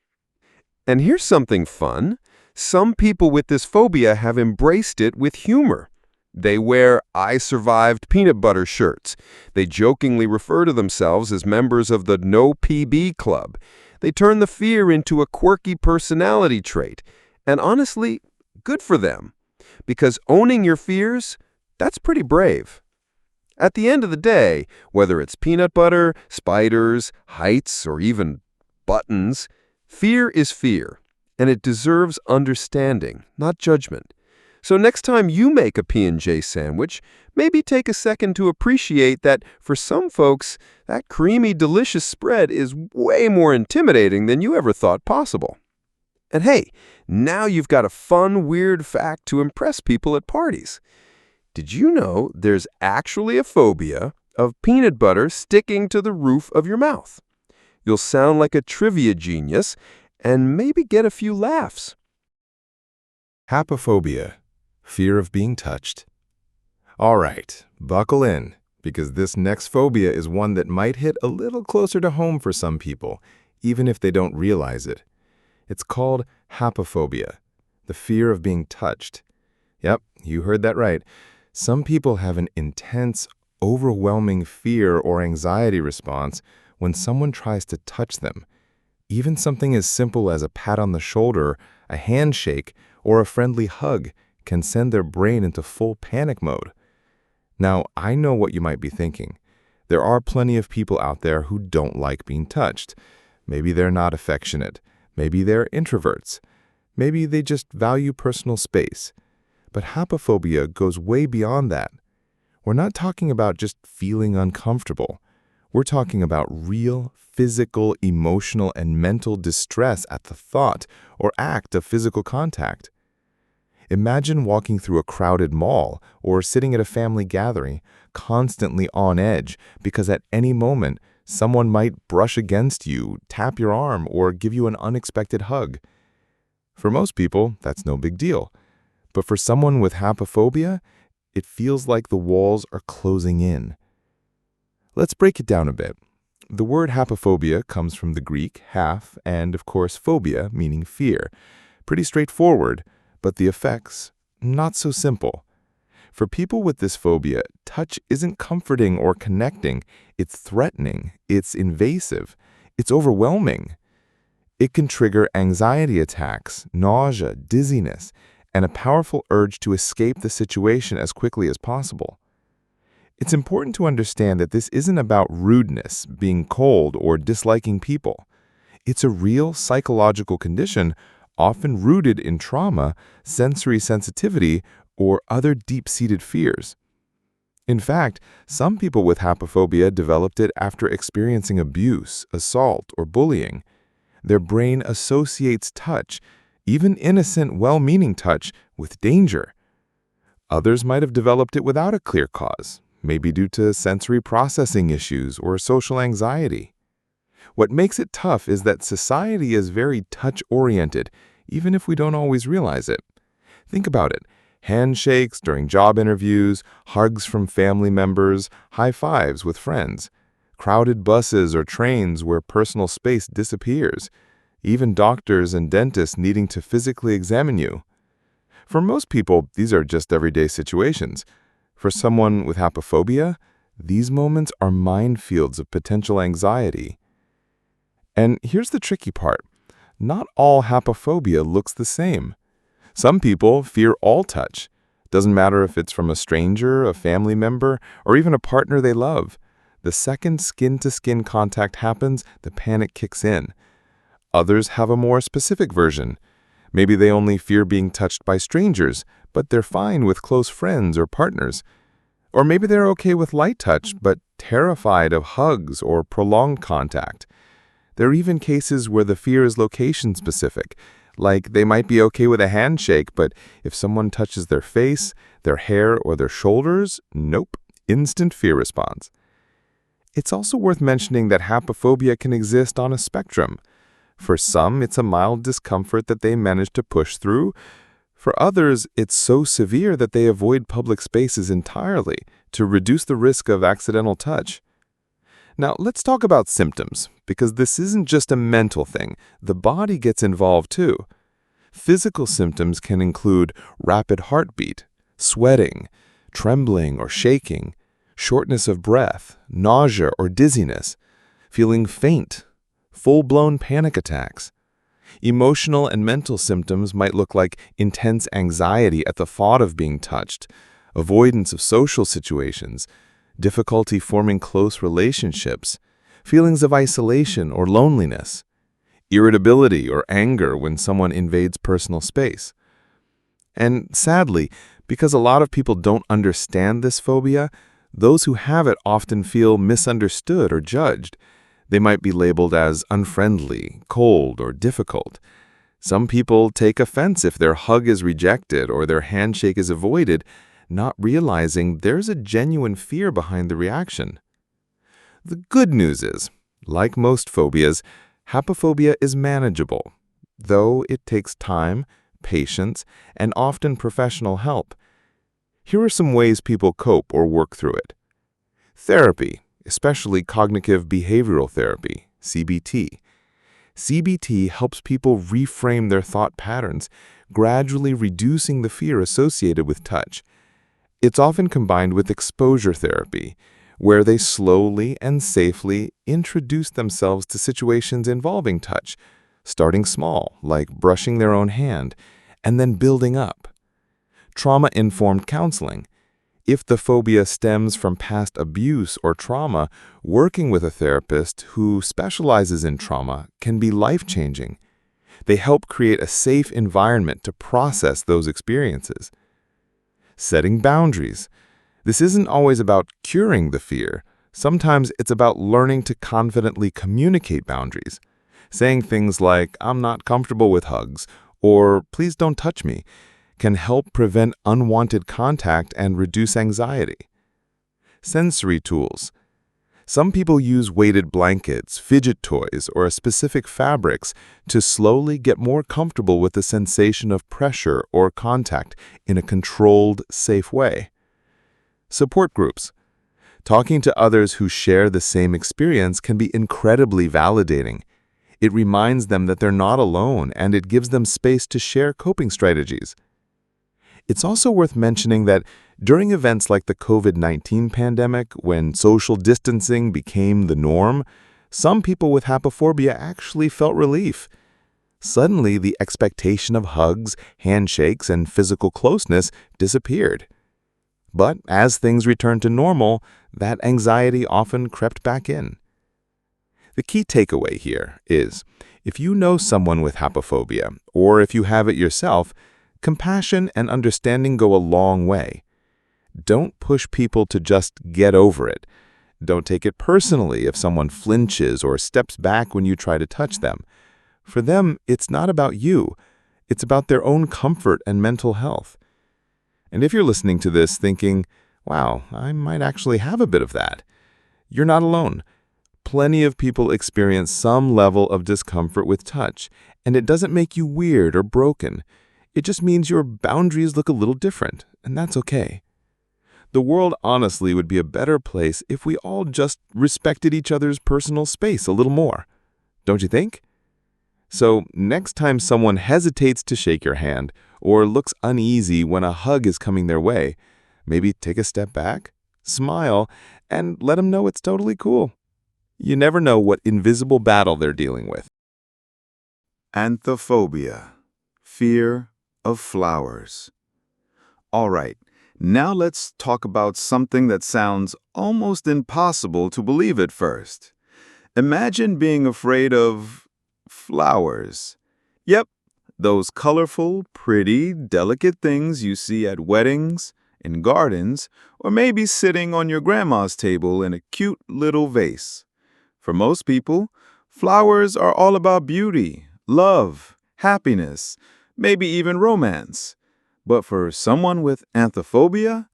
Speaker 5: And here's something fun. Some people with this phobia have embraced it with humor. They wear "I survived peanut butter" shirts. They jokingly refer to themselves as members of the No PB Club. They turn the fear into a quirky personality trait. And honestly, good for them. Because owning your fears, that's pretty brave. At the end of the day, whether it's peanut butter, spiders, heights, or even buttons, fear is fear, and it deserves understanding, not judgment. So next time you make a P&J sandwich, maybe take a second to appreciate that for some folks, that creamy, delicious spread is way more intimidating than you ever thought possible. And hey, now you've got a fun, weird fact to impress people at parties. Did you know there's actually a phobia of peanut butter sticking to the roof of your mouth? You'll sound like a trivia genius and maybe get a few laughs.
Speaker 3: Haphephobia, fear of being touched. All right, buckle in, because this next phobia is one that might hit a little closer to home for some people, even if they don't realize it. It's called Haphephobia, the fear of being touched. Yep, you heard that right. Some people have an intense, overwhelming fear or anxiety response when someone tries to touch them. Even something as simple as a pat on the shoulder, a handshake, or a friendly hug can send their brain into full panic mode. Now, I know what you might be thinking. There are plenty of people out there who don't like being touched. Maybe they're not affectionate. Maybe they're introverts. Maybe they just value personal space. But haphephobia goes way beyond that. We're not talking about just feeling uncomfortable. We're talking about real, physical, emotional, and mental distress at the thought or act of physical contact. Imagine walking through a crowded mall or sitting at a family gathering, constantly on edge because at any moment someone might brush against you, tap your arm, or give you an unexpected hug. For most people, that's no big deal. But for someone with haphephobia, it feels like the walls are closing in. Let's break it down a bit. The word haphephobia comes from the Greek half and, of course, phobia, meaning fear. Pretty straightforward, but the effects, not so simple. For people with this phobia, touch isn't comforting or connecting. It's threatening, it's invasive, it's overwhelming. It can trigger anxiety attacks, nausea, dizziness, and a powerful urge to escape the situation as quickly as possible. It's important to understand that this isn't about rudeness, being cold, or disliking people. It's a real psychological condition, often rooted in trauma, sensory sensitivity, or other deep-seated fears. In fact, some people with haphephobia developed it after experiencing abuse, assault, or bullying. Their brain associates touch, even innocent, well-meaning touch, with danger. Others might have developed it without a clear cause, maybe due to sensory processing issues or social anxiety. What makes it tough is that society is very touch-oriented, even if we don't always realize it. Think about it. Handshakes during job interviews, hugs from family members, high fives with friends, crowded buses or trains where personal space disappears, even doctors and dentists needing to physically examine you. For most people, these are just everyday situations. For someone with haphephobia, these moments are minefields of potential anxiety. And here's the tricky part. Not all haphephobia looks the same. Some people fear all touch. Doesn't matter if it's from a stranger, a family member, or even a partner they love. The second skin-to-skin contact happens, the panic kicks in. Others have a more specific version. Maybe they only fear being touched by strangers, but they're fine with close friends or partners. Or maybe they're okay with light touch, but terrified of hugs or prolonged contact. There are even cases where the fear is location-specific, like they might be okay with a handshake, but if someone touches their face, their hair, or their shoulders, nope, instant fear response. It's also worth mentioning that haphephobia can exist on a spectrum. For some, it's a mild discomfort that they manage to push through. For others, it's so severe that they avoid public spaces entirely to reduce the risk of accidental touch. Now, let's talk about symptoms, because this isn't just a mental thing. The body gets involved too. Physical symptoms can include rapid heartbeat, sweating, trembling or shaking, shortness of breath, nausea or dizziness, feeling faint, full-blown panic attacks. Emotional and mental symptoms might look like intense anxiety at the thought of being touched, avoidance of social situations, difficulty forming close relationships, feelings of isolation or loneliness, irritability or anger when someone invades personal space. And sadly, because a lot of people don't understand this phobia, those who have it often feel misunderstood or judged. They might be labeled as unfriendly, cold, or difficult. Some people take offense if their hug is rejected or their handshake is avoided, not realizing there's a genuine fear behind the reaction. The good news is, like most phobias, haphephobia is manageable, though it takes time, patience, and often professional help. Here are some ways people cope or work through it. Therapy, especially cognitive behavioral therapy, CBT. CBT helps people reframe their thought patterns, gradually reducing the fear associated with touch. It's often combined with exposure therapy, where they slowly and safely introduce themselves to situations involving touch, starting small, like brushing their own hand, and then building up. Trauma-informed counseling. If the phobia stems from past abuse or trauma, working with a therapist who specializes in trauma can be life-changing. They help create a safe environment to process those experiences. Setting boundaries. This isn't always about curing the fear. Sometimes it's about learning to confidently communicate boundaries. Saying things like, "I'm not comfortable with hugs," or "please don't touch me," can help prevent unwanted contact and reduce anxiety. Sensory tools. Some people use weighted blankets, fidget toys, or specific fabrics to slowly get more comfortable with the sensation of pressure or contact in a controlled, safe way. Support groups. Talking to others who share the same experience can be incredibly validating. It reminds them that they're not alone, and it gives them space to share coping strategies. It's also worth mentioning that during events like the COVID-19 pandemic, when social distancing became the norm, some people with haphephobia actually felt relief. Suddenly, the expectation of hugs, handshakes, and physical closeness disappeared. But as things returned to normal, that anxiety often crept back in. The key takeaway here is, if you know someone with haphephobia, or if you have it yourself, compassion and understanding go a long way. Don't push people to just get over it. Don't take it personally if someone flinches or steps back when you try to touch them. For them, it's not about you. It's about their own comfort and mental health. And if you're listening to this thinking, wow, I might actually have a bit of that, you're not alone. Plenty of people experience some level of discomfort with touch, and it doesn't make you weird or broken. It just means your boundaries look a little different, and that's okay. The world honestly would be a better place if we all just respected each other's personal space a little more. Don't you think? So next time someone hesitates to shake your hand or looks uneasy when a hug is coming their way, maybe take a step back, smile, and let them know it's totally cool. You never know what invisible battle they're dealing with.
Speaker 2: Anthophobia, fear of flowers. All right, now let's talk about something that sounds almost impossible to believe at first. Imagine being afraid of flowers. Yep, Those colorful, pretty, delicate things you see at weddings, in gardens, or maybe sitting on your grandma's table in a cute little vase. For most people, flowers are all about beauty, love, happiness, maybe even romance. But for someone with anthophobia,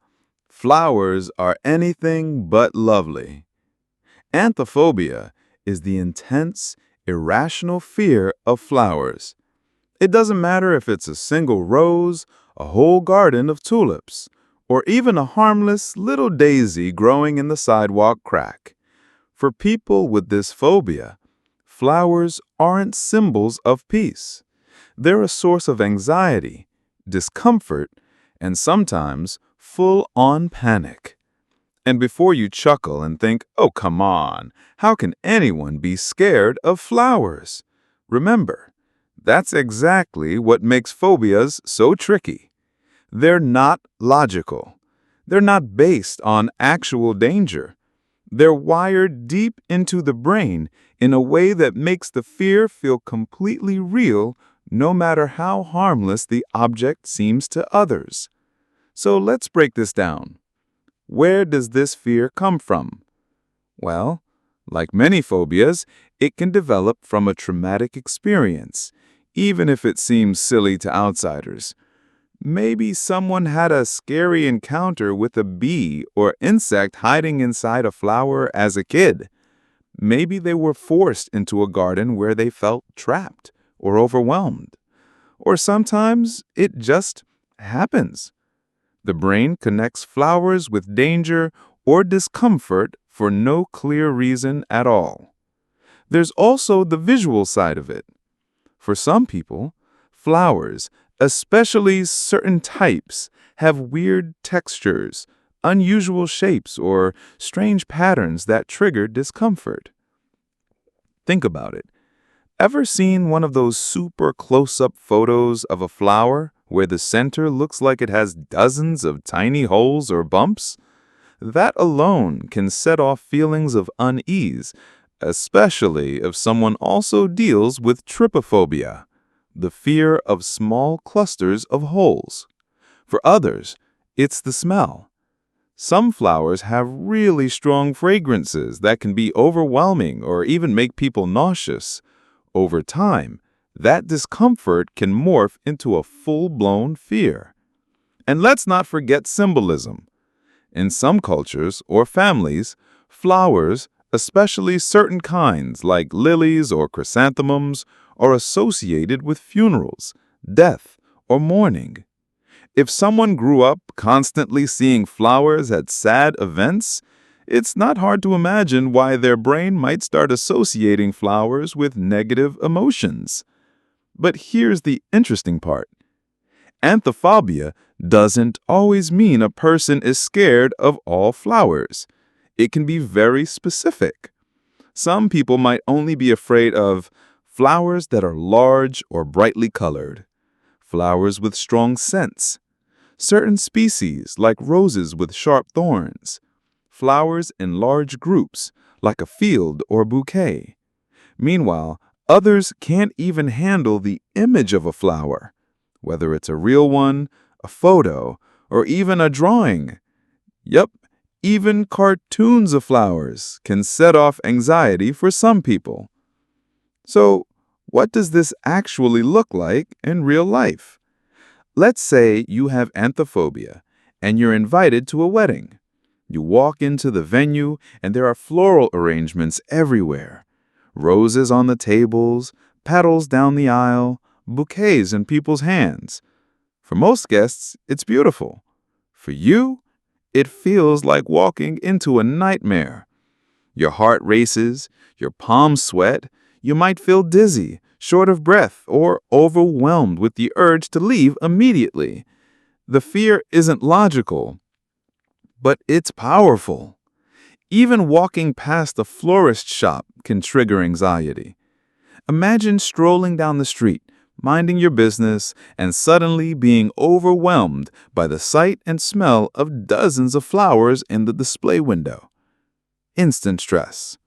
Speaker 2: flowers are anything but lovely. Anthophobia is the intense, irrational fear of flowers. It doesn't matter if it's a single rose, a whole garden of tulips, or even a harmless little daisy growing in the sidewalk crack. For people with this phobia, flowers aren't symbols of peace. They're a source of anxiety, discomfort, and sometimes full-on panic. And before you chuckle and think, oh, come on, how can anyone be scared of flowers? Remember, that's exactly what makes phobias so tricky. They're not logical. They're not based on actual danger. They're wired deep into the brain in a way that makes the fear feel completely real, no matter how harmless the object seems to others. So let's break this down. Where does this fear come from? Well, like many phobias, it can develop from a traumatic experience, even if it seems silly to outsiders. Maybe someone had a scary encounter with a bee or insect hiding inside a flower as a kid. Maybe they were forced into a garden where they felt trapped or overwhelmed. Or sometimes it just happens. The brain connects flowers with danger or discomfort for no clear reason at all. There's also the visual side of it. For some people, flowers, especially certain types, have weird textures, unusual shapes, or strange patterns that trigger discomfort. Think about it. Ever seen one of those super close-up photos of a flower where the center looks like it has dozens of tiny holes or bumps? That alone can set off feelings of unease, especially if someone also deals with trypophobia, the fear of small clusters of holes. For others, it's the smell. Some flowers have really strong fragrances that can be overwhelming or even make people nauseous. Over time, that discomfort can morph into a full-blown fear. And let's not forget symbolism. In some cultures or families, flowers, especially certain kinds like lilies or chrysanthemums, are associated with funerals, death, or mourning. If someone grew up constantly seeing flowers at sad events, it's not hard to imagine why their brain might start associating flowers with negative emotions. But here's the interesting part. Anthophobia doesn't always mean a person is scared of all flowers. It can be very specific. Some people might only be afraid of flowers that are large or brightly colored, flowers with strong scents, certain species like roses with sharp thorns, flowers in large groups like a field or bouquet. Meanwhile, others can't even handle the image of a flower, whether it's a real one, a photo, or even a drawing. Yup, even cartoons of flowers can set off anxiety for some people. So, what does this actually look like in real life? Let's say you have anthophobia and you're invited to a wedding. You walk into the venue and there are floral arrangements everywhere. Roses on the tables, petals down the aisle, bouquets in people's hands. For most guests, it's beautiful. For you, it feels like walking into a nightmare. Your heart races, your palms sweat, you might feel dizzy, short of breath, or overwhelmed with the urge to leave immediately. The fear isn't logical, but it's powerful. Even walking past a florist shop can trigger anxiety. Imagine strolling down the street, minding your business, and suddenly being overwhelmed by the sight and smell of dozens of flowers in the display window. Instant stress.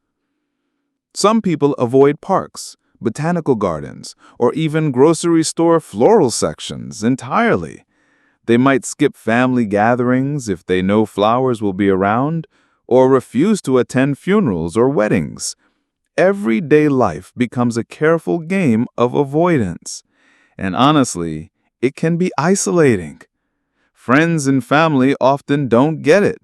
Speaker 2: Some people avoid parks, botanical gardens, or even grocery store floral sections entirely. They might skip family gatherings if they know flowers will be around, or refuse to attend funerals or weddings. Everyday life becomes a careful game of avoidance. And honestly, it can be isolating. Friends and family often don't get it.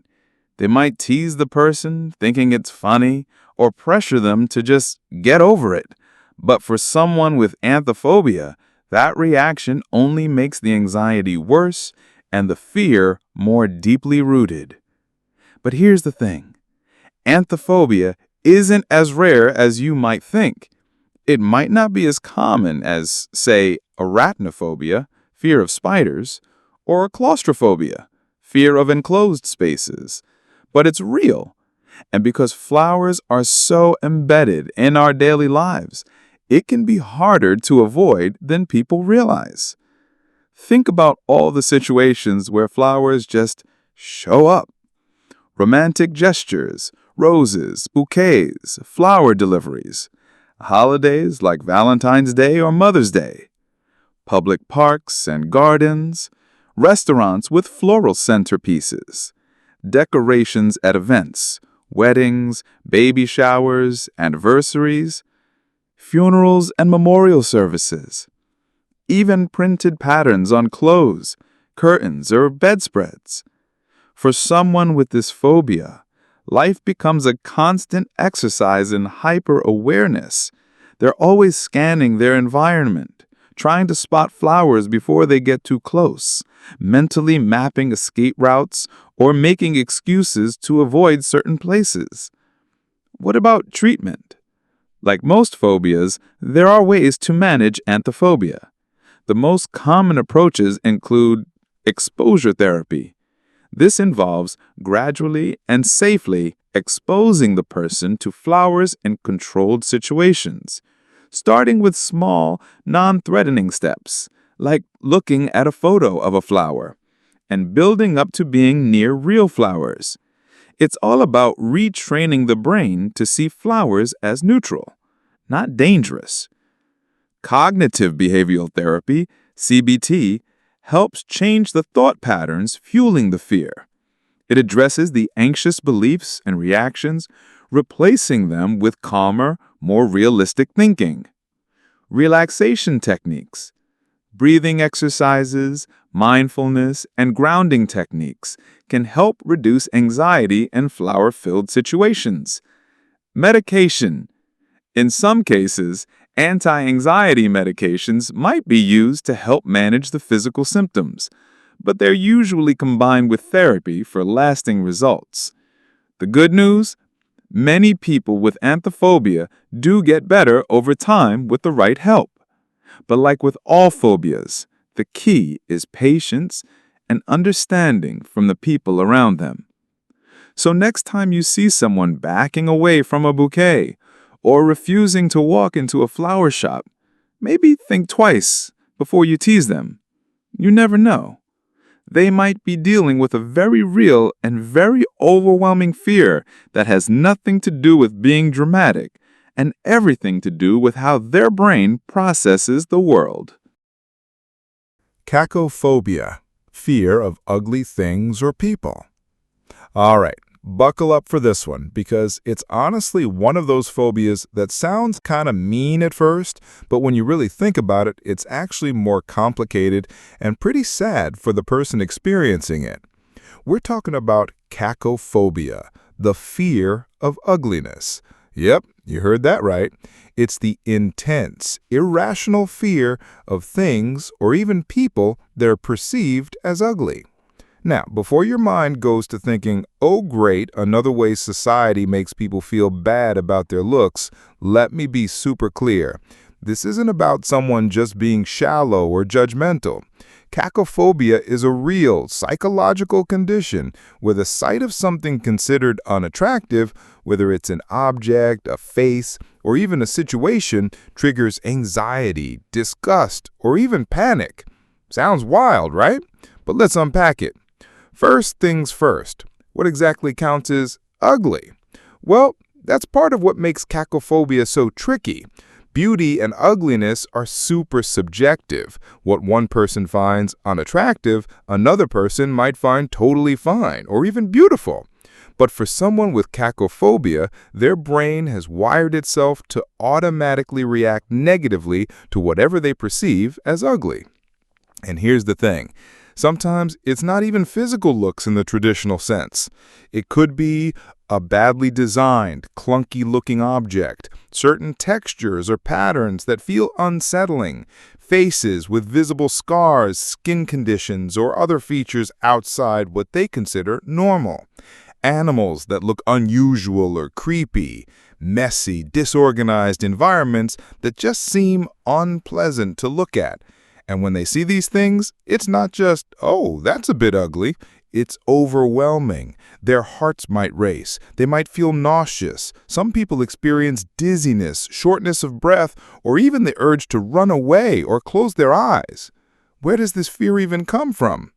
Speaker 2: They might tease the person, thinking it's funny, or pressure them to just get over it. But for someone with Anthophobia, that reaction only makes the anxiety worse and the fear more deeply rooted. But here's the thing. Anthophobia isn't as rare as you might think. It might not be as common as, say, arachnophobia, fear of spiders, or claustrophobia, fear of enclosed spaces. But it's real. And because flowers are so embedded in our daily lives, it can be harder to avoid than people realize. Think about all the situations where flowers just show up. Romantic gestures, roses, bouquets, flower deliveries. Holidays like Valentine's Day or Mother's Day. Public parks and gardens. Restaurants with floral centerpieces. Decorations at events, weddings, baby showers, anniversaries. Funerals and memorial services. Even printed patterns on clothes, curtains, or bedspreads. For someone with this phobia, life becomes a constant exercise in hyper-awareness. They're always scanning their environment, trying to spot flowers before they get too close, mentally mapping escape routes, or making excuses to avoid certain places. What about treatment? Like most phobias, there are ways to manage anthophobia. The most common approaches include exposure therapy. This involves gradually and safely exposing the person to flowers in controlled situations, starting with small, non-threatening steps, like looking at a photo of a flower, and building up to being near real flowers. It's all about retraining the brain to see flowers as neutral, not dangerous. Cognitive behavioral therapy, CBT, helps change the thought patterns fueling the fear. It addresses the anxious beliefs and reactions, replacing them with calmer, more realistic thinking. Relaxation techniques, breathing exercises, mindfulness, and grounding techniques can help reduce anxiety in flower-filled situations. Medication. In some cases, anti-anxiety medications might be used to help manage the physical symptoms, but they're usually combined with therapy for lasting results. The good news? Many people with anthophobia do get better over time with the right help. But like with all phobias, the key is patience and understanding from the people around them. So next time you see someone backing away from a bouquet, or refusing to walk into a flower shop, maybe think twice before you tease them. You never know. They might be dealing with a very real and very overwhelming fear that has nothing to do with being dramatic and everything to do with how their brain processes the world.
Speaker 1: Cacophobia, fear of ugly things or people. All right. Buckle up for this one, because it's honestly one of those phobias that sounds kind of mean at first, but when you really think about it, it's actually more complicated and pretty sad for the person experiencing it. We're talking about cacophobia, the fear of ugliness. Yep, you heard that right. It's the intense, irrational fear of things or even people that are perceived as ugly. Now, before your mind goes to thinking, oh great, another way society makes people feel bad about their looks, let me be super clear. This isn't about someone just being shallow or judgmental. Cacophobia is a real psychological condition where the sight of something considered unattractive, whether it's an object, a face, or even a situation, triggers anxiety, disgust, or even panic. Sounds wild, right? But let's unpack it. First things first, what exactly counts as ugly? Well, that's part of what makes cacophobia so tricky,
Speaker 2: Beauty and ugliness are super subjective. What one person finds unattractive, another person might find totally fine or even beautiful. But for someone with cacophobia, their brain has wired itself to automatically react negatively to whatever they perceive as ugly. And here's the thing. Sometimes it's not even physical looks in the traditional sense. It could be a badly designed, clunky-looking object, certain textures or patterns that feel unsettling, faces with visible scars, skin conditions, or other features outside what they consider normal, animals that look unusual or creepy, messy, disorganized environments that just seem unpleasant to look at. And when they see these things, it's not just, oh, that's a bit ugly. It's overwhelming. Their hearts might race. They might feel nauseous. Some people experience dizziness, shortness of breath, or even the urge to run away or close their eyes. Where does this fear even come from?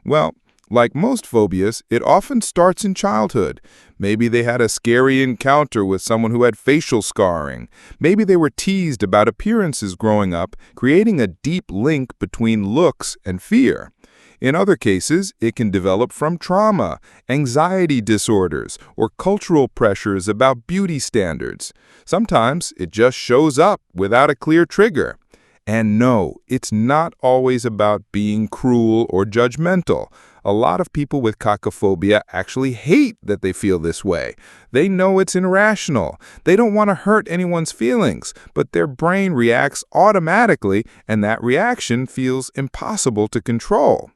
Speaker 2: Well, like most phobias, it often starts in childhood. Maybe they had a scary encounter with someone who had facial scarring. Maybe they were teased about appearances growing up, creating a deep link between looks and fear. In other cases, it can develop from trauma, anxiety disorders, or cultural pressures about beauty standards. Sometimes it just shows up without a clear trigger. And no, it's not always about being cruel or judgmental. A lot of people with cacophobia actually hate that they feel this way. They know it's irrational. They don't want to hurt anyone's feelings, but their brain reacts automatically, and that reaction feels impossible to control.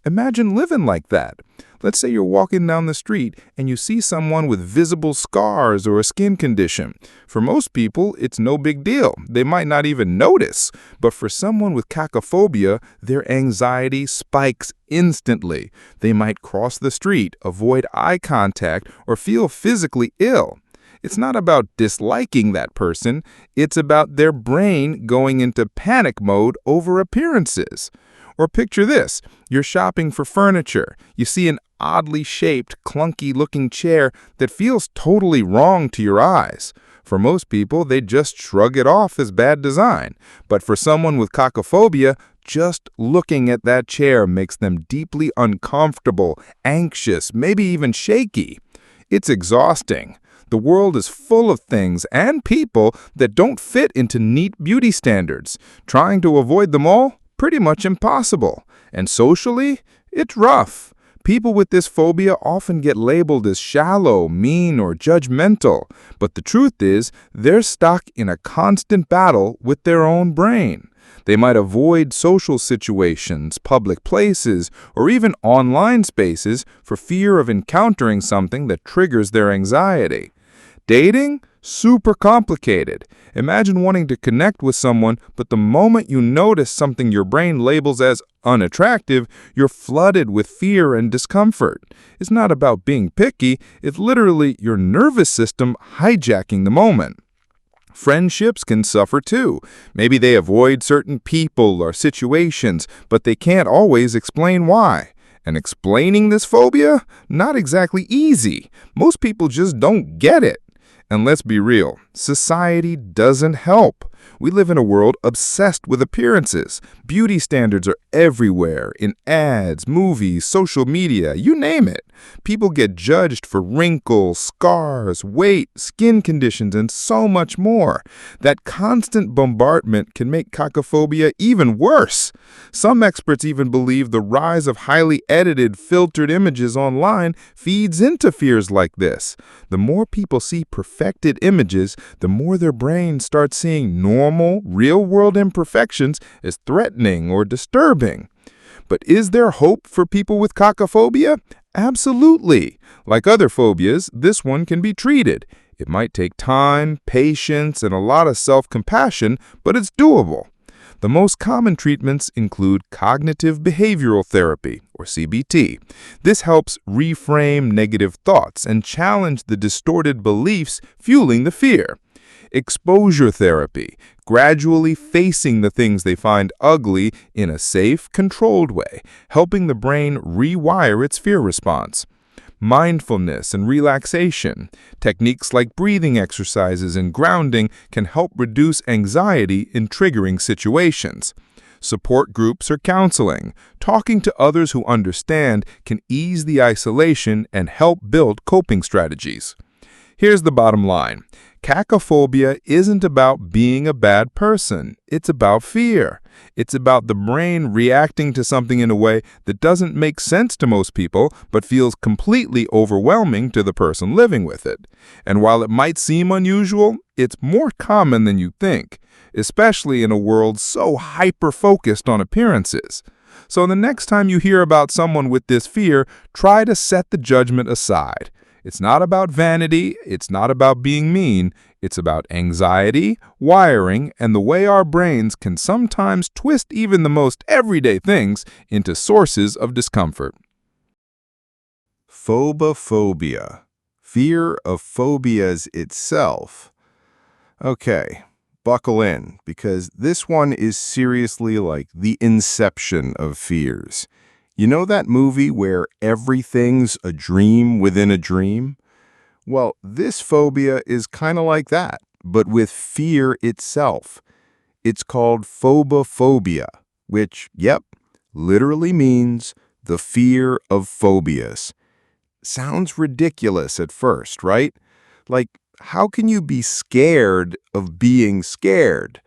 Speaker 2: Imagine living like that. Let's say you're walking down the street and you see someone with visible scars or a skin condition. For most people, it's no big deal. They might not even notice. But for someone with cacophobia, their anxiety spikes instantly. They might cross the street, avoid eye contact, or feel physically ill. It's not about disliking that person. It's about their brain going into panic mode over appearances. Or picture this, you're shopping for furniture. You see an oddly shaped, clunky-looking chair that feels totally wrong to your eyes. For most people, they just shrug it off as bad design. But for someone with cacophobia, just looking at that chair makes them deeply uncomfortable, anxious, maybe even shaky. It's exhausting. The world is full of things and people that don't fit into neat beauty standards. Trying to avoid them all? Pretty much impossible. And socially, it's rough. People with this phobia often get labeled as shallow, mean, or judgmental. But the truth is, they're stuck in a constant battle with their own brain. They might avoid social situations, public places, or even online spaces for fear of encountering something that triggers their anxiety. Dating? Super complicated. Imagine wanting to connect with someone, but the moment you notice something your brain labels as unattractive, you're flooded with fear and discomfort. It's not about being picky, it's literally your nervous system hijacking the moment. Friendships can suffer too. Maybe they avoid certain people or situations, but they can't always explain why. And explaining this phobia? Not exactly easy. Most people just don't get it. And let's be real, society doesn't help. We live in a world obsessed with appearances. Beauty standards are everywhere, in ads, movies, social media, you name it. People get judged for wrinkles, scars, weight, skin conditions, and so much more. That constant bombardment can make cacophobia even worse. Some experts even believe the rise of highly edited, filtered images online feeds into fears like this. The more people see perfected images, the more their brain starts seeing normal, real-world imperfections as threatening or disturbing. But is there hope for people with cacophobia? Absolutely. Like other phobias, this one can be treated. It might take time, patience, and a lot of self-compassion, but it's doable. The most common treatments include cognitive behavioral therapy, or CBT. This helps reframe negative thoughts and challenge the distorted beliefs fueling the fear. Exposure therapy, gradually facing the things they find ugly in a safe, controlled way, helping the brain rewire its fear response. mindfulness and relaxation. Techniques like breathing exercises and grounding can help reduce anxiety in triggering situations. Support groups or counseling. Talking to others who understand can ease the isolation and help build coping strategies. Here's the bottom line. Cacophobia isn't about being a bad person. It's about fear. It's about the brain reacting to something in a way that doesn't make sense to most people, but feels completely overwhelming to the person living with it. And while it might seem unusual, it's more common than you think, especially in a world so hyper-focused on appearances. So the next time you hear about someone with this fear, try to set the judgment aside. It's not about vanity, it's not about being mean, it's about anxiety, wiring, and the way our brains can sometimes twist even the most everyday things into sources of discomfort.
Speaker 4: Phobophobia, fear of phobias itself. Okay, buckle in, because this one is seriously like the inception of fears. You know that movie where everything's a dream within a dream? Well, this phobia is kind of like that, but with fear itself. It's called Phobophobia, which, yep, literally means the fear of phobias. Sounds ridiculous at first, right? Like, how can you be scared of being scared?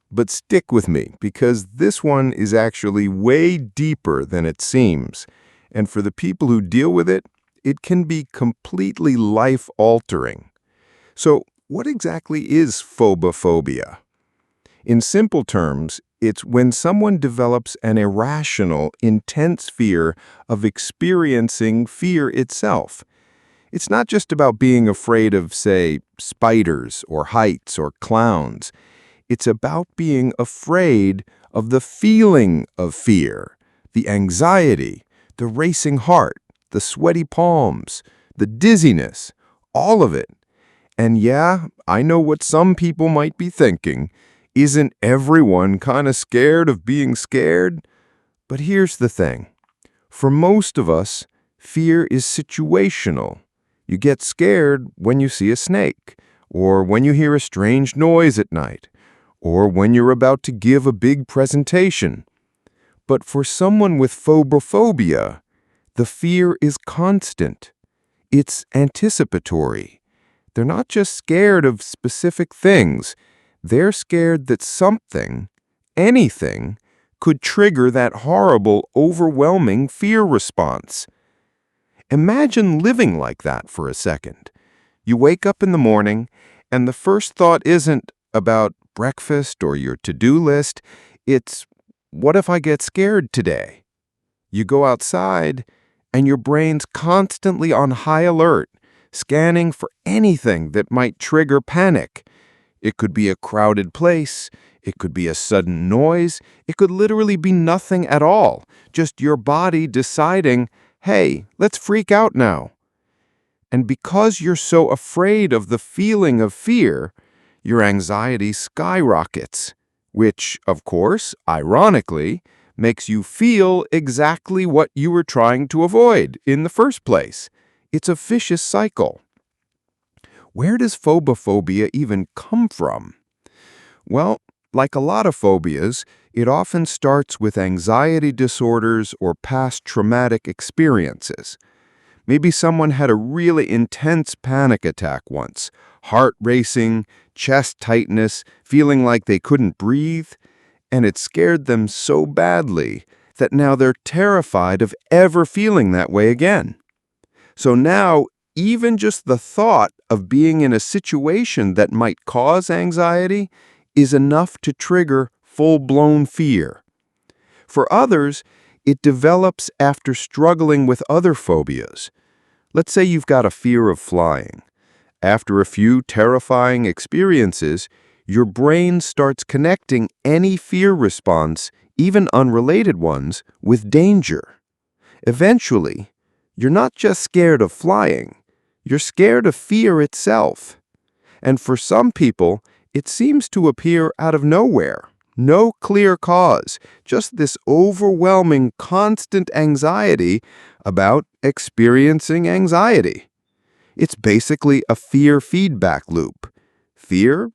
Speaker 4: But stick with me, because this one is actually way deeper than it seems. And for the people who deal with it, it can be completely life-altering. So, what exactly is phobophobia? In simple terms, it's when someone develops an irrational, intense fear of experiencing fear itself. It's not just about being afraid of, say, spiders or heights or clowns. It's about being afraid of the feeling of fear, the anxiety, the racing heart, the sweaty palms, the dizziness, all of it. And yeah, I know what some people might be thinking. Isn't everyone kind of scared of being scared? But here's the thing. For most of us, fear is situational. You get scared when you see a snake, or when you hear a strange noise at night, or when you're about to give a big presentation. But for someone with phobophobia, the fear is constant. It's anticipatory. They're not just scared of specific things. They're scared that something, anything, could trigger that horrible, overwhelming fear response. Imagine living like that for a second. You wake up in the morning, and the first thought isn't about breakfast or your to-do list. It's, what if I get scared today? You go outside, and your brain's constantly on high alert, scanning for anything that might trigger panic. It could be a crowded place. It could be a sudden noise. It could literally be nothing at all, just your body deciding, hey, let's freak out now. And because you're so afraid of the feeling of fear, your anxiety skyrockets, which, of course, ironically, makes you feel exactly what you were trying to avoid in the first place. It's a vicious cycle. Where does phobophobia even come from? Well, like a lot of phobias, it often starts with anxiety disorders or past traumatic experiences. Maybe someone had a really intense panic attack once, heart racing, chest tightness, feeling like they couldn't breathe, and it scared them so badly that now they're terrified of ever feeling that way again. So now, even just the thought of being in a situation that might cause anxiety is enough to trigger full-blown fear. For others, it develops after struggling with other phobias. Let's say you've got a fear of flying. After a few terrifying experiences, your brain starts connecting any fear response, even unrelated ones, with danger. Eventually, you're not just scared of flying, you're scared of fear itself. And for some people, it seems to appear out of nowhere,
Speaker 3: No clear cause, just this overwhelming, constant anxiety about experiencing anxiety. It's basically a fear feedback loop. Fear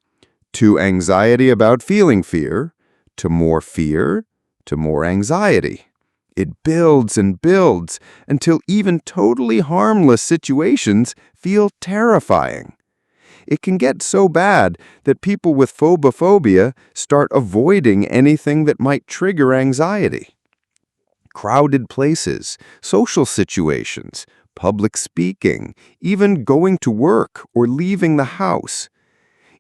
Speaker 3: to anxiety about feeling fear, to more anxiety. It builds and builds until even totally harmless situations feel terrifying. It can get so bad that people with phobophobia start avoiding anything that might trigger anxiety. Crowded places, social situations, public speaking, even going to work or leaving the house.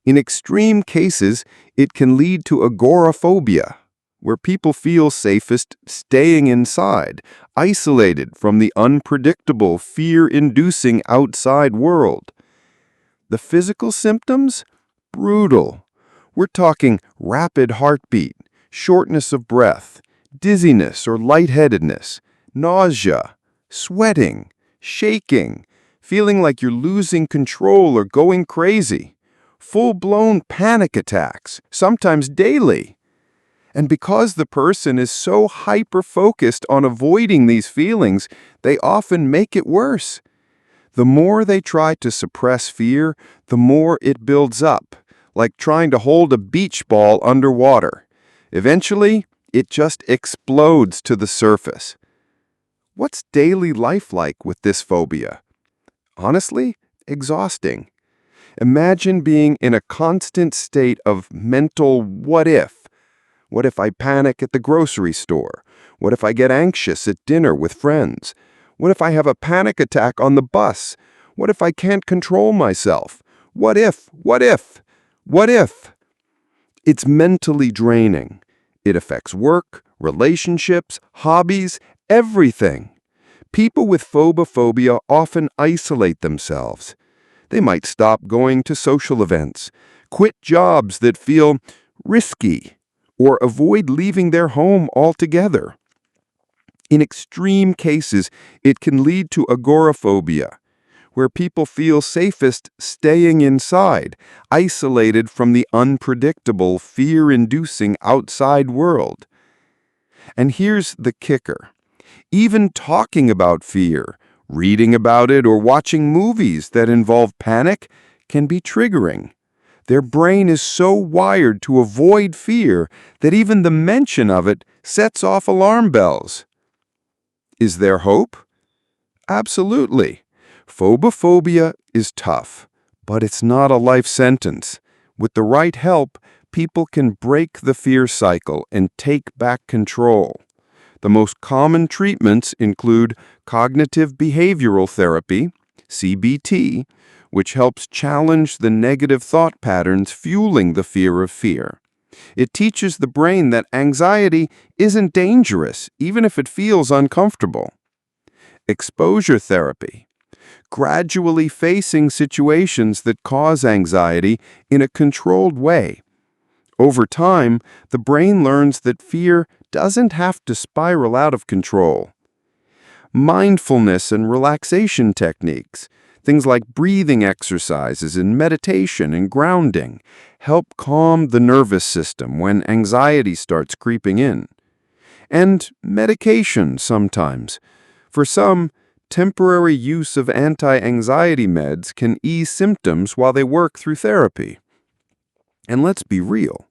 Speaker 3: In extreme cases, it can lead to agoraphobia, where people feel safest staying inside, isolated from the unpredictable, fear-inducing outside world. The physical symptoms? Brutal. We're talking rapid heartbeat, shortness of breath, dizziness or lightheadedness, nausea, sweating, shaking, feeling like you're losing control or going crazy. Full-blown panic attacks, sometimes daily. And because the person is so hyper-focused on avoiding these feelings, they often make it worse. The more they try to suppress fear, the more it builds up, like trying to hold a beach ball underwater. Eventually, it just explodes to the surface. What's daily life like with this phobia? Honestly, exhausting. Imagine being in a constant state of mental what if. What if I panic at the grocery store? What if I get anxious at dinner with friends? What if I have a panic attack on the bus? What if I can't control myself? What if? What if? What if? It's mentally draining. It affects work, relationships, hobbies, everything. People with phobophobia often isolate themselves. They might stop going to social events, quit jobs that feel risky, or avoid leaving their home altogether. In extreme cases, it can lead to agoraphobia, where people feel safest staying inside, isolated from the unpredictable, fear-inducing outside world. And here's the kicker. Even talking about fear, reading about it, or watching movies that involve panic can be triggering. Their brain is so wired to avoid fear that even the mention of it sets off alarm bells. Is there hope? Absolutely. Phobophobia is tough, but it's not a life sentence. With the right help, people can break the fear cycle and take back control. The most common treatments include cognitive behavioral therapy, CBT, which helps challenge the negative thought patterns fueling the fear of fear. It teaches the brain that anxiety isn't dangerous, even if it feels uncomfortable. Exposure therapy, gradually facing situations that cause anxiety in a controlled way. Over time, the brain learns that fear doesn't have to spiral out of control. Mindfulness and relaxation techniques, things like breathing exercises and meditation and grounding, help calm the nervous system when anxiety starts creeping in. And medication sometimes. For some, temporary use of anti-anxiety meds can ease symptoms while they work through therapy. And let's be real.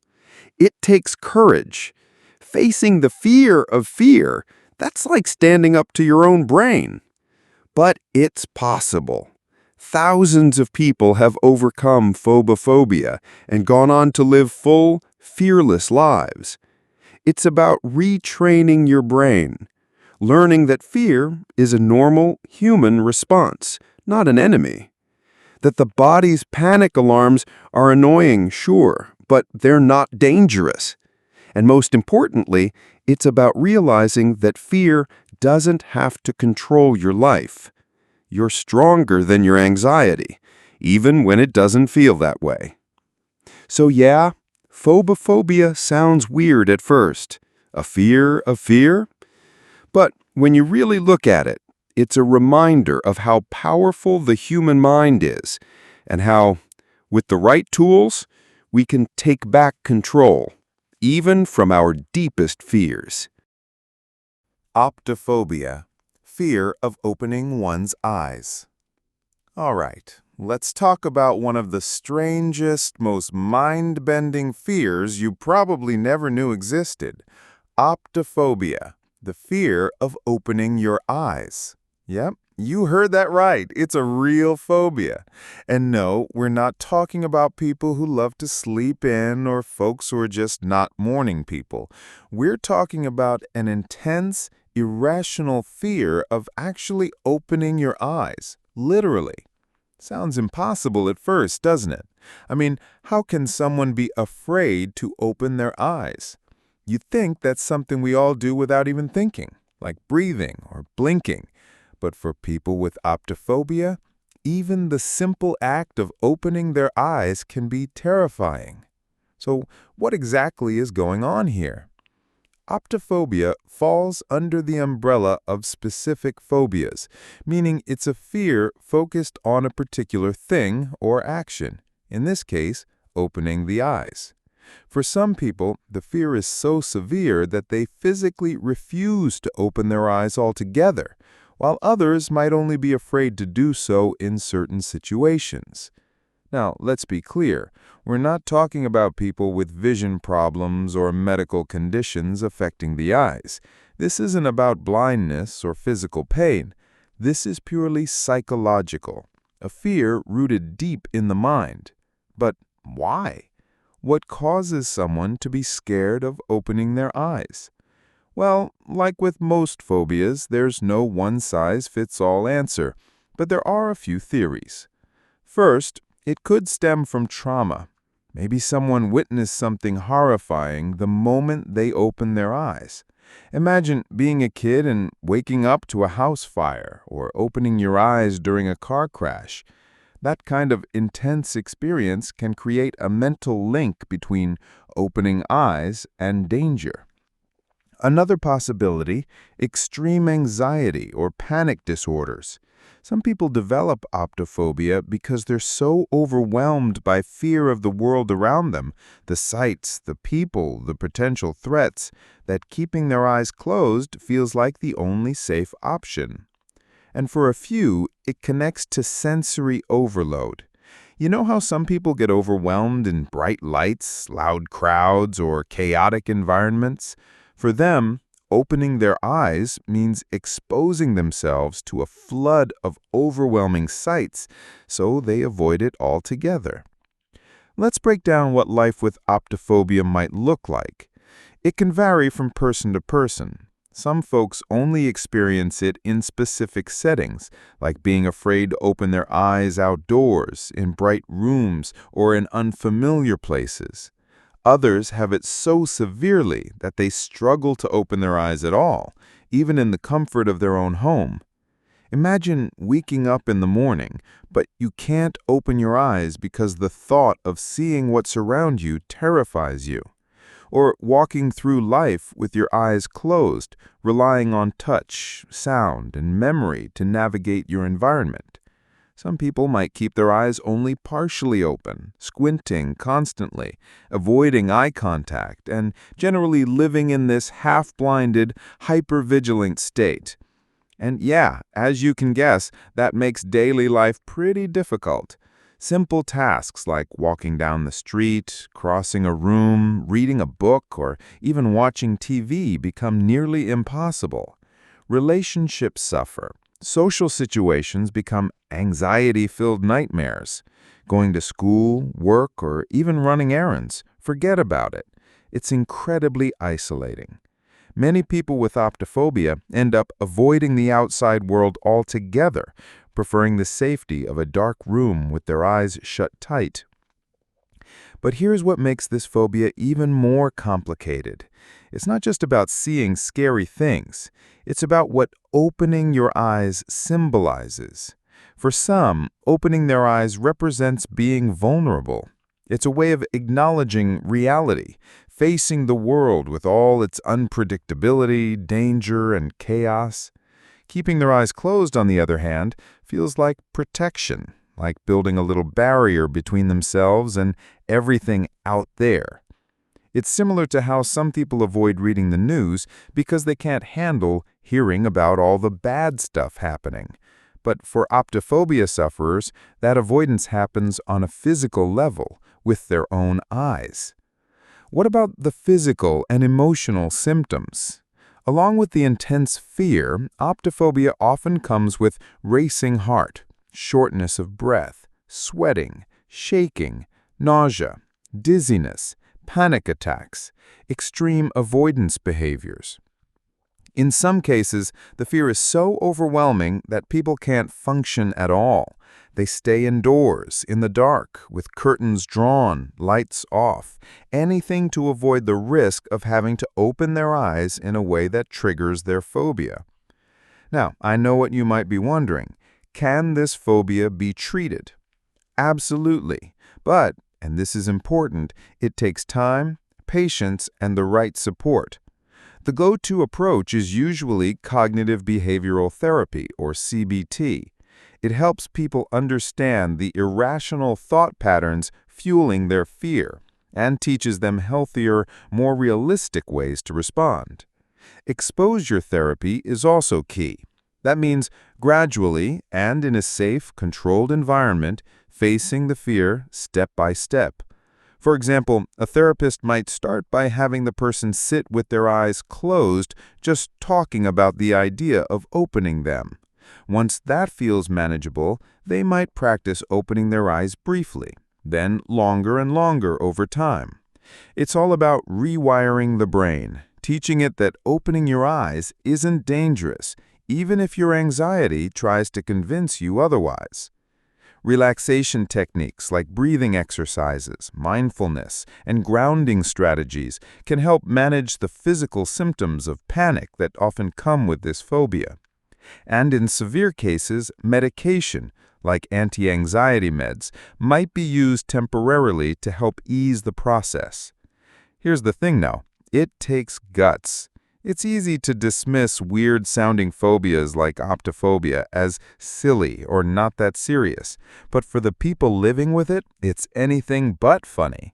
Speaker 3: It takes courage. Facing the fear of fear, that's like standing up to your own brain. But it's possible. Thousands of people have overcome phobophobia and gone on to live full, fearless lives. It's about retraining your brain, learning that fear is a normal human response, not an enemy. That the body's panic alarms are annoying, sure, but they're not dangerous. And most importantly, it's about realizing that fear doesn't have to control your life. You're stronger than your anxiety, even when it doesn't feel that way. So yeah, phobophobia sounds weird at first. A fear of fear? But when you really look at it, it's a reminder of how powerful the human mind is, and how, with the right tools, we can take back control
Speaker 5: even from our deepest fears.
Speaker 1: Optophobia, fear of opening one's eyes. All right, let's talk about one of the strangest, most mind-bending fears you probably never knew existed. Optophobia, the fear of opening your eyes. Yep, you heard that right. It's a real phobia. And no, we're not talking about people who love to sleep in or folks who are just not morning people. We're talking about an intense, irrational fear of actually opening your eyes, literally. Sounds impossible at first, doesn't it? I mean, how can someone be afraid to open their eyes? You'd think that's something we all do without even thinking, like breathing or blinking. But for people with optophobia, even the simple act of opening their eyes can be terrifying. So what exactly is going on here? Optophobia falls under the umbrella of specific phobias, meaning it's a fear focused on a particular thing or action, in this case, opening the eyes. For some people, the fear is so severe that they physically refuse to open their eyes altogether, while others might only be afraid to do so in certain situations. Now, let's be clear, we're not talking about people with vision problems or medical conditions affecting the eyes. This isn't about blindness or physical pain. This is purely psychological, a fear rooted deep in the mind. But why? What causes someone to be scared of opening their eyes? Well, like with most phobias, there's no one-size-fits-all answer, but there are a few theories. First, it could stem from trauma. Maybe someone witnessed something horrifying the moment they opened their eyes. Imagine being a kid and waking up to a house fire or opening your eyes during a car crash. That kind of intense experience can create a mental link between opening eyes and danger. Another possibility, extreme anxiety or panic disorders. Some people develop optophobia because they're so overwhelmed by fear of the world around them, the sights, the people, the potential threats, that keeping their eyes closed feels like the only safe option. And for a few, it connects to sensory overload. You know how some people get overwhelmed in bright lights, loud crowds, or chaotic environments? For them, opening their eyes means exposing themselves to a flood of overwhelming sights, so they avoid it altogether. Let's break down what life with optophobia might look like. It can vary from person to person. Some folks only experience it in specific settings, like being afraid to open their eyes outdoors, in bright rooms, or in unfamiliar places. Others have it so severely that they struggle to open their eyes at all, even in the comfort of their own home. Imagine waking up in the morning, but you can't open your eyes because the thought of seeing what's around you terrifies you. Or walking through life with your eyes closed, relying on touch, sound, and memory to navigate your environment. Some people might keep their eyes only partially open, squinting constantly, avoiding eye contact, and generally living in this half-blinded, hyper-vigilant state. And yeah, as you can guess, that makes daily life pretty difficult. Simple tasks like walking down the street, crossing a room, reading a book, or even watching TV become nearly impossible. Relationships suffer. Social situations become anxiety-filled nightmares. Going to school, work, or even running errands, forget about it. It's incredibly isolating. Many people with optophobia end up avoiding the outside world altogether, preferring the safety of a dark room with their eyes shut tight. But here's what makes this phobia even more complicated. It's not just about seeing scary things. It's about what opening your eyes symbolizes. For some, opening their eyes represents being vulnerable. It's a way of acknowledging reality, facing the world with all its unpredictability, danger, and chaos. Keeping their eyes closed, on the other hand, feels like protection, like building a little barrier between themselves and everything out there. It's similar to how some people avoid reading the news because they can't handle hearing about all the bad stuff happening. But for optophobia sufferers, that avoidance happens on a physical level, with their own eyes. What about the physical and emotional symptoms? Along with the intense fear, optophobia often comes with racing heart, shortness of breath, sweating, shaking, nausea, dizziness, panic attacks, extreme avoidance behaviors. In some cases, the fear is so overwhelming that people can't function at all. They stay indoors, in the dark, with curtains drawn, lights off, anything to avoid the risk of having to open their eyes in a way that triggers their phobia. Now, I know what you might be wondering. Can this phobia be treated? Absolutely. But, and this is important, it takes time, patience, and the right support. The go-to approach is usually cognitive behavioral therapy, or CBT. It helps people understand the irrational thought patterns fueling their fear and teaches them healthier, more realistic ways to respond. Exposure therapy is also key. That means gradually and in a safe, controlled environment, facing the fear step by step. For example, a therapist might start by having the person sit with their eyes closed, just talking about the idea of opening them. Once that feels manageable, they might practice opening their eyes briefly, then longer and longer over time. It's all about rewiring the brain, teaching it that opening your eyes isn't dangerous, even if your anxiety tries to convince you otherwise. Relaxation techniques like breathing exercises, mindfulness, and grounding strategies can help manage the physical symptoms of panic that often come with this phobia. And in severe cases, medication, like anti-anxiety meds, might be used temporarily to help ease the process. Here's the thing now, it takes guts. It's easy to dismiss weird-sounding phobias like optophobia as silly or not that serious, but for the people living with it, it's anything but funny.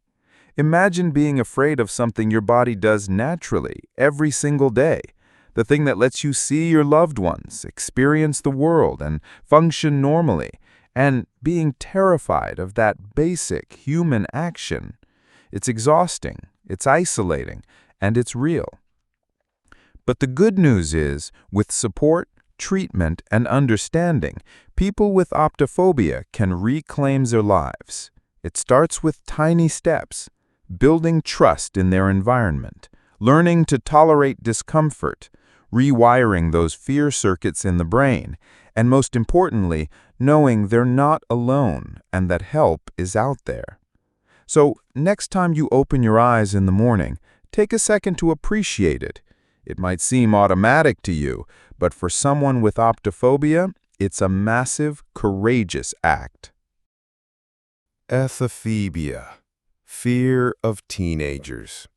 Speaker 1: Imagine being afraid of something your body does naturally every single day, the thing that lets you see your loved ones, experience the world, and function normally, and being terrified of that basic human action. It's exhausting, it's isolating, and it's real. But the good news is, with support, treatment, and understanding, people with optophobia can reclaim their lives. It starts with tiny steps, building trust in their environment, learning to tolerate discomfort, rewiring those fear circuits in the brain, and most importantly, knowing they're not alone and that help is out there. So, next time you open your eyes in the morning, take a second to appreciate it. It might seem automatic to you, but for someone with optophobia, it's a massive, courageous act.
Speaker 5: Ephebiphobia, fear of teenagers.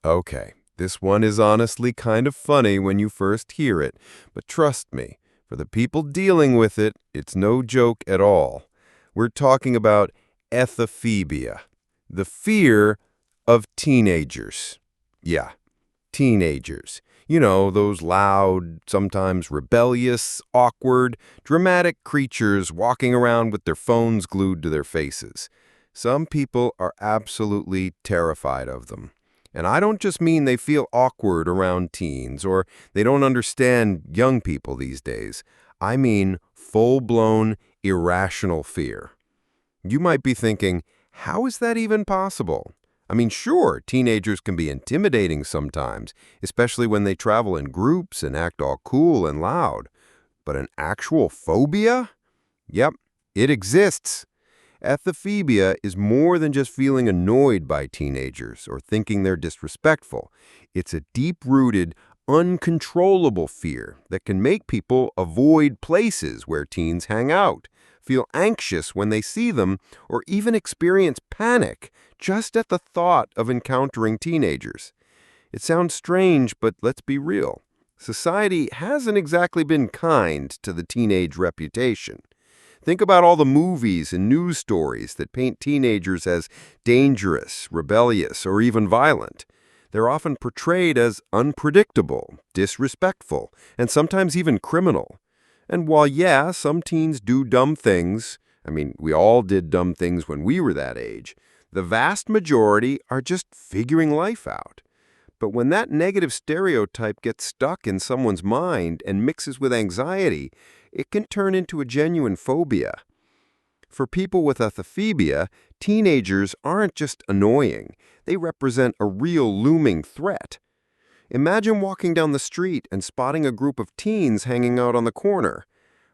Speaker 5: Okay, this one is honestly kind of funny when you first hear it, but trust me, for the people dealing with it, it's no joke at all. We're talking about ephebiphobia, the fear of teenagers. Yeah, teenagers. You know, those loud, sometimes rebellious, awkward, dramatic creatures walking around with their phones glued to their faces. Some people are absolutely terrified of them. And I don't just mean they feel awkward around teens or they don't understand young people these days. I mean full-blown, irrational fear. You might be thinking, how is that even possible? I mean, sure, teenagers can be intimidating sometimes, especially when they travel in groups and act all cool and loud. But an actual phobia? Yep, it exists. Ephebiphobia is more than just feeling annoyed by teenagers or thinking they're disrespectful. It's a deep-rooted, uncontrollable fear that can make people avoid places where teens hang out, feel anxious when they see them, or even experience panic just at the thought of encountering teenagers. It sounds strange, but let's be real. Society hasn't exactly been kind to the teenage reputation. Think about all the movies and news stories that paint teenagers as dangerous, rebellious, or even violent. They're often portrayed as unpredictable, disrespectful, and sometimes even criminal. And while, yeah, some teens do dumb things, I mean, we all did dumb things when we were that age, the vast majority are just figuring life out. But when that negative stereotype gets stuck in someone's mind and mixes with anxiety, it can turn into a genuine phobia. For people with Anthophobia, teenagers aren't just annoying. They represent a real looming threat. Imagine walking down the street and spotting a group of teens hanging out on the corner.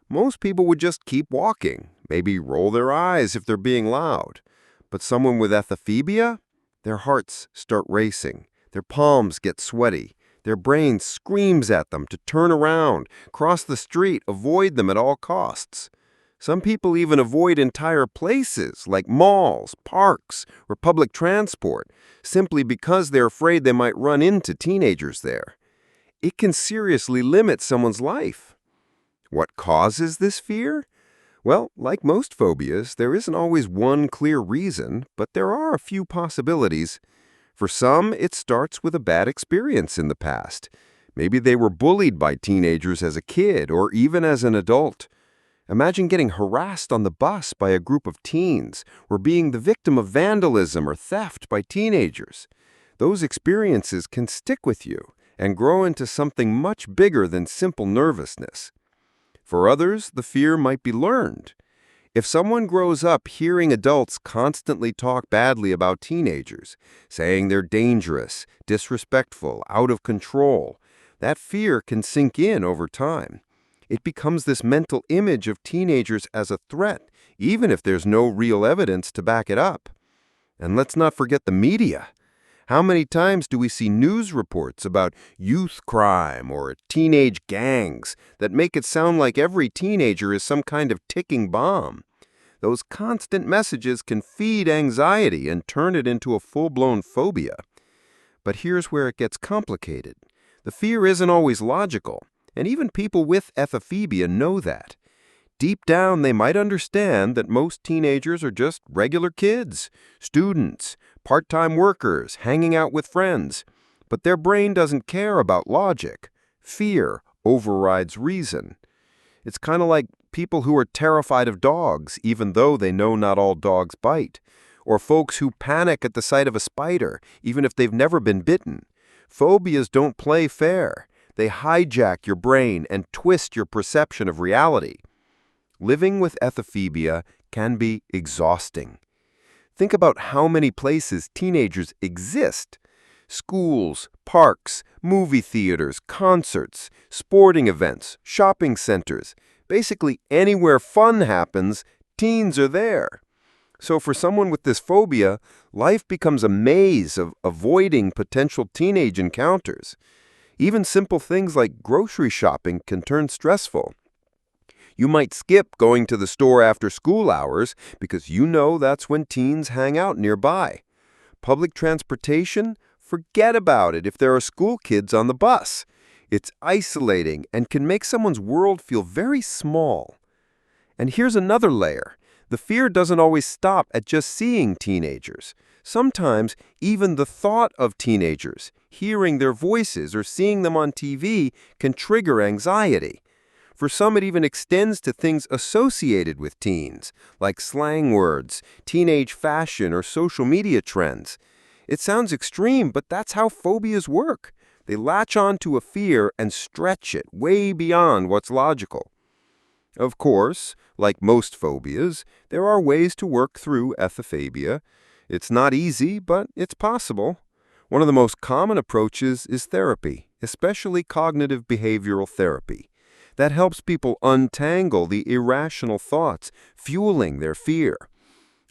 Speaker 5: Most people would just keep walking, maybe roll their eyes if they're being loud. But someone with Anthophobia, their hearts start racing. Their palms get sweaty. Their brain screams at them to turn around, cross the street, avoid them at all costs. Some people even avoid entire places like malls, parks, or public transport, simply because they're afraid they might run into teenagers there. It can seriously limit someone's life. What causes this fear? Well, like most phobias, there isn't always one clear reason, but there are a few possibilities. For some, it starts with a bad experience in the past. Maybe they were bullied by teenagers as a kid or even as an adult. Imagine getting harassed on the bus by a group of teens or being the victim of vandalism or theft by teenagers. Those experiences can stick with you and grow into something much bigger than simple nervousness. For others, the fear might be learned. If someone grows up hearing adults constantly talk badly about teenagers, saying they're dangerous, disrespectful, out of control, that fear can sink in over time. It becomes this mental image of teenagers as a threat, even if there's no real evidence to back it up. And let's not forget the media. How many times do we see news reports about youth crime or teenage gangs that make it sound like every teenager is some kind of ticking bomb? Those constant messages can feed anxiety and turn it into a full-blown phobia. But here's where it gets complicated. The fear isn't always logical, and even people with Ephebiphobia know that. Deep down, they might understand that most teenagers are just regular kids, students, part-time workers, hanging out with friends. But their brain doesn't care about logic. Fear overrides reason. It's kind of like people who are terrified of dogs, even though they know not all dogs bite. Or folks who panic at the sight of a spider, even if they've never been bitten. Phobias don't play fair. They hijack your brain and twist your perception of reality. Living with Ephebiphobia can be exhausting. Think about how many places teenagers exist. Schools, parks, movie theaters, concerts, sporting events, shopping centers. Basically anywhere fun happens, teens are there. So for someone with this phobia, life becomes a maze of avoiding potential teenage encounters. Even simple things like grocery shopping can turn stressful. You might skip going to the store after school hours because you know that's when teens hang out nearby. Public transportation? Forget about it if there are school kids on the bus. It's isolating and can make someone's world feel very small. And here's another layer. The fear doesn't always stop at just seeing teenagers. Sometimes even the thought of teenagers, hearing their voices or seeing them on TV can trigger anxiety. For some, it even extends to things associated with teens, like slang words, teenage fashion, or social media trends. It sounds extreme, but that's how phobias work. They latch on to a fear and stretch it way beyond what's logical. Of course, like most phobias, there are ways to work through Ephebiphobia. It's not easy, but it's possible. One of the most common approaches is therapy, especially cognitive behavioral therapy. That helps people untangle the irrational thoughts fueling their fear.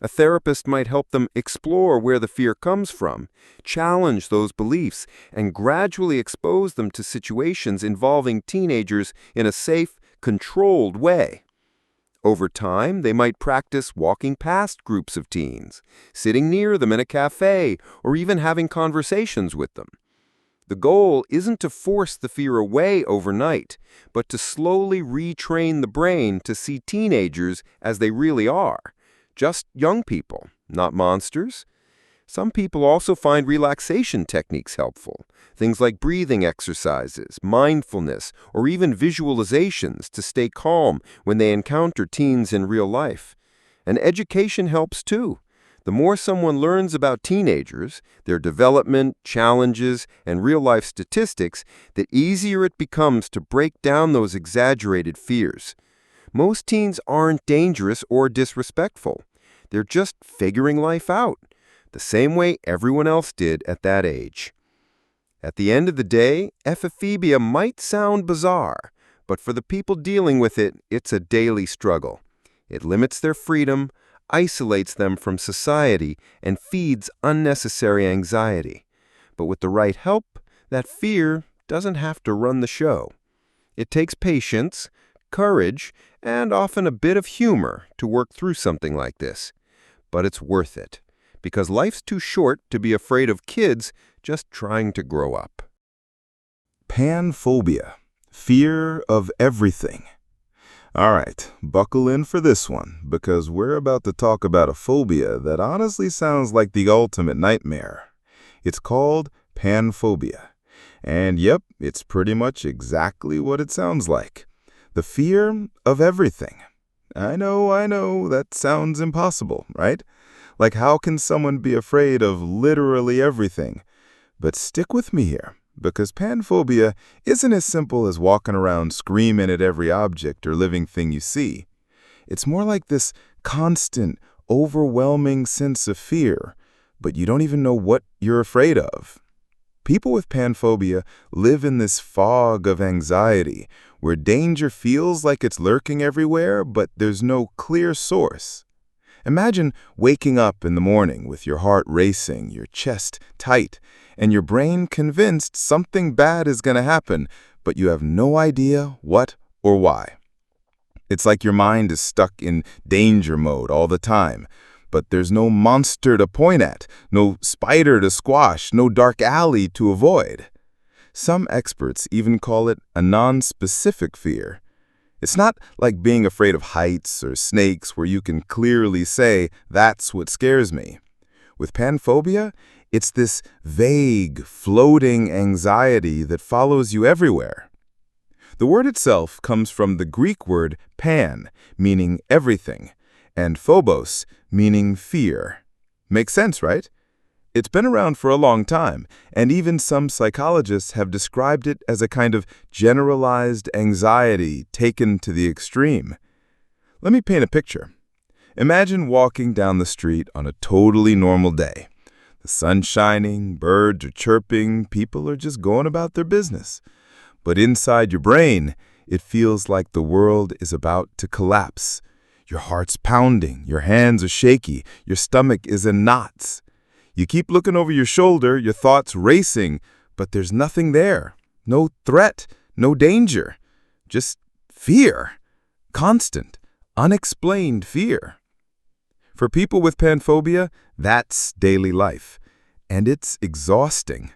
Speaker 5: A therapist might help them explore where the fear comes from, challenge those beliefs, and gradually expose them to situations involving teenagers in a safe, controlled way. Over time, they might practice walking past groups of teens, sitting near them in a cafe, or even having conversations with them. The goal isn't to force the fear away overnight, but to slowly retrain the brain to see teenagers as they really are. Just young people, not monsters. Some people also find relaxation techniques helpful. Things like breathing exercises, mindfulness, or even visualizations to stay calm when they encounter teens in real life. And education helps too. The more someone learns about teenagers, their development, challenges, and real-life statistics, the easier it becomes to break down those exaggerated fears. Most teens aren't dangerous or disrespectful. They're just figuring life out, the same way everyone else did at that age. At the end of the day, Ephebiphobia might sound bizarre, but for the people dealing with it, it's a daily struggle. It limits their freedom, isolates them from society, and feeds unnecessary anxiety. But with the right help, that fear doesn't have to run the show. It takes patience, courage, and often a bit of humor to work through something like this. But it's worth it, because life's too short to be afraid of kids just trying to grow up.
Speaker 2: Panphobia, fear of everything. All right, buckle in for this one, because we're about to talk about a phobia that honestly sounds like the ultimate nightmare. It's called panphobia. And yep, it's pretty much exactly what it sounds like. The fear of everything. I know, that sounds impossible, right? Like, how can someone be afraid of literally everything? But stick with me here, because panphobia isn't as simple as walking around screaming at every object or living thing you see. It's more like this constant, overwhelming sense of fear, but you don't even know what you're afraid of. People with panphobia live in this fog of anxiety, where danger feels like it's lurking everywhere, but there's no clear source. Imagine waking up in the morning with your heart racing, your chest tight, and your brain convinced something bad is going to happen, but you have no idea what or why. It's like your mind is stuck in danger mode all the time, but there's no monster to point at, no spider to squash, no dark alley to avoid. Some experts even call it a non-specific fear. It's not like being afraid of heights or snakes where you can clearly say, that's what scares me. With panphobia, it's this vague, floating anxiety that follows you everywhere. The word itself comes from the Greek word pan, meaning everything, and phobos, meaning fear. Makes sense, right? It's been around for a long time, and even some psychologists have described it as a kind of generalized anxiety taken to the extreme. Let me paint a picture. Imagine walking down the street on a totally normal day. The sun's shining, birds are chirping, people are just going about their business. But inside your brain, it feels like the world is about to collapse. Your heart's pounding, your hands are shaky, your stomach is in knots. You keep looking over your shoulder, your thoughts racing, but there's nothing there. No threat, no danger. Just fear. Constant, unexplained fear. For people with panphobia, that's daily life. And it's exhausting.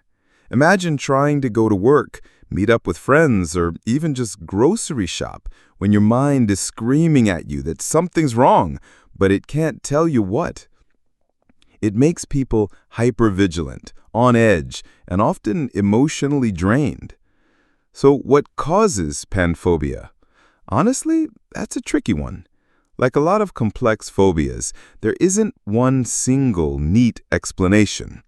Speaker 2: Imagine trying to go to work, meet up with friends, or even just grocery shop when your mind is screaming at you that something's wrong, but it can't tell you what. It makes people hypervigilant, on edge, and often emotionally drained. So what causes panphobia? Honestly, that's a tricky one. Like a lot of complex phobias, there isn't one single, neat explanation.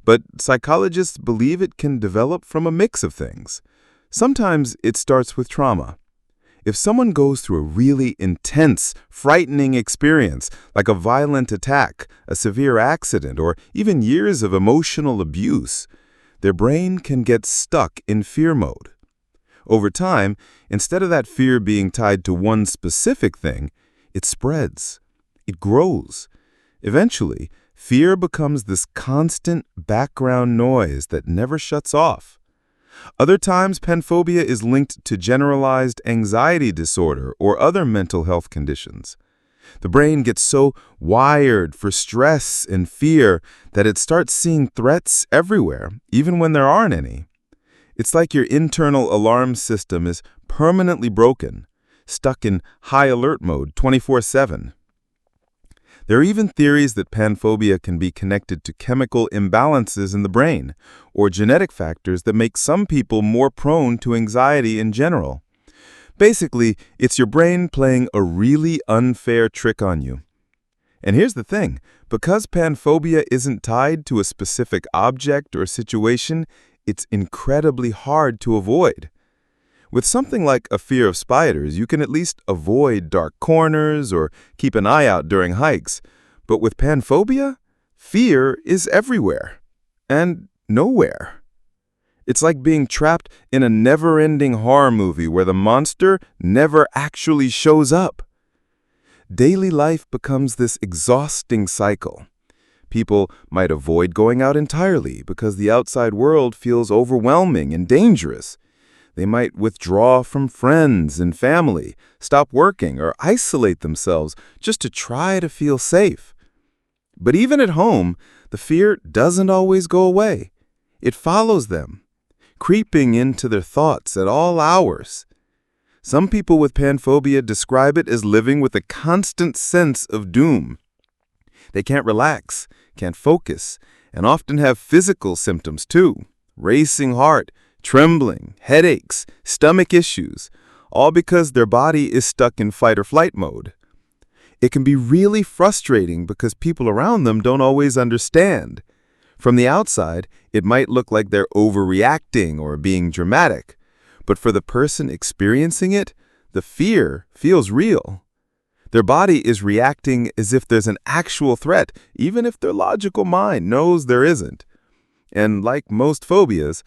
Speaker 2: But psychologists believe it can develop from a mix of things. Sometimes it starts with trauma. If someone goes through a really intense, frightening experience, like a violent attack, a severe accident, or even years of emotional abuse, their brain can get stuck in fear mode. Over time, instead of that fear being tied to one specific thing, it spreads. It grows. Eventually, fear becomes this constant background noise that never shuts off. Other times, panphobia is linked to generalized anxiety disorder or other mental health conditions. The brain gets so wired for stress and fear that it starts seeing threats everywhere, even when there aren't any.
Speaker 1: It's like your internal alarm system is permanently broken, stuck in high alert mode 24/7. There are even theories that panphobia can be connected to chemical imbalances in the brain or genetic factors that make some people more prone to anxiety in general. Basically, it's your brain playing a really unfair trick on you. And here's the thing, because panphobia isn't tied to a specific object or situation, it's incredibly hard to avoid. With something like a fear of spiders, you can at least avoid dark corners or keep an eye out during hikes. But with panphobia, fear is everywhere and nowhere. It's like being trapped in a never-ending horror movie where the monster never actually shows up. Daily life becomes this exhausting cycle. People might avoid going out entirely because the outside world feels overwhelming and dangerous. They might withdraw from friends and family, stop working, or isolate themselves just to try to feel safe. But even at home, the fear doesn't always go away. It follows them, creeping into their thoughts at all hours. Some people with panphobia describe it as living with a constant sense of doom. They can't relax, can't focus, and often have physical symptoms too: racing heart, trembling, headaches, stomach issues, all because their body is stuck in fight or flight mode. It can be really frustrating because people around them don't always understand. From the outside, it might look like they're overreacting or being dramatic, but for the person experiencing it, the fear feels real. Their body is reacting as if there's an actual threat, even if their logical mind knows there isn't. And like most phobias,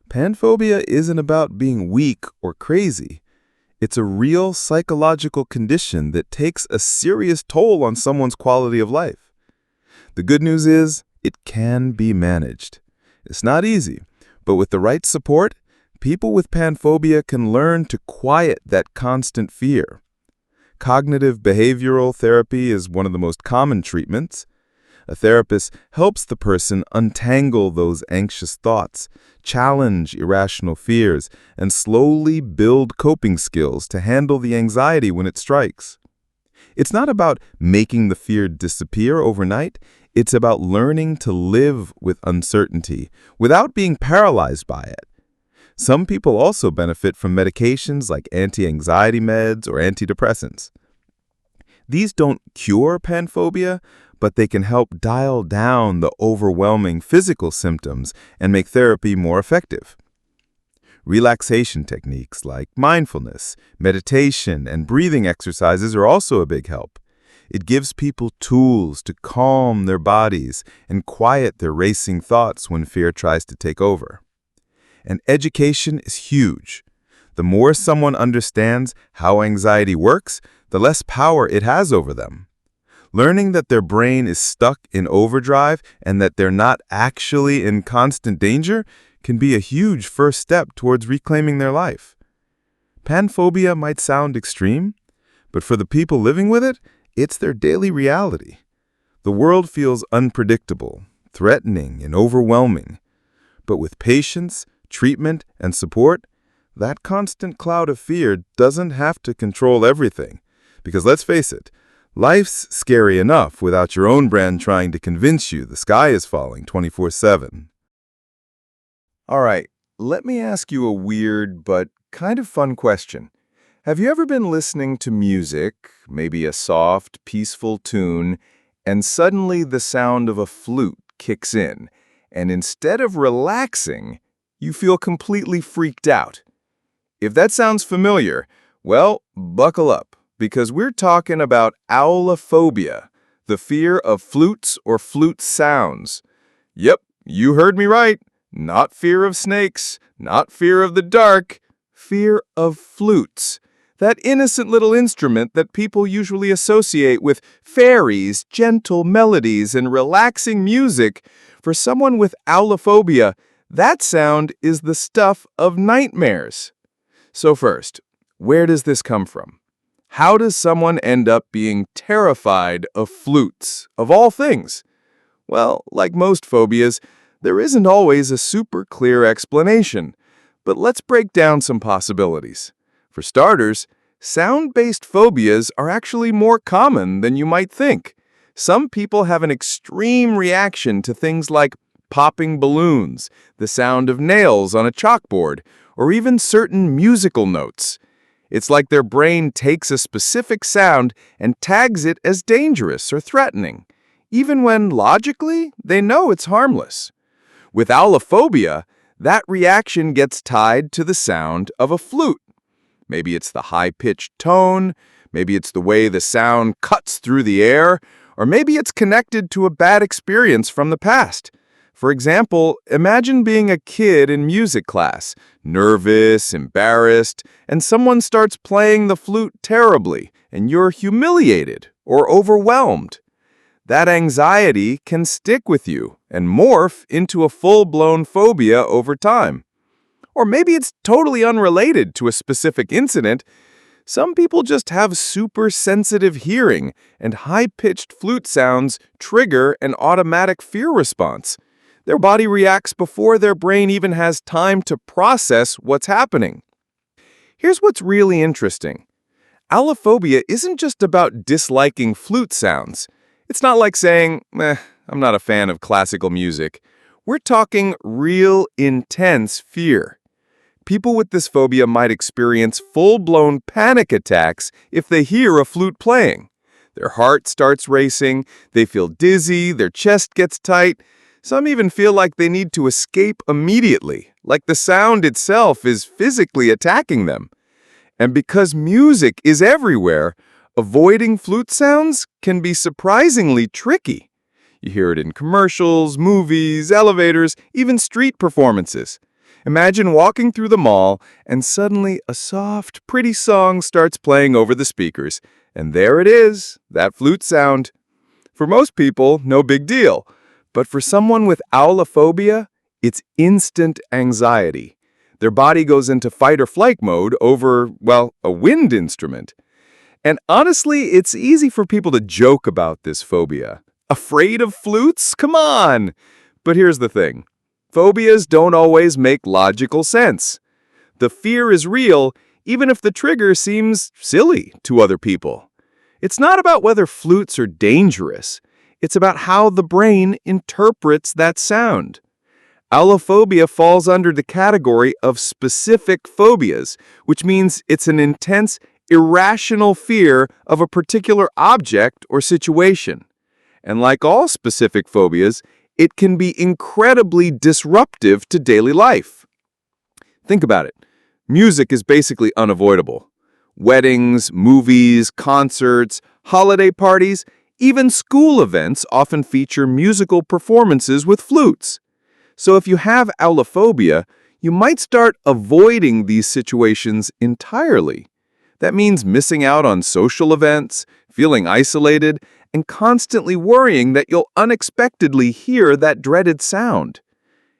Speaker 1: panphobia isn't about being weak or crazy. It's a real psychological condition that takes a serious toll on someone's quality of life. The good news is, it can be managed. It's not easy, but with the right support, people with panphobia can learn to quiet that constant fear. Cognitive behavioral therapy is one of the most common treatments. A therapist helps the person untangle those anxious thoughts, challenge irrational fears, and slowly build coping skills to handle the anxiety when it strikes. It's not about making the fear disappear overnight. It's about learning to live with uncertainty without being paralyzed by it. Some people also benefit from medications like anti-anxiety meds or antidepressants. These don't cure panphobia, but they can help dial down the overwhelming physical symptoms and make therapy more effective. Relaxation techniques like mindfulness, meditation, and breathing exercises are also a big help. It gives people tools to calm their bodies and quiet their racing thoughts when fear tries to take over. And education is huge. The more someone understands how anxiety works, the less power it has over them. Learning that their brain is stuck in overdrive and that they're not actually in constant danger can be a huge first step towards reclaiming their life. Panphobia might sound extreme, but for the people living with it, it's their daily reality. The world feels unpredictable, threatening, and overwhelming. But with patience, treatment, and support, that constant cloud of fear doesn't have to control everything. Because let's face it, life's scary enough without your own brand trying to convince you the sky is falling 24/7.
Speaker 4: All right, let me ask you a weird but kind of fun question. Have you ever been listening to music, maybe a soft, peaceful tune, and suddenly the sound of a flute kicks in, and instead of relaxing, you feel completely freaked out? If that sounds familiar, well, buckle up, because we're talking about Aulophobia, the fear of flutes or flute sounds. Yep, you heard me right. Not fear of snakes, not fear of the dark, fear of flutes. That innocent little instrument that people usually associate with fairies, gentle melodies, and relaxing music. For someone with Aulophobia, that sound is the stuff of nightmares. So first, where does this come from? How does someone end up being terrified of flutes, of all things? Well, like most phobias, there isn't always a super clear explanation. But let's break down some possibilities. For starters, sound-based phobias are actually more common than you might think. Some people have an extreme reaction to things like popping balloons, the sound of nails on a chalkboard, or even certain musical notes. It's like their brain takes a specific sound and tags it as dangerous or threatening, even when logically they know it's harmless. With Aulophobia, that reaction gets tied to the sound of a flute. Maybe it's the high-pitched tone, maybe it's the way the sound cuts through the air, or maybe it's connected to a bad experience from the past. For example, imagine being a kid in music class, nervous, embarrassed, and someone starts playing the flute terribly, and you're humiliated or overwhelmed. That anxiety can stick with you and morph into a full-blown phobia over time. Or maybe it's totally unrelated to a specific incident. Some people just have super sensitive hearing, and high-pitched flute sounds trigger an automatic fear response. Their body reacts before their brain even has time to process what's happening. Here's what's really interesting. Aulophobia isn't just about disliking flute sounds. It's not like saying, I'm not a fan of classical music. We're talking real intense fear. People with this phobia might experience full-blown panic attacks if they hear a flute playing. Their heart starts racing, they feel dizzy, their chest gets tight. Some even feel like they need to escape immediately, like the sound itself is physically attacking them. And because music is everywhere, avoiding flute sounds can be surprisingly tricky. You hear it in commercials, movies, elevators, even street performances. Imagine walking through the mall and suddenly a soft, pretty song starts playing over the speakers. And there it is, that flute sound. For most people, no big deal. But for someone with Aulophobia, it's instant anxiety. Their body goes into fight or flight mode over, well, a wind instrument. And honestly, it's easy for people to joke about this phobia. Afraid of flutes? Come on! But here's the thing. Phobias don't always make logical sense. The fear is real, even if the trigger seems silly to other people. It's not about whether flutes are dangerous. It's about how the brain interprets that sound. Aulophobia falls under the category of specific phobias, which means it's an intense, irrational fear of a particular object or situation. And like all specific phobias, it can be incredibly disruptive to daily life. Think about it. Music is basically unavoidable. Weddings, movies, concerts, holiday parties, even school events often feature musical performances with flutes. So if you have Aulophobia, you might start avoiding these situations entirely. That means missing out on social events, feeling isolated, and constantly worrying that you'll unexpectedly hear that dreaded sound.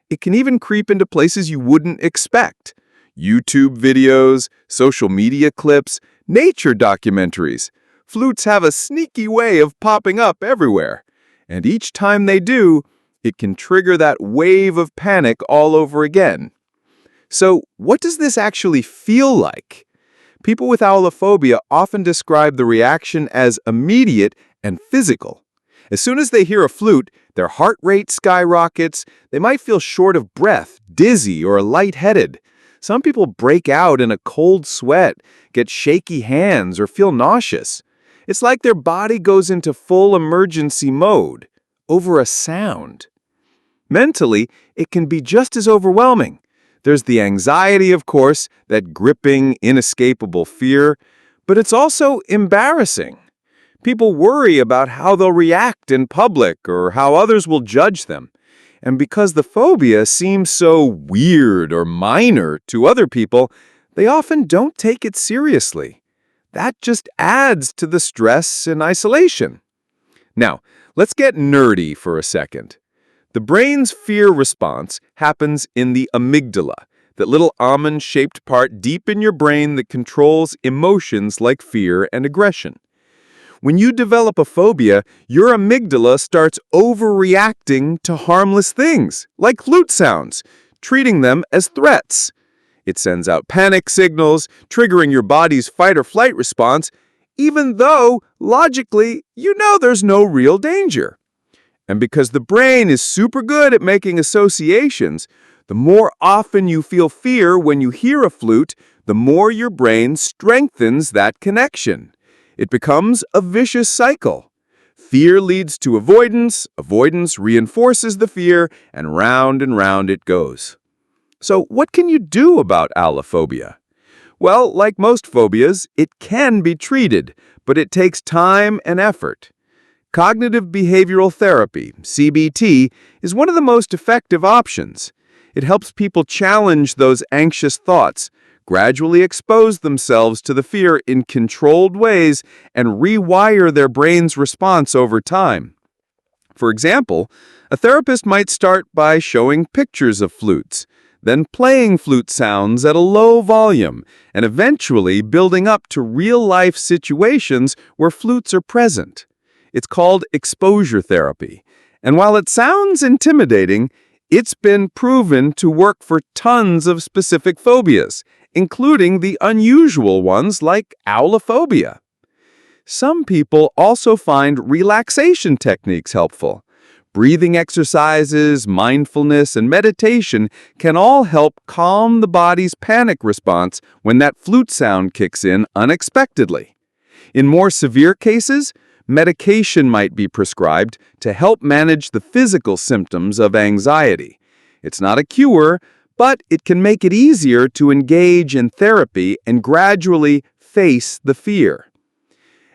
Speaker 4: It can even creep into places you wouldn't expect. YouTube videos, social media clips, nature documentaries. Flutes have a sneaky way of popping up everywhere. And each time they do, it can trigger that wave of panic all over again. So, what does this actually feel like? People with Aulophobia often describe the reaction as immediate and physical. As soon as they hear a flute, their heart rate skyrockets, they might feel short of breath, dizzy, or lightheaded. Some people break out in a cold sweat, get shaky hands, or feel nauseous. It's like their body goes into full emergency mode over a sound. Mentally, it can be just as overwhelming. There's the anxiety, of course, that gripping, inescapable fear, but it's also embarrassing. People worry about how they'll react in public or how others will judge them. And because the phobia seems so weird or minor to other people, they often don't take it seriously. That just adds to the stress and isolation. Now, let's get nerdy for a second. The brain's fear response happens in the amygdala, that little almond-shaped part deep in your brain that controls emotions like fear and aggression. When you develop a phobia, your amygdala starts overreacting to harmless things, like flute sounds, treating them as threats.
Speaker 5: It sends out panic signals, triggering your body's fight-or-flight response, even though, logically, you know there's no real danger. And because the brain is super good at making associations, the more often you feel fear when you hear a flute, the more your brain strengthens that connection. It becomes a vicious cycle. Fear leads to avoidance, avoidance reinforces the fear, and round it goes. So what can you do about Aulophobia? Well, like most phobias, it can be treated, but it takes time and effort. Cognitive behavioral therapy, CBT, is one of the most effective options. It helps people challenge those anxious thoughts, gradually expose themselves to the fear in controlled ways, and rewire their brain's response over time. For example, a therapist might start by showing pictures of flutes, then playing flute sounds at a low volume, and eventually building up to real-life situations where flutes are present. It's called exposure therapy, and while it sounds intimidating, it's been proven to work for tons of specific phobias, including the unusual ones like Aulophobia. Some people also find relaxation techniques helpful. Breathing exercises, mindfulness, and meditation can all help calm the body's panic response when that flute sound kicks in unexpectedly. In more severe cases, medication might be prescribed to help manage the physical symptoms of anxiety. It's not a cure, but it can make it easier to engage in therapy and gradually face the fear.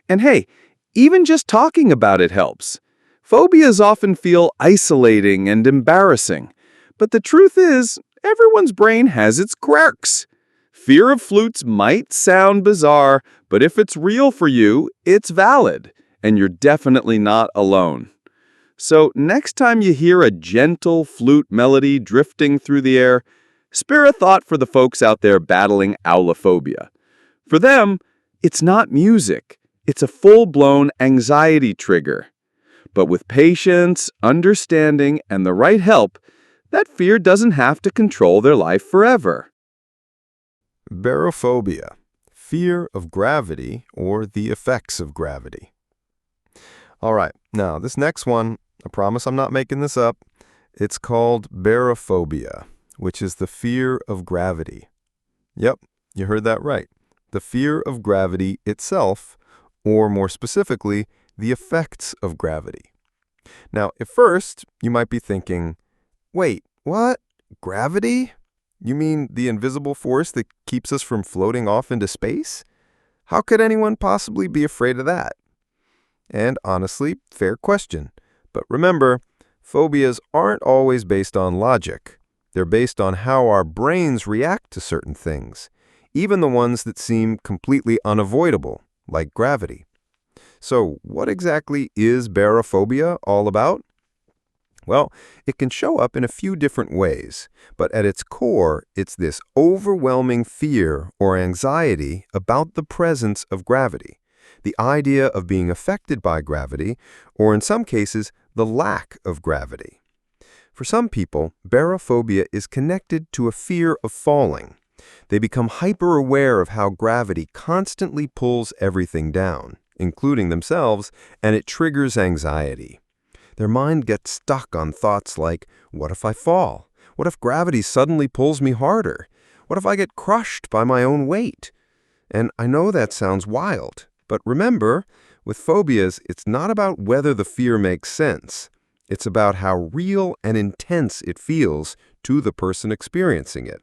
Speaker 5: And hey, even just talking about it helps. Phobias often feel isolating and embarrassing, but the truth is, everyone's brain has its quirks. Fear of flutes might sound bizarre, but if it's real for you, it's valid, and you're definitely not alone. So next time you hear a gentle flute melody drifting through the air, spare a thought for the folks out there battling Aulophobia. For them, it's not music, it's a full-blown anxiety trigger. But with patience, understanding, and the right help, that fear doesn't have to control their life forever.
Speaker 3: Barophobia, fear of gravity or the effects of gravity. All right, now this next one, I promise I'm not making this up. It's called barophobia, which is the fear of gravity. Yep, you heard that right. The fear of gravity itself, or more specifically, the effects of gravity. Now, at first, you might be thinking, wait, what? Gravity? You mean the invisible force that keeps us from floating off into space? How could anyone possibly be afraid of that? And honestly, fair question. But remember, phobias aren't always based on logic. They're based on how our brains react to certain things, even the ones that seem completely unavoidable, like gravity. So what exactly is barophobia all about? Well, it can show up in a few different ways, but at its core, it's this overwhelming fear or anxiety about the presence of gravity, the idea of being affected by gravity, or in some cases, the lack of gravity. For some people, barophobia is connected to a fear of falling. They become hyper-aware of how gravity constantly pulls everything down, including themselves, and it triggers anxiety. Their mind gets stuck on thoughts like, what if I fall? What if gravity suddenly pulls me harder? What if I get crushed by my own weight? And I know that sounds wild, but remember, with phobias, it's not about whether the fear makes sense. It's about how real and intense it feels to the person experiencing it.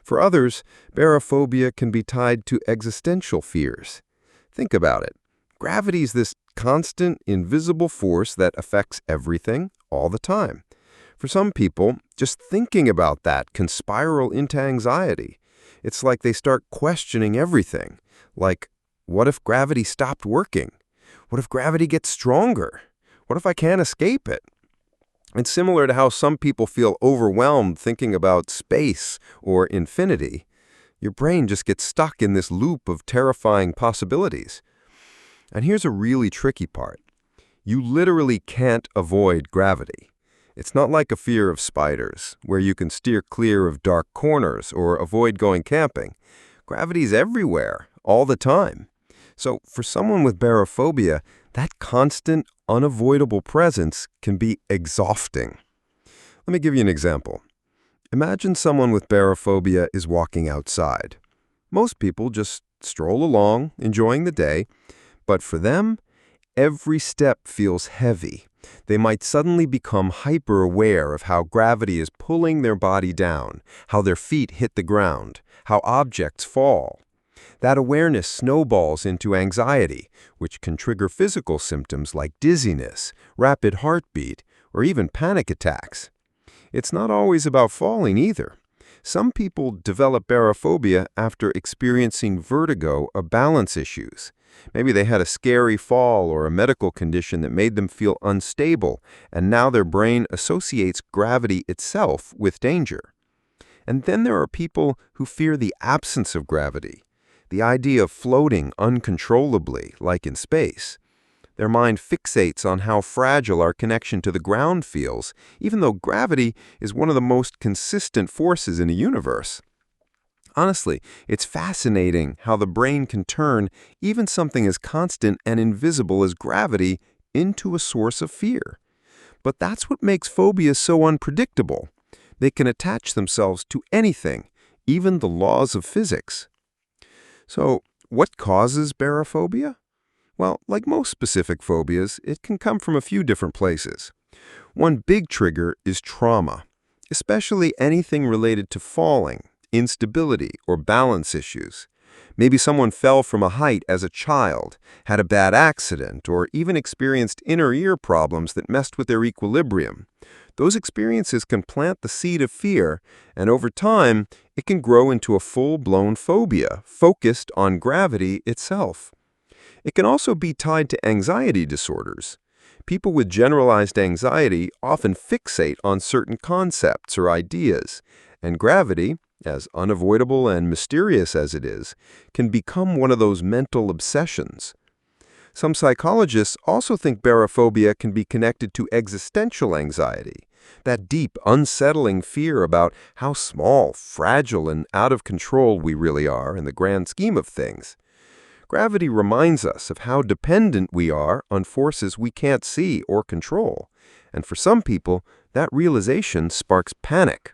Speaker 3: For others, barophobia can be tied to existential fears. Think about it. Gravity is this constant, invisible force that affects everything all the time. For some people, just thinking about that can spiral into anxiety. It's like they start questioning everything. Like, what if gravity stopped working? What if gravity gets stronger? What if I can't escape it? It's similar to how some people feel overwhelmed thinking about space or infinity. Your brain just gets stuck in this loop of terrifying possibilities. And here's a really tricky part. You literally can't avoid gravity.
Speaker 4: It's not like a fear of spiders, where you can steer clear of dark corners or avoid going camping. Gravity's everywhere, all the time. So for someone with barophobia, that constant, unavoidable presence can be exhausting. Let me give you an example. Imagine someone with barophobia is walking outside. Most people just stroll along, enjoying the day, but for them, every step feels heavy. They might suddenly become hyper-aware of how gravity is pulling their body down, how their feet hit the ground, how objects fall. That awareness snowballs into anxiety, which can trigger physical symptoms like dizziness, rapid heartbeat, or even panic attacks. It's not always about falling either. Some people develop barophobia after experiencing vertigo or balance issues. Maybe they had a scary fall or a medical condition that made them feel unstable, and now their brain associates gravity itself with danger. And then there are people who fear the absence of gravity, the idea of floating uncontrollably, like in space. Their mind fixates on how fragile our connection to the ground feels, even though gravity is one of the most consistent forces in the universe. Honestly, it's fascinating how the brain can turn even something as constant and invisible as gravity into a source of fear. But that's what makes phobias so unpredictable. They can attach themselves to anything, even the laws of physics. So, what causes barophobia? Well, like most specific phobias, it can come from a few different places. One big trigger is trauma, especially anything related to falling, instability, or balance issues. Maybe someone fell from a height as a child, had a bad accident, or even experienced inner ear problems that messed with their equilibrium. Those experiences can plant the seed of fear, and over time, it can grow into a full-blown phobia focused on gravity itself. It can also be tied to anxiety disorders. People with generalized anxiety often fixate on certain concepts or ideas, and gravity, as unavoidable and mysterious as it is, can become one of those mental obsessions. Some psychologists also think barophobia can be connected to existential anxiety, that deep, unsettling fear about how small, fragile, and out of control we really are in the grand scheme of things. Gravity reminds us of how dependent we are on forces we can't see or control, and for some people, that realization sparks panic.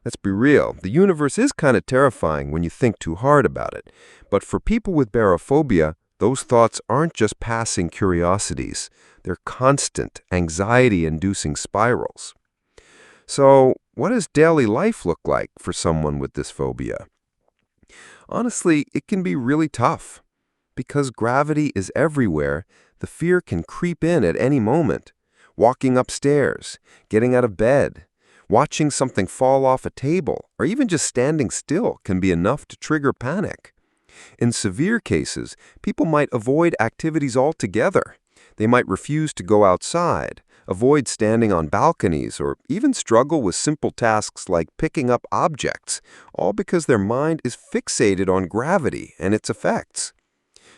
Speaker 4: Let's be real, the universe is kind of terrifying when you think too hard about it, but for people with barophobia, those thoughts aren't just passing curiosities, they're constant, anxiety-inducing spirals. So, what does daily life look like for someone with this phobia? Honestly, it can be really tough. Because gravity is everywhere, the fear can creep in at any moment. Walking upstairs, getting out of bed, watching something fall off a table, or even just standing still can be enough to trigger panic. In severe cases, people might avoid activities altogether. They might refuse to go outside, avoid standing on balconies, or even struggle with simple tasks like picking up objects, all because their mind is fixated on gravity and its effects.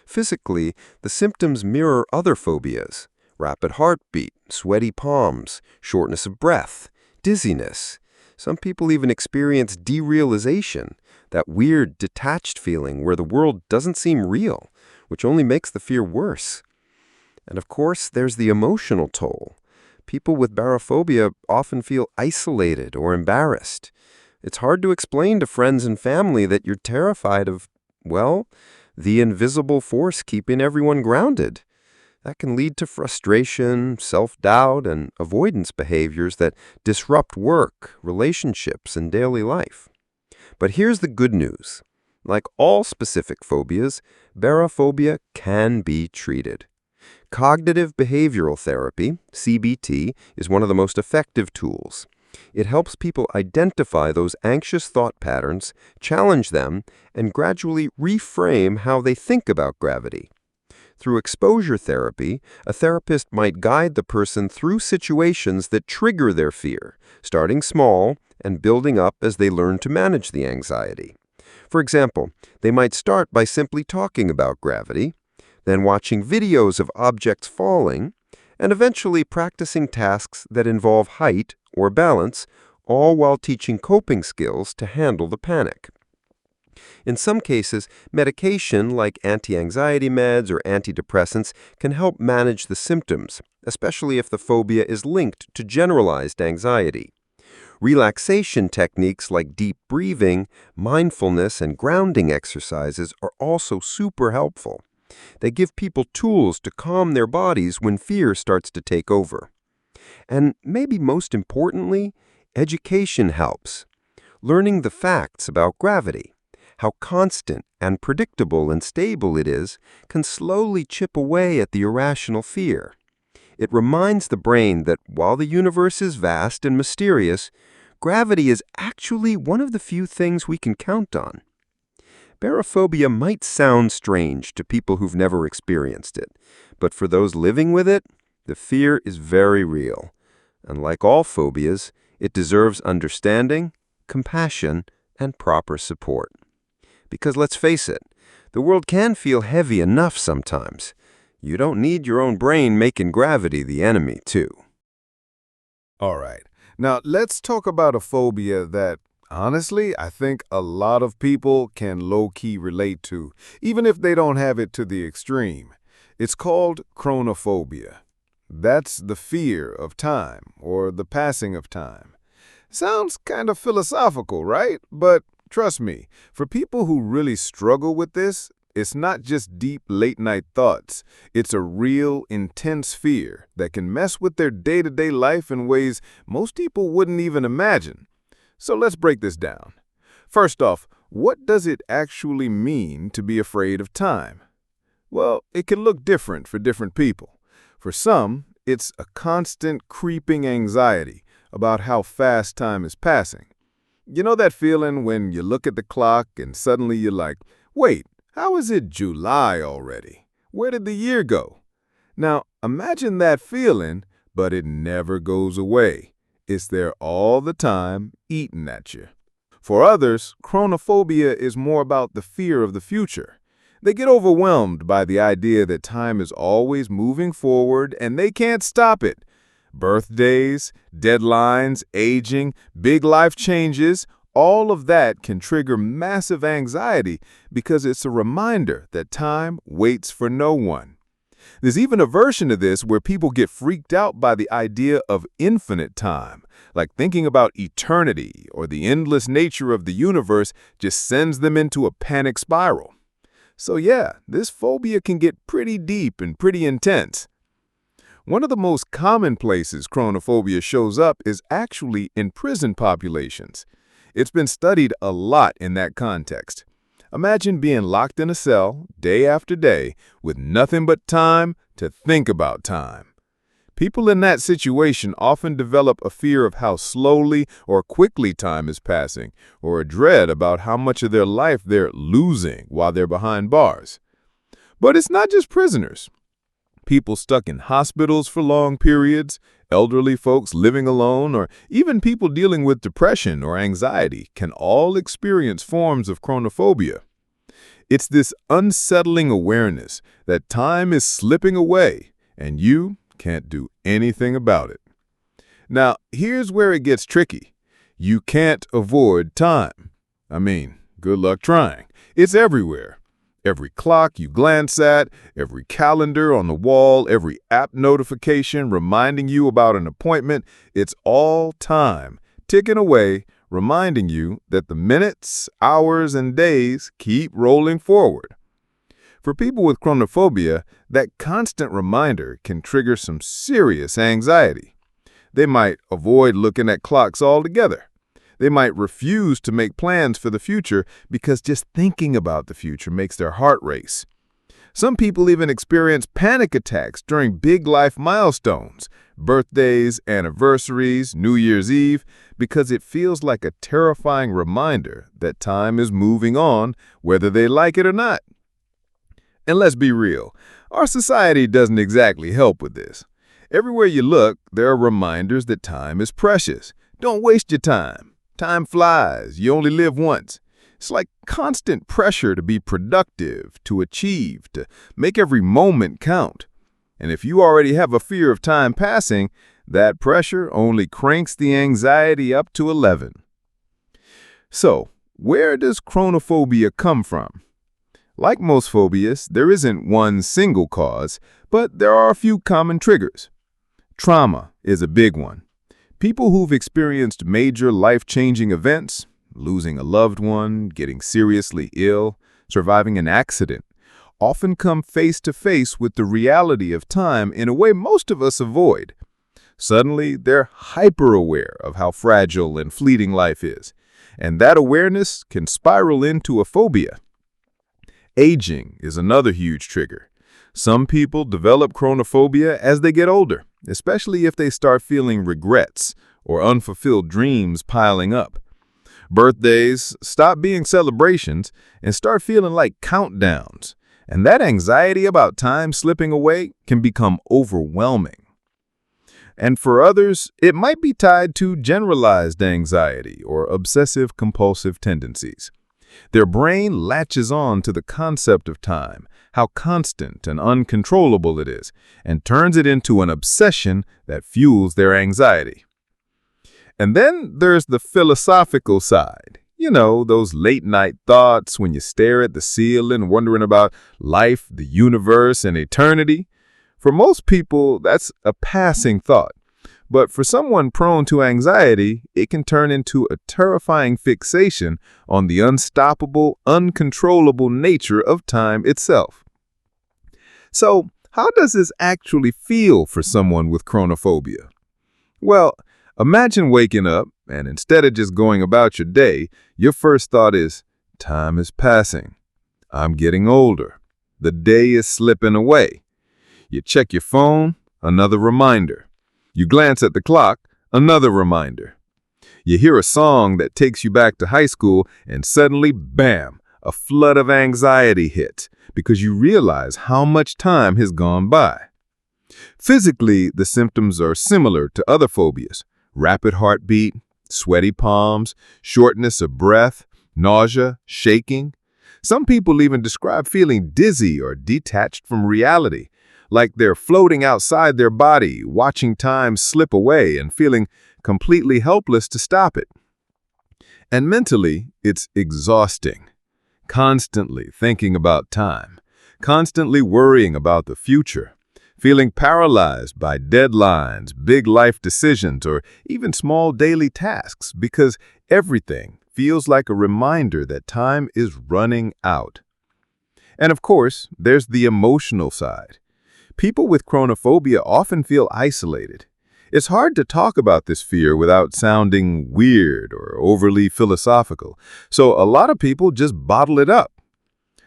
Speaker 4: Physically, the symptoms mirror other phobias: rapid heartbeat, sweaty palms, shortness of breath, dizziness. Some people even experience derealization, that weird, detached feeling where the world doesn't seem real, which only makes the fear worse. And of course, there's the emotional toll. People with barophobia often feel isolated or embarrassed. It's hard to explain to friends and family that you're terrified of, well, the invisible force keeping everyone grounded. That can lead to frustration, self-doubt, and avoidance behaviors that disrupt work, relationships, and daily life. But here's the good news. Like all specific phobias, barophobia can be treated. Cognitive behavioral therapy, CBT, is one of the most effective tools. It helps people identify those anxious thought patterns, challenge them, and gradually reframe how they think about gravity. Through exposure therapy, a therapist might guide the person through situations that trigger their fear, starting small and building up as they learn to manage the anxiety. For example, they might start by simply talking about gravity, then watching videos of objects falling,
Speaker 5: and eventually practicing tasks that involve height or balance, all while teaching coping skills to handle the panic. In some cases, medication like anti-anxiety meds or antidepressants can help manage the symptoms, especially if the phobia is linked to generalized anxiety. Relaxation techniques like deep breathing, mindfulness, and grounding exercises are also super helpful. They give people tools to calm their bodies when fear starts to take over. And maybe most importantly, education helps. Learning the facts about gravity, how constant and predictable and stable it is, can slowly chip away at the irrational fear. It reminds the brain that while the universe is vast and mysterious, gravity is actually one of the few things we can count on. Barophobia might sound strange to people who've never experienced it, but for those living with it, the fear is very real. And like all phobias, it deserves understanding, compassion, and proper support. Because let's face it, the world can feel heavy enough sometimes. You don't need your own brain making gravity the enemy, too.
Speaker 1: All right. Now, let's talk about a phobia that, honestly, I think a lot of people can low-key relate to, even if they don't have it to the extreme. It's called Chronophobia. That's the fear of time, or the passing of time. Sounds kind of philosophical, right? But trust me, for people who really struggle with this, it's not just deep late-night thoughts. It's a real, intense fear that can mess with their day-to-day life in ways most people wouldn't even imagine. So let's break this down. First off, what does it actually mean to be afraid of time? Well, it can look different for different people. For some, it's a constant creeping anxiety about how fast time is passing. You know that feeling when you look at the clock and suddenly you're like, wait, how is it July already? Where did the year go? Now, imagine that feeling, but it never goes away. It's there all the time, eating at you. For others, chronophobia is more about the fear of the future. They get overwhelmed by the idea that time is always moving forward and they can't stop it. Birthdays, deadlines, aging, big life changes, all of that can trigger massive anxiety because it's a reminder that time waits for no one. There's even a version of this where people get freaked out by the idea of infinite time, like thinking about eternity or the endless nature of the universe just sends them into a panic spiral. So yeah, this phobia can get pretty deep and pretty intense. One of the most common places chronophobia shows up is actually in prison populations. It's been studied a lot in that context. Imagine being locked in a cell day after day with nothing but time to think about time. People in that situation often develop a fear of how slowly or quickly time is passing, or a dread about how much of their life they're losing while they're behind bars. But it's not just prisoners. People stuck in hospitals for long periods, elderly folks living alone, or even people dealing with depression or anxiety can all experience forms of chronophobia. It's this unsettling awareness that time is slipping away and you can't do anything about it. Now, here's where it gets tricky. You can't avoid time. I mean, good luck trying. It's everywhere. Every clock you glance at, every calendar on the wall, every app notification reminding you about an appointment, it's all time, ticking away, reminding you that the minutes, hours, and days keep rolling forward. For people with chronophobia, that constant reminder can trigger some serious anxiety. They might avoid looking at clocks altogether. They might refuse to make plans for the future because just thinking about the future makes their heart race. Some people even experience panic attacks during big life milestones, birthdays, anniversaries, New Year's Eve, because it feels like a terrifying reminder that time is moving on, whether they like it or not. And let's be real, our society doesn't exactly help with this. Everywhere you look, there are reminders that time is precious. Don't waste your time. Time flies. You only live once. It's like constant pressure to be productive, to achieve, to make every moment count. And if you already have a fear of time passing, that pressure only cranks the anxiety up to 11. So, where does chronophobia come from? Like most phobias, there isn't one single cause, but there are a few common triggers. Trauma is a big one. People who've experienced major life-changing events, losing a loved one, getting seriously ill, surviving an accident, often come face to face with the reality of time in a way most of us avoid. Suddenly, they're hyper-aware of how fragile and fleeting life is, and that awareness can spiral into a phobia. Aging is another huge trigger. Some people develop chronophobia as they get older, especially if they start feeling regrets or unfulfilled dreams piling up. Birthdays stop being celebrations and start feeling like countdowns, and that anxiety about time slipping away can become overwhelming. And for others, it might be tied to generalized anxiety or obsessive-compulsive tendencies. Their brain latches on to the concept of time, how constant and uncontrollable it is, and turns it into an obsession that fuels their anxiety. And then there's the philosophical side. You know, those late-night thoughts when you stare at the ceiling wondering about life, the universe, and eternity. For most people, that's a passing thought. But for someone prone to anxiety, it can turn into a terrifying fixation on the unstoppable, uncontrollable nature of time itself. So, how does this actually feel for someone with chronophobia? Well, imagine waking up, and instead of just going about your day, your first thought is, time is passing. I'm getting older. The day is slipping away. You check your phone, another reminder. You glance at the clock, another reminder. You hear a song that takes you back to high school, and suddenly, bam, a flood of anxiety hits because you realize how much time has gone by. Physically, the symptoms are similar to other phobias: rapid heartbeat, sweaty palms, shortness of breath, nausea, shaking. Some people even describe feeling dizzy or detached from reality, like they're floating outside their body, watching time slip away and feeling completely helpless to stop it. And mentally, it's exhausting. Constantly thinking about time, constantly worrying about the future, feeling paralyzed by deadlines, big life decisions, or even small daily tasks because everything feels like a reminder that time is running out. And of course, there's the emotional side. People with chronophobia often feel isolated. It's hard to talk about this fear without sounding weird or overly philosophical, so a lot of people just bottle it up.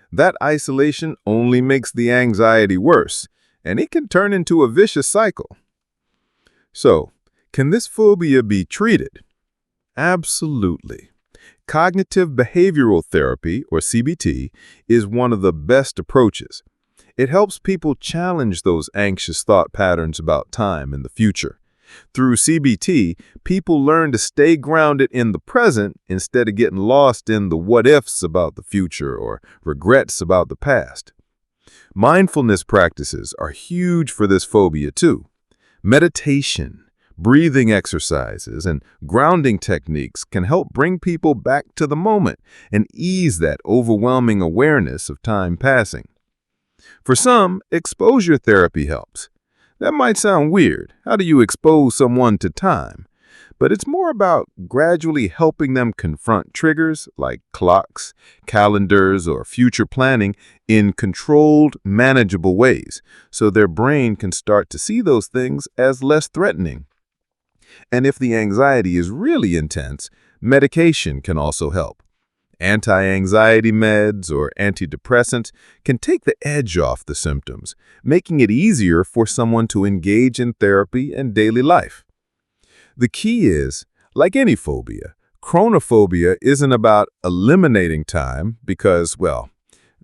Speaker 1: That isolation only makes the anxiety worse, and it can turn into a vicious cycle. So, can this phobia be treated? Absolutely. Cognitive behavioral therapy, or CBT, is one of the best approaches. It helps people challenge those anxious thought patterns about time and the future. Through CBT, people learn to stay grounded in the present instead of getting lost in the what-ifs about the future or regrets about the past. Mindfulness practices are huge for this phobia too. Meditation, breathing exercises, and grounding techniques can help bring people back to the moment and ease that overwhelming awareness of time passing. For some, exposure therapy helps. That might sound weird. How do you expose someone to time? But it's more about gradually helping them confront triggers like clocks, calendars, or future planning in controlled, manageable ways, so their brain can start to see those things as less threatening. And if the anxiety is really intense, medication can also help. Anti-anxiety meds or antidepressants can take the edge off the symptoms, making it easier for someone to engage in therapy and daily life. The key is, like any phobia, chronophobia isn't about eliminating time because, well,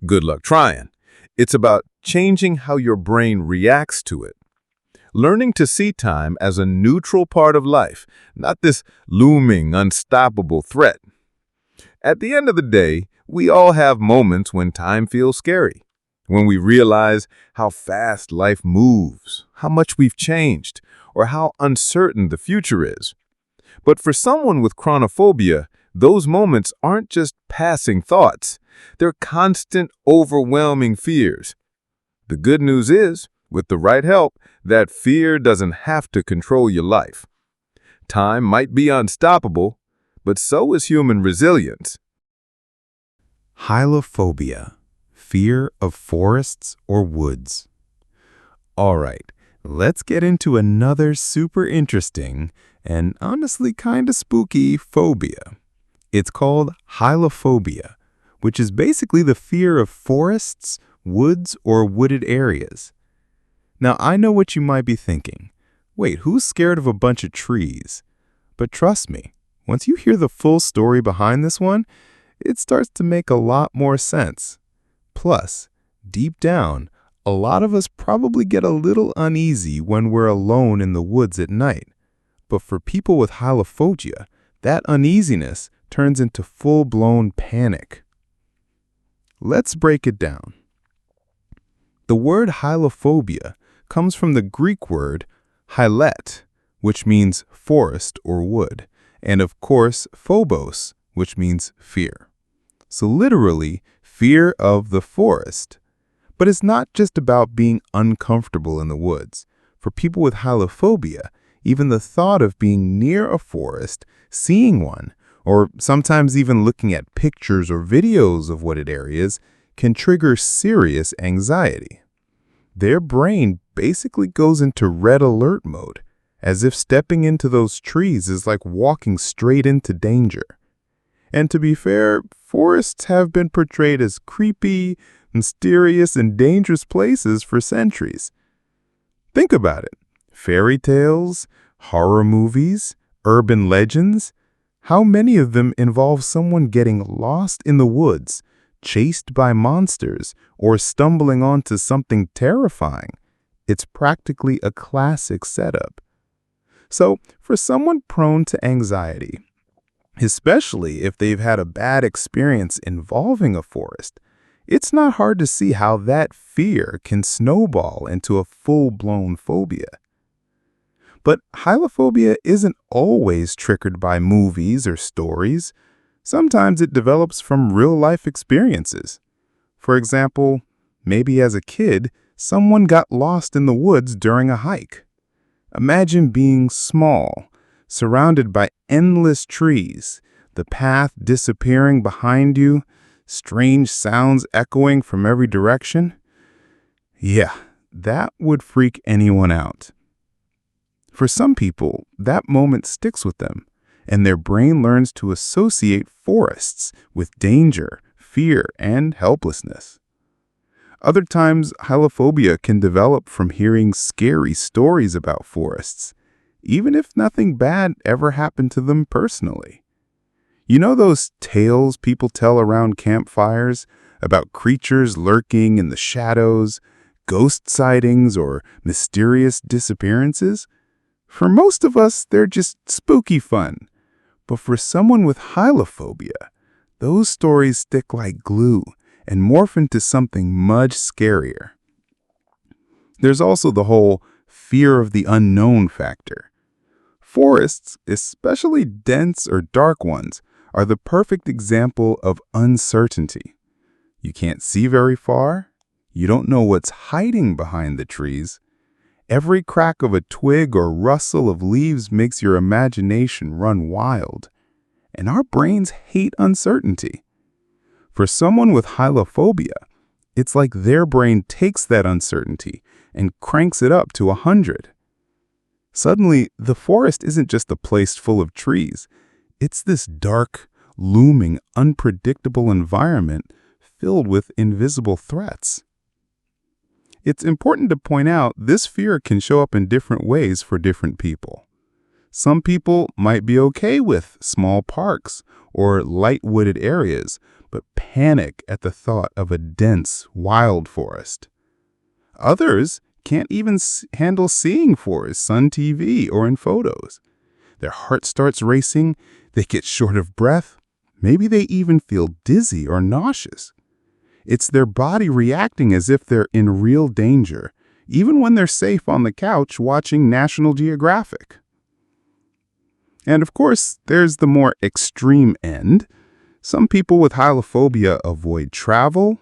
Speaker 1: good luck trying. It's about changing how your brain reacts to it. Learning to see time as a neutral part of life, not this looming, unstoppable threat. At the end of the day, we all have moments when time feels scary.
Speaker 3: when we realize how fast life moves, how much we've changed, or how uncertain the future is. But for someone with chronophobia, those moments aren't just passing thoughts. They're constant, overwhelming fears. The good news is, with the right help, that fear doesn't have to control your life. Time might be unstoppable, but so is human resilience.
Speaker 1: Hylophobia, fear of forests or woods. All right, let's get into another super interesting and honestly kind of spooky phobia. It's called Hylophobia, which is basically the fear of forests, woods, or wooded areas. Now, I know what you might be thinking. Wait, who's scared of a bunch of trees? But trust me, once you hear the full story behind this one, it starts to make a lot more sense. Plus, deep down, a lot of us probably get a little uneasy when we're alone in the woods at night. But for people with hylophobia, that uneasiness turns into full-blown panic. Let's break it down. The word hylophobia comes from the Greek word hylet, which means forest or wood, and of course phobos, which means fear. So literally, fear of the forest. But it's not just about being uncomfortable in the woods. For people with hylophobia, even the thought of being near a forest, seeing one, or sometimes even looking at pictures or videos of wooded areas can trigger serious anxiety. Their brain basically goes into red alert mode, as if stepping into those trees is like walking straight into danger. And to be fair, forests have been portrayed as creepy, mysterious, and dangerous places for centuries. Think about it. Fairy tales, horror movies, urban legends. How many of them involve someone getting lost in the woods, chased by monsters, or stumbling onto something terrifying? It's practically a classic setup. So, for someone prone to anxiety, especially if they've had a bad experience involving a forest, it's not hard to see how that fear can snowball into a full-blown phobia. But hylophobia isn't always triggered by movies or stories. Sometimes it develops from real-life experiences. For example, maybe as a kid, someone got lost in the woods during a hike. Imagine being small, surrounded by endless trees, the path disappearing behind you, strange sounds echoing from every direction. Yeah, that would freak anyone out. For some people, that moment sticks with them, and their brain learns to associate forests with danger, fear, and helplessness. Other times, hylophobia can develop from hearing scary stories about forests, even if nothing bad ever happened to them personally. You know those tales people tell around campfires about creatures lurking in the shadows, ghost sightings, or mysterious disappearances? For most of us, they're just spooky fun. But for someone with hylophobia, those stories stick like glue and morph into something much scarier. There's also the whole fear of the unknown factor. Forests, especially dense or dark ones, are the perfect example of uncertainty. You can't see very far. You don't know what's hiding behind the trees. Every crack of a twig or rustle of leaves makes your imagination run wild. And our brains hate uncertainty. For someone with hylophobia, it's like their brain takes that uncertainty and cranks it up to 100. Suddenly, the forest isn't just a place full of trees. It's this dark, looming, unpredictable environment filled with invisible threats. It's important to point out this fear can show up in different ways for different people. Some people might be okay with small parks or light wooded areas, but panic at the thought of a dense, wild forest. Others can't even handle seeing forests on TV or in photos. Their heart starts racing, they get short of breath, maybe they even feel dizzy or nauseous.
Speaker 2: It's their body reacting as if they're in real danger, even when they're safe on the couch watching National Geographic. And of course, there's the more extreme end. Some people with hylophobia avoid travel,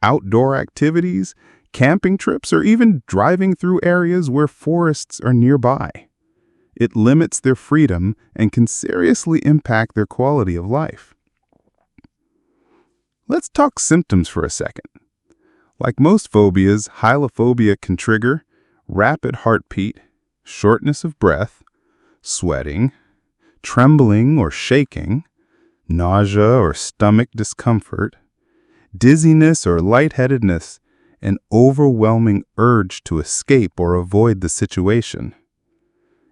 Speaker 2: outdoor activities, camping trips, or even driving through areas where forests are nearby. It limits their freedom and can seriously impact their quality of life. Let's talk symptoms for a second. Like most phobias, hylophobia can trigger rapid heartbeat, shortness of breath, sweating, trembling or shaking, nausea or stomach discomfort, dizziness or lightheadedness, an overwhelming urge to escape or avoid the situation.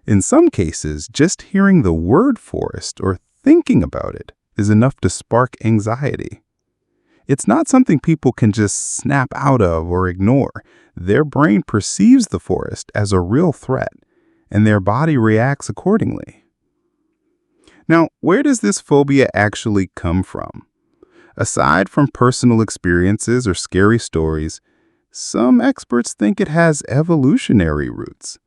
Speaker 2: In some cases, just hearing the word forest or thinking about it is enough to spark anxiety. It's not something people can just snap out of or ignore. Their brain perceives the forest as a real threat, and their body reacts accordingly. Now, where does this phobia actually come from? Aside from personal experiences or scary stories, some experts think it has evolutionary roots.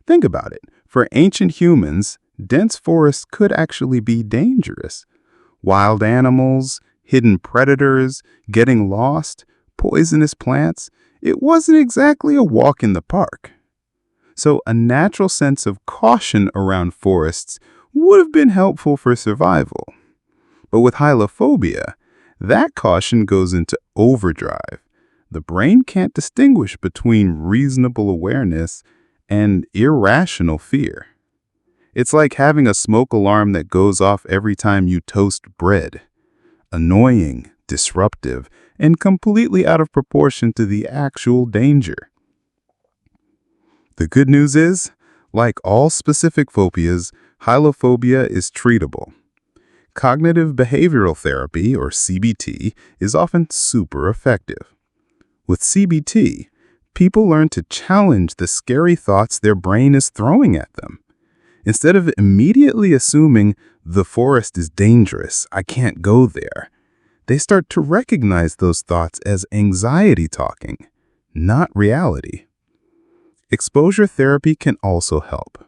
Speaker 2: Think about it. For ancient humans, dense forests could actually be dangerous. Wild animals, hidden predators, getting lost, poisonous plants, it wasn't exactly a walk in the park. So a natural sense of caution around forests would have been helpful for survival. But with hylophobia, that caution goes into overdrive. The brain can't distinguish between reasonable awareness and irrational fear. It's like having a smoke alarm that goes off every time you toast bread. Annoying, disruptive, and completely out of proportion to the actual danger. The good news is, like all specific phobias, hylophobia is treatable. Cognitive behavioral therapy, or CBT, is often super effective. With CBT, people learn to challenge the scary thoughts their brain is throwing at them. Instead of immediately assuming the forest is dangerous, I can't go there, they start to recognize those thoughts as anxiety talking, not reality. Exposure therapy can also help.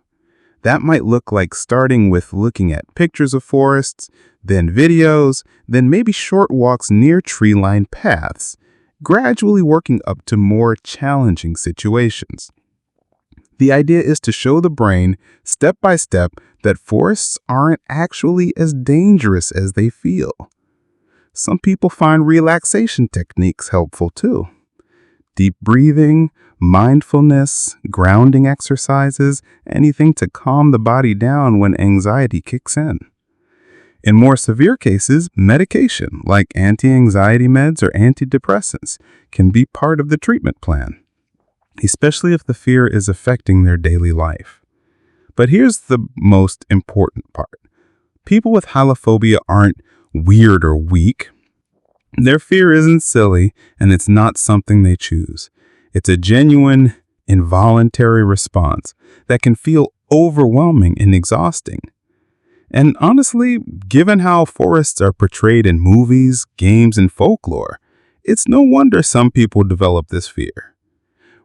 Speaker 2: That might look like starting with looking at pictures of forests, then videos, then maybe short walks near tree-lined paths, gradually working up to more challenging situations. The idea is to show the brain, step by step, that forests aren't actually as dangerous as they feel. Some people find relaxation techniques helpful too. Deep breathing, mindfulness, grounding exercises, anything to calm the body down when anxiety kicks in. In more severe cases, medication like anti-anxiety meds or antidepressants can be part of the treatment plan, especially if the fear is affecting their daily life. But here's the most important part. People with hylophobia aren't weird or weak. Their fear isn't silly, and it's not something they choose. It's a genuine, involuntary response that can feel overwhelming and exhausting. And honestly, given how forests are portrayed in movies, games, and folklore, it's no wonder some people develop this fear.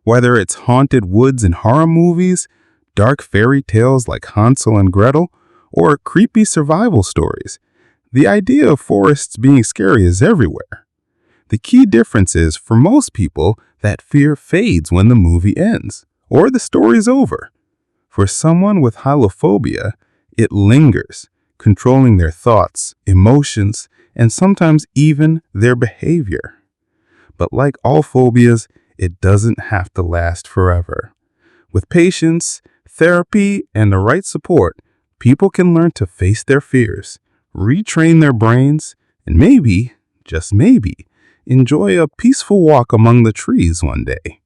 Speaker 2: Whether it's haunted woods in horror movies, dark fairy tales like Hansel and Gretel, or creepy survival stories, the idea of forests being scary is everywhere. The key difference is, for most people, that fear fades when the movie ends, or the story's over. For someone with hylophobia, it lingers, controlling their thoughts, emotions, and sometimes even their behavior. But like all phobias, it doesn't have to last forever. With patience, therapy, and the right support, people can learn to face their fears, retrain their brains, and maybe, just maybe, enjoy a peaceful walk among the trees one day.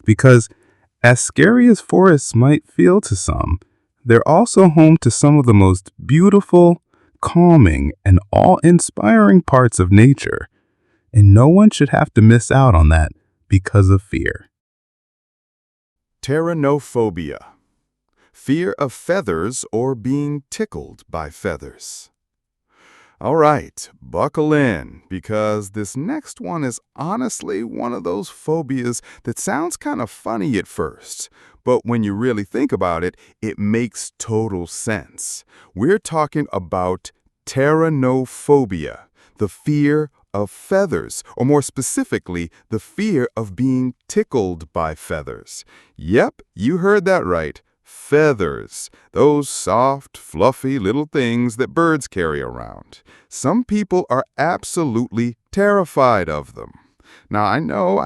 Speaker 2: Because as scary as forests might feel to some, they're also home to some of the most beautiful, calming, and awe-inspiring parts of nature. And no one should have to miss out on that because of fear.
Speaker 4: Pteronophobia. Fear of feathers or being tickled by feathers.
Speaker 1: All right, buckle in, because this next one is honestly one of those phobias that sounds kind of funny at first. But when you really think about it, it makes total sense. We're talking about Pteronophobia, the fear of feathers, or more specifically, the fear of being tickled by feathers. Yep, you heard that right. Feathers, those soft, fluffy little things that birds carry around. Some people are absolutely terrified of them. Now, I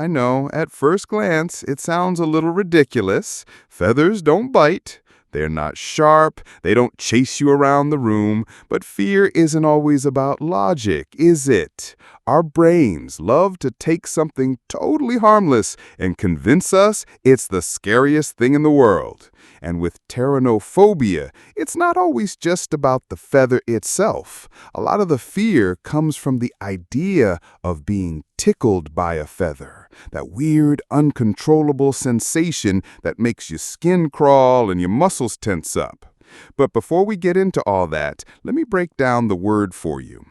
Speaker 1: know, at first glance, it sounds a little ridiculous. Feathers don't bite. They're not sharp. They don't chase you around the room. But fear isn't always about logic, is it? Our brains love to take something totally harmless and convince us it's the scariest thing in the world. And with Pteronophobia, it's not always just about the feather itself. A lot of the fear comes from the idea of being tickled by a feather, that weird, uncontrollable sensation that makes your skin crawl and your muscles tense up. But before we get into all that, let me break down the word for you.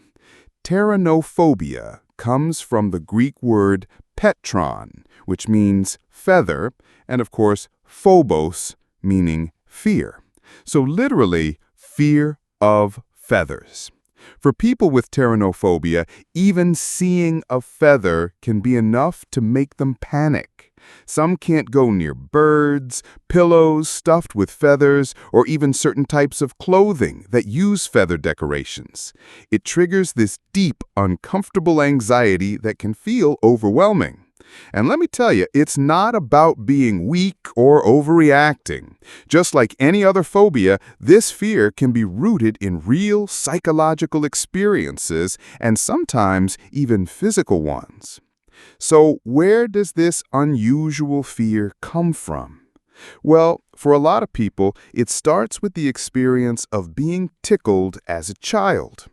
Speaker 1: Pteronophobia comes from the Greek word petron, which means feather, and of course, phobos, meaning fear. So literally, fear of feathers. For people with pteronophobia, even seeing a feather can be enough to make them panic. Some can't go near birds, pillows stuffed with feathers, or even certain types of clothing that use feather decorations. It triggers this deep, uncomfortable anxiety that can feel overwhelming. And let me tell you, it's not about being weak or overreacting. Just like any other phobia, this fear can be rooted in real psychological experiences and sometimes even physical ones. So where does this unusual fear come from? Well, for a lot of people, it starts with the experience of being tickled as a child.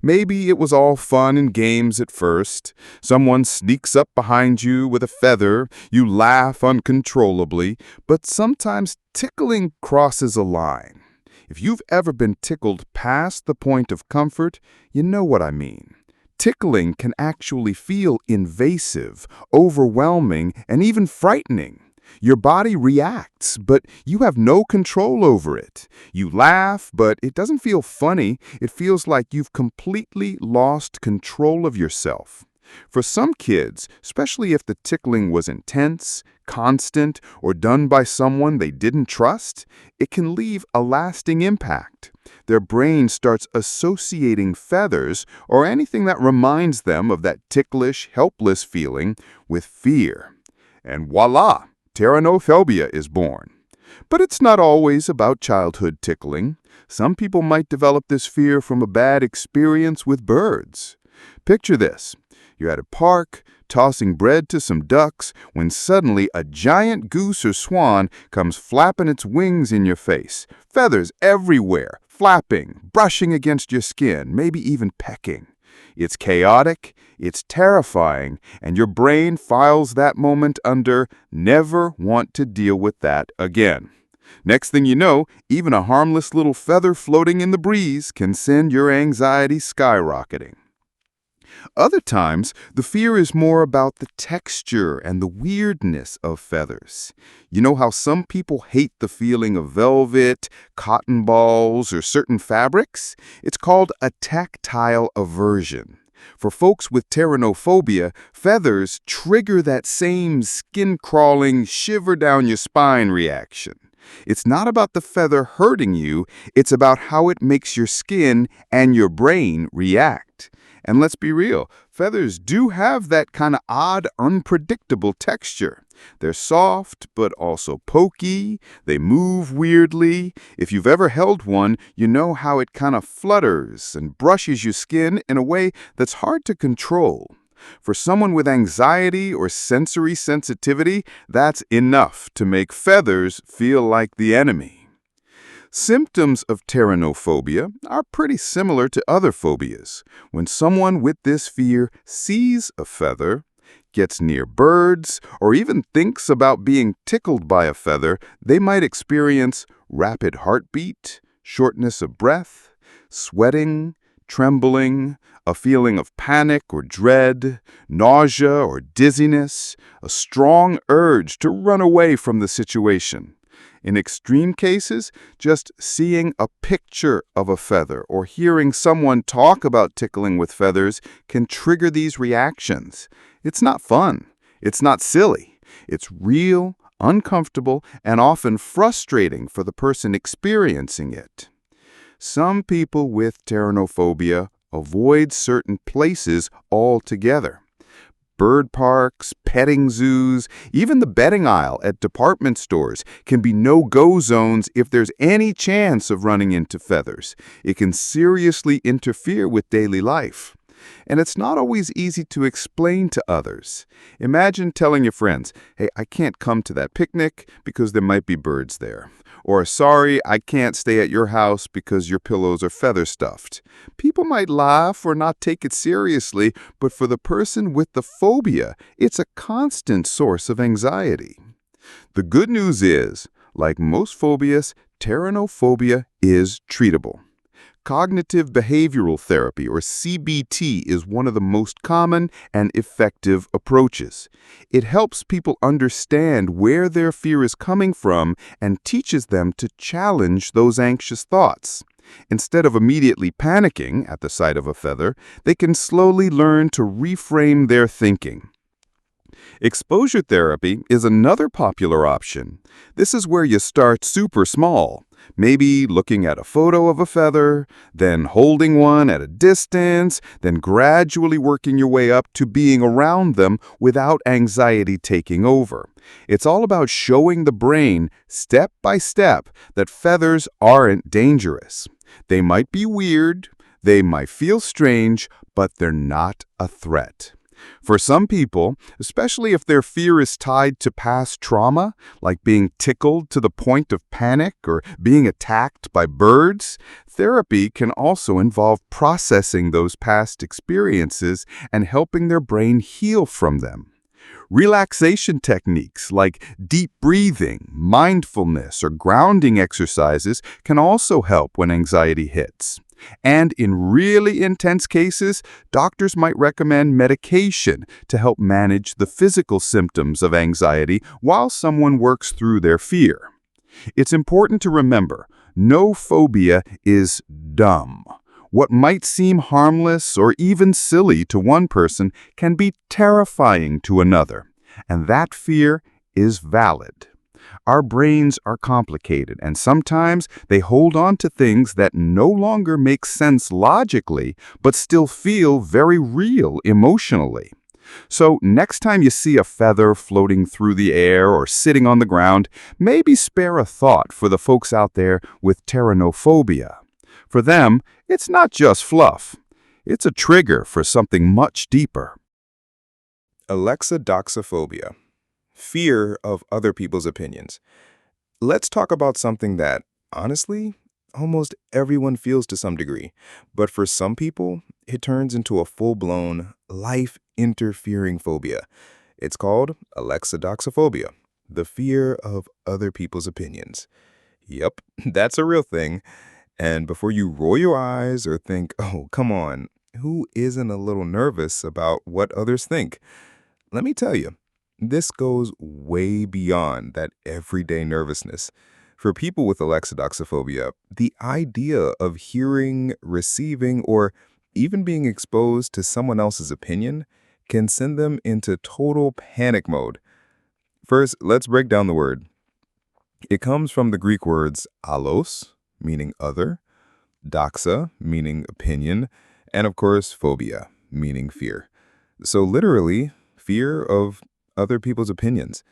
Speaker 1: Maybe it was all fun and games at first. Someone sneaks up behind you with a feather, you laugh uncontrollably, but sometimes tickling crosses a line. If you've ever been tickled past the point of comfort, you know what I mean. Tickling can actually feel invasive, overwhelming, and even frightening. Your body reacts, but you have no control over it. You laugh, but it doesn't feel funny. It feels like you've completely lost control of yourself. For some kids, especially if the tickling was intense, constant, or done by someone they didn't trust, it can leave a lasting impact. Their brain starts associating feathers or anything that reminds them of that ticklish, helpless feeling with fear. And voila! Pteronophobia is born. But it's not always about childhood tickling. Some people might develop this fear from a bad experience with birds. Picture this. You're at a park, tossing bread to some ducks, when suddenly a giant goose or swan comes flapping its wings in your face. Feathers everywhere, flapping, brushing against your skin, maybe even pecking. It's chaotic, it's terrifying, and your brain files that moment under never want to deal with that again. Next thing you know, even a harmless little feather floating in the breeze can send your anxiety skyrocketing. Other times, the fear is more about the texture and the weirdness of feathers. You know how some people hate the feeling of velvet, cotton balls, or certain fabrics? It's called a tactile aversion. For folks with pteronophobia, feathers trigger that same skin-crawling, shiver-down-your-spine reaction. It's not about the feather hurting you, it's about how it makes your skin and your brain react. And let's be real, feathers do have that kind of odd, unpredictable texture. They're soft, but also pokey. They move weirdly. If you've ever held one, you know how it kind of flutters and brushes your skin in a way that's hard to control. For someone with anxiety or sensory sensitivity, that's enough to make feathers feel like the enemy. Symptoms of pteronophobia are pretty similar to other phobias. When someone with this fear sees a feather, gets near birds, or even thinks about being tickled by a feather, they might experience rapid heartbeat, shortness of breath, sweating,
Speaker 2: trembling, a feeling of panic or dread, nausea or dizziness, a strong urge to run away from the situation. In extreme cases, just seeing a picture of a feather or hearing someone talk about tickling with feathers can trigger these reactions. It's not fun. It's not silly. It's real, uncomfortable, and often frustrating for the person experiencing it. Some people with Pteronophobia avoid certain places altogether. Bird parks, petting zoos, even the bedding aisle at department stores can be no-go zones if there's any chance of running into feathers. It can seriously interfere with daily life. And it's not always easy to explain to others. Imagine telling your friends, "Hey, I can't come to that picnic because there might be birds there." Or, "Sorry, I can't stay at your house because your pillows are feather stuffed." People might laugh or not take it seriously, but for the person with the phobia, it's a constant source of anxiety. The good news is, like most phobias, Pteronophobia is treatable. Cognitive behavioral therapy, or CBT, is one of the most common and effective approaches. It helps people understand where their fear is coming from and teaches them to challenge those anxious thoughts. Instead of immediately panicking at the sight of a feather, they can slowly learn to reframe their thinking. Exposure therapy is another popular option. This is where you start super small. Maybe looking at a photo of a feather, then holding one at a distance, then gradually working your way up to being around them without anxiety taking over. It's all about showing the brain, step by step, that feathers aren't dangerous. They might be weird, they might feel strange, but they're not a threat. For some people, especially if their fear is tied to past trauma, like being tickled to the point of panic or being attacked by birds, therapy can also involve processing those past experiences and helping their brain heal from them. Relaxation techniques like deep breathing, mindfulness, or grounding exercises can also help when anxiety hits. And in really intense cases, doctors might recommend medication to help manage the physical symptoms of anxiety while someone works through their fear. It's important to remember, no phobia is dumb. What might seem harmless or even silly to one person can be terrifying to another, and that fear is valid. Our brains are complicated, and sometimes they hold on to things that no longer make sense logically, but still feel very real emotionally. So next time you see a feather floating through the air or sitting on the ground, maybe spare a thought for the folks out there with Pteronophobia. For them, it's not just fluff. It's a trigger for something much deeper.
Speaker 4: Alexadoxophobia. Fear of other people's opinions. Let's talk about something that, honestly, almost everyone feels to some degree. But for some people, it turns into a full-blown, life-interfering phobia. It's called Alexadoxophobia, the fear of other people's opinions. Yep, that's a real thing. And before you roll your eyes or think, "Oh, come on, who isn't a little nervous about what others think?" Let me tell you, this goes way beyond that everyday nervousness. For people with Alexadoxophobia, the idea of hearing, receiving, or even being exposed to someone else's opinion can send them into total panic mode. First, let's break down the word. It comes from the Greek words allos, meaning other, doxa, meaning opinion, and of course, phobia, meaning fear. So literally, fear of other people's opinions.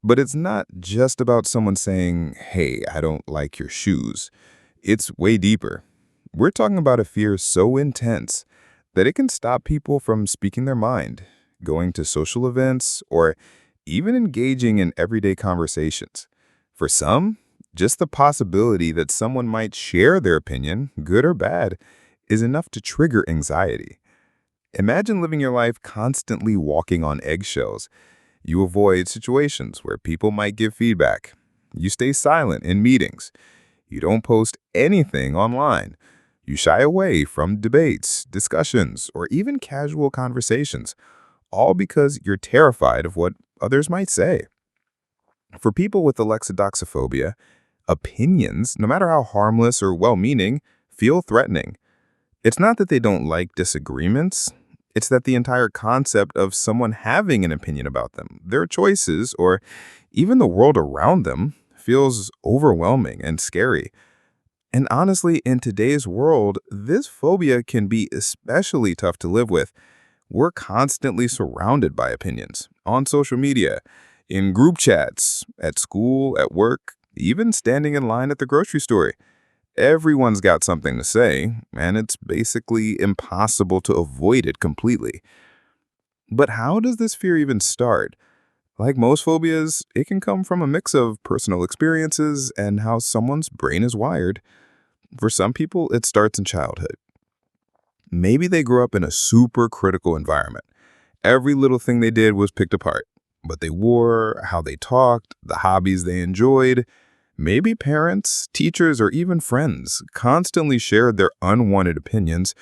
Speaker 4: But it's not just about someone saying, "Hey, I don't like your shoes." It's way deeper. We're talking about a fear so intense that it can stop people from speaking their mind, going to social events, or even engaging in everyday conversations. For some, just the possibility that someone might share their opinion, good or bad, is enough to trigger anxiety. Imagine living your life constantly walking on eggshells. You avoid situations where people might give feedback. You stay silent in meetings. You don't post anything online.
Speaker 1: You shy away from debates, discussions, or even casual conversations, all because you're terrified of what others might say. For people with Alexithiophobia, opinions, no matter how harmless or well-meaning, feel threatening. It's not that they don't like disagreements, it's that the entire concept of someone having an opinion about them, their choices, or even the world around them feels overwhelming and scary. And honestly, in today's world, this phobia can be especially tough to live with. We're constantly surrounded by opinions on social media, in group chats, at school, at work, even standing in line at the grocery store. Everyone's got something to say, and it's basically impossible to avoid it completely. But how does this fear even start? Like most phobias, it can come from a mix of personal experiences and how someone's brain is wired. For some people, it starts in childhood. Maybe they grew up in a super critical environment. Every little thing they did was picked apart. What they wore, how they talked, the hobbies they enjoyed. Maybe parents, teachers, or even friends constantly shared their unwanted opinions,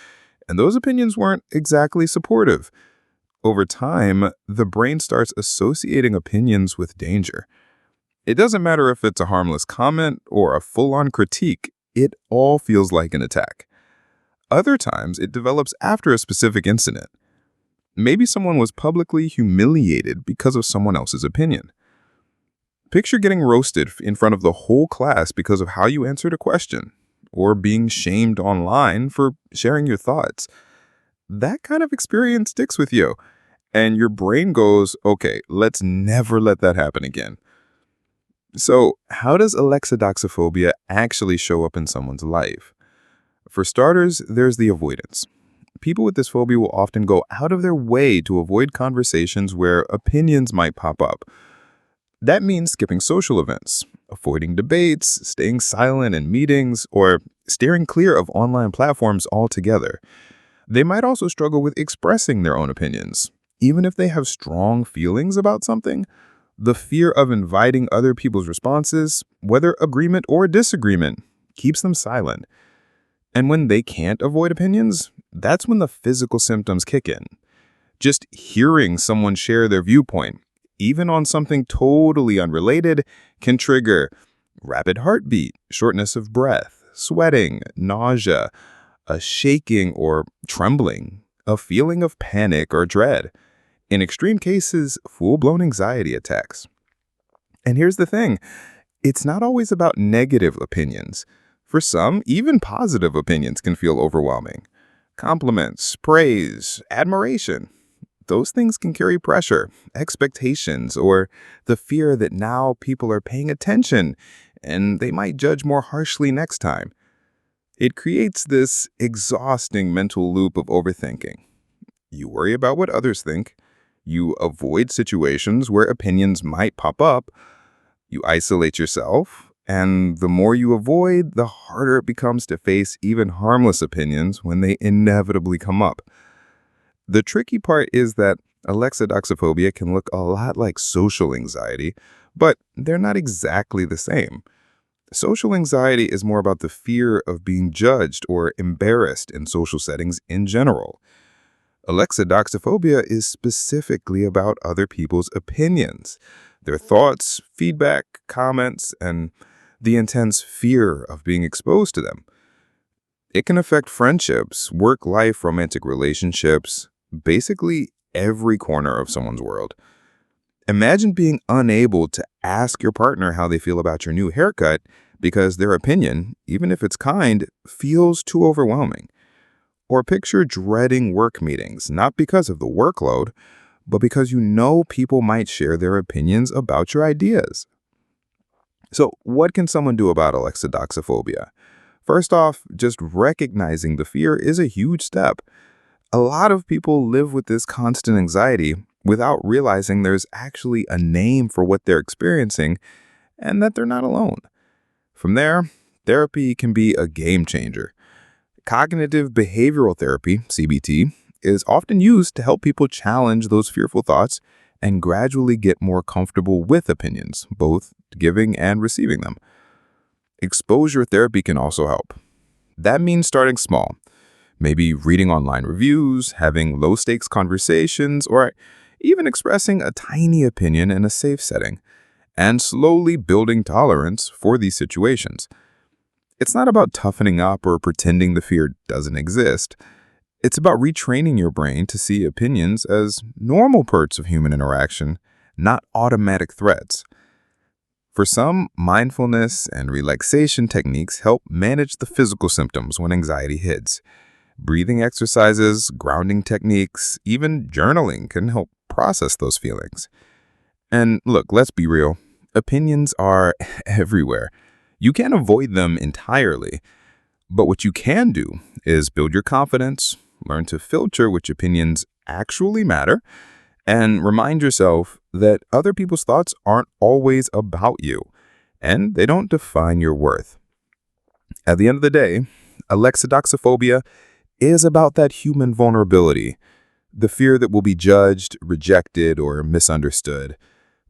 Speaker 1: and those opinions weren't exactly supportive. Over time, the brain starts associating opinions with danger. It doesn't matter if it's a harmless comment or a full-on critique, it all feels like an attack. Other times, it develops after a specific incident. Maybe someone was publicly humiliated because of someone else's opinion. Picture getting roasted in front of the whole class because of how you answered a question, or being shamed online for sharing your thoughts. That kind of experience sticks with you, and your brain goes, okay, let's never let that happen again. So, how does alexithiophobia actually show up in someone's life? For starters, there's the avoidance. People with this phobia will often go out of their way to avoid conversations where opinions might pop up. That means skipping social events, avoiding debates, staying silent in meetings, or steering clear of online platforms altogether. They might also struggle with expressing their own opinions. Even if they have strong feelings about something, the fear of inviting other people's responses, whether agreement or disagreement, keeps them silent. And when they can't avoid opinions, that's when the physical symptoms kick in. Just hearing someone share their viewpoint, even on something totally unrelated, can trigger rapid heartbeat, shortness of breath, sweating, nausea, a shaking or trembling, a feeling of panic or dread. In extreme cases, full-blown anxiety attacks. And here's the thing, it's not always about negative opinions. For some, even positive opinions can feel overwhelming. Compliments, praise, admiration. Those things can carry pressure, expectations, or the fear that now people are paying attention and they might judge more harshly next time. It creates this exhausting mental loop of overthinking. You worry about what others think. You avoid situations where opinions might pop up. You isolate yourself. And the more you avoid, the harder it becomes to face even harmless opinions when they inevitably come up. The tricky part is that alexithiophobia can look a lot like social anxiety, but they're not exactly the same. Social anxiety is more about the fear of being judged or embarrassed in social settings in general. Alexithiophobia is specifically about other people's opinions, their thoughts, feedback, comments, and the intense fear of being exposed to them. It can affect friendships, work-life, romantic relationships, basically every corner of someone's world. Imagine being unable to ask your partner how they feel about your new haircut because their opinion, even if it's kind, feels too overwhelming. Or picture dreading work meetings, not because of the workload, but because you know people might share their opinions about your ideas. So what can someone do about alexithiophobia? First off, just recognizing the fear is a huge step. A lot of people live with this constant anxiety without realizing there's actually a name for what they're experiencing and that they're not alone. From there, therapy can be a game changer. Cognitive behavioral therapy, CBT, is often used to help people challenge those fearful thoughts and gradually get more comfortable with opinions, both giving and receiving them. Exposure therapy can also help. That means starting small. Maybe reading online reviews, having low-stakes conversations, or even expressing a tiny opinion in a safe setting, and slowly building tolerance for these situations. It's not about toughening up or pretending the fear doesn't exist. It's about retraining your brain to see opinions as normal parts of human interaction, not automatic threats. For some, mindfulness and relaxation techniques help manage the physical symptoms when anxiety hits. Breathing exercises, grounding techniques, even journaling can help process those feelings. And look, let's be real. Opinions are everywhere. You can't avoid them entirely. But what you can do is build your confidence, learn to filter which opinions actually matter, and remind yourself that other people's thoughts aren't always about you, and they don't define your worth. At the end of the day, Alexithiophobia is about that human vulnerability, the fear that we'll be judged, rejected, or misunderstood.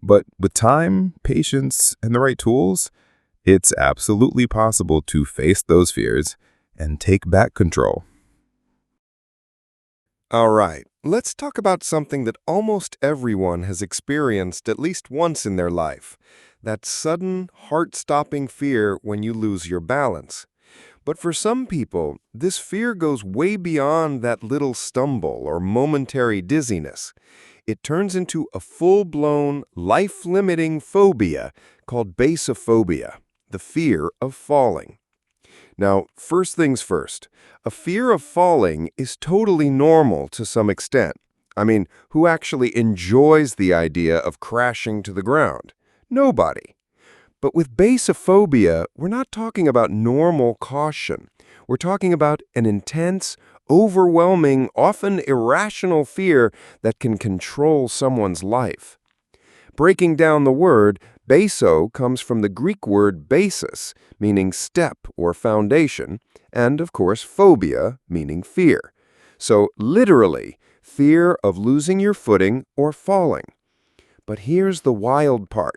Speaker 1: But with time, patience, and the right tools, it's absolutely possible to face those fears and take back control.
Speaker 4: All right, let's talk about something that almost everyone has experienced at least once in their life, that sudden, heart-stopping fear when you lose your balance. But for some people, this fear goes way beyond that little stumble or momentary dizziness. It turns into a full-blown, life-limiting phobia called basophobia, the fear of falling. Now, first things first, a fear of falling is totally normal to some extent. I mean, who actually enjoys the idea of crashing to the ground? Nobody. But with basophobia, we're not talking about normal caution. We're talking about an intense, overwhelming, often irrational fear that can control someone's life. Breaking down the word, baso comes from the Greek word basis, meaning step or foundation, and of course phobia, meaning fear. So literally, fear of losing your footing or falling. But here's the wild part.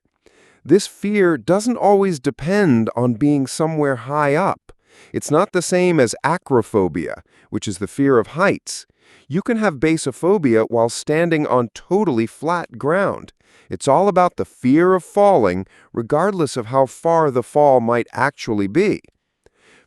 Speaker 4: This fear doesn't always depend on being somewhere high up. It's not the same as acrophobia, which is the fear of heights. You can have basophobia while standing on totally flat ground. It's all about the fear of falling, regardless of how far the fall might actually be.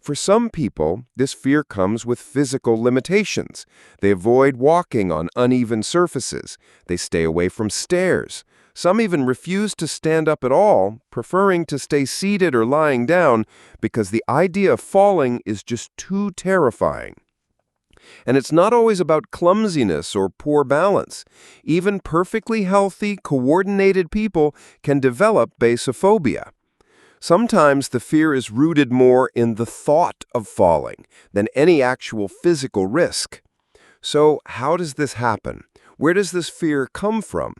Speaker 4: For some people, this fear comes with physical limitations. They avoid walking on uneven surfaces. They stay away from stairs. Some even refuse to stand up at all, preferring to stay seated or lying down because the idea of falling is just too terrifying. And it's not always about clumsiness or poor balance. Even perfectly healthy, coordinated people can develop basophobia. Sometimes the fear is rooted more in the thought of falling than any actual physical risk. So how does this happen? Where does this fear come from?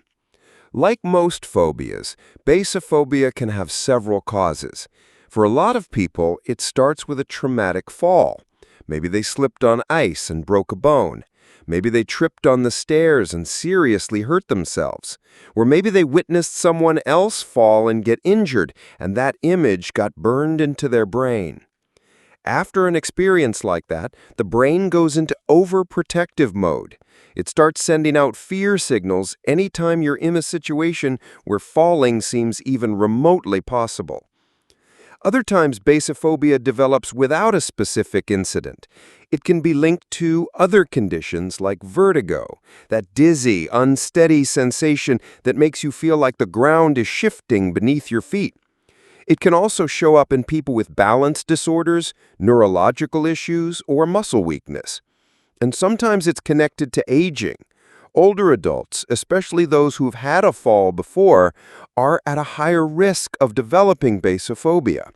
Speaker 4: Like most phobias, basophobia can have several causes. For a lot of people, it starts with a traumatic fall. Maybe they slipped on ice and broke a bone. Maybe they tripped on the stairs and seriously hurt themselves. Or maybe they witnessed someone else fall and get injured, and that image got burned into their brain. After an experience like that, the brain goes into overprotective mode. It starts sending out fear signals anytime you're in a situation where falling seems even remotely possible. Other times, basophobia develops without a specific incident. It can be linked to other conditions like vertigo, that dizzy, unsteady sensation that makes you feel like the ground is shifting beneath your feet. It can also show up in people with balance disorders, neurological issues, or muscle weakness. And sometimes it's connected to aging. Older adults, especially those who've had a fall before, are at a higher risk of developing basophobia.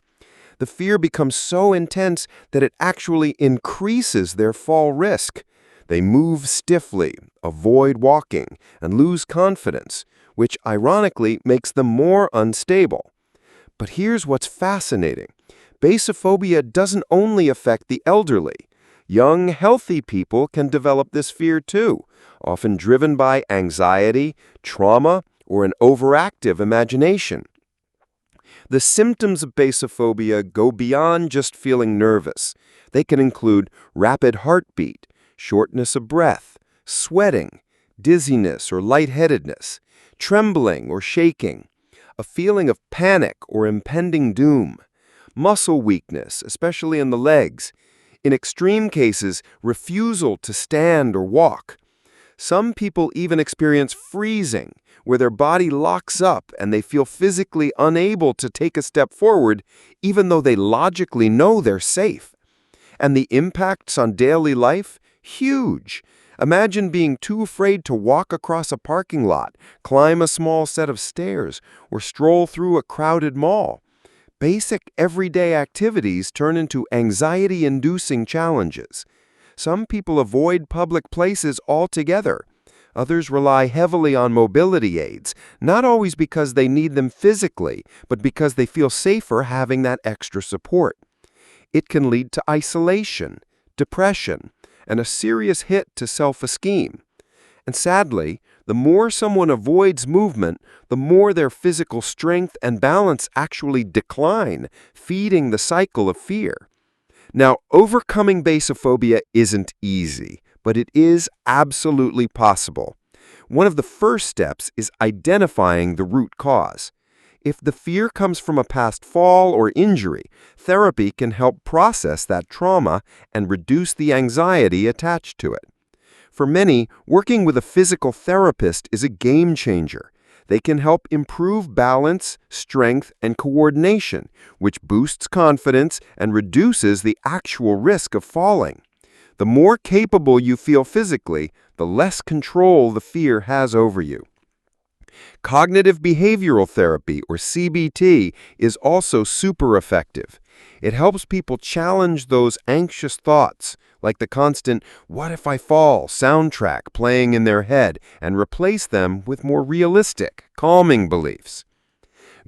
Speaker 4: The fear becomes so intense that it actually increases their fall risk. They move stiffly, avoid walking, and lose confidence, which ironically makes them more unstable. But here's what's fascinating. Basophobia doesn't only affect the elderly. Young, healthy people can develop this fear too, often driven by anxiety, trauma, or an overactive imagination. The symptoms of basophobia go beyond just feeling nervous.
Speaker 5: They can include rapid heartbeat, shortness of breath, sweating, dizziness or lightheadedness, trembling or shaking, a feeling of panic or impending doom, muscle weakness, especially in the legs, in extreme cases, refusal to stand or walk. Some people even experience freezing, where their body locks up and they feel physically unable to take a step forward, even though they logically know they're safe. And the impacts on daily life? Huge. Imagine being too afraid to walk across a parking lot, climb a small set of stairs, or stroll through a crowded mall. Basic everyday activities turn into anxiety-inducing challenges. Some people avoid public places altogether. Others rely heavily on mobility aids, not always because they need them physically, but because they feel safer having that extra support. It can lead to isolation, depression, and a serious hit to self-esteem. And sadly, the more someone avoids movement, the more their physical strength and balance actually decline, feeding the cycle of fear. Now, overcoming basophobia isn't easy, but it is absolutely possible. One of the first steps is identifying the root cause. If the fear comes from a past fall or injury, therapy can help process that trauma and reduce the anxiety attached to it. For many, working with a physical therapist is a game changer. They can help improve balance, strength, and coordination, which boosts confidence and reduces the actual risk of falling. The more capable you feel physically, the less control the fear has over you. Cognitive behavioral therapy, or CBT, is also super effective. It helps people challenge those anxious thoughts, like the constant "what if I fall" soundtrack playing in their head, and replace them with more realistic, calming beliefs.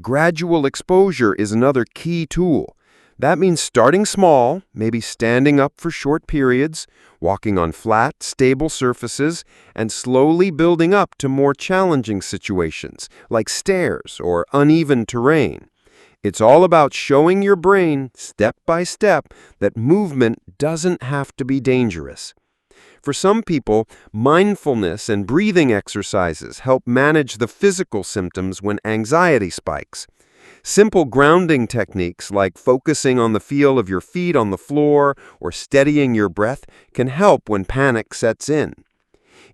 Speaker 5: Gradual exposure is another key tool. That means starting small, maybe standing up for short periods, walking on flat, stable surfaces, and slowly building up to more challenging situations, like stairs or uneven terrain. It's all about showing your brain, step by step, that movement doesn't have to be dangerous. For some people, mindfulness and breathing exercises help manage the physical symptoms when anxiety spikes. Simple grounding techniques like focusing on the feel of your feet on the floor or steadying your breath can help when panic sets in.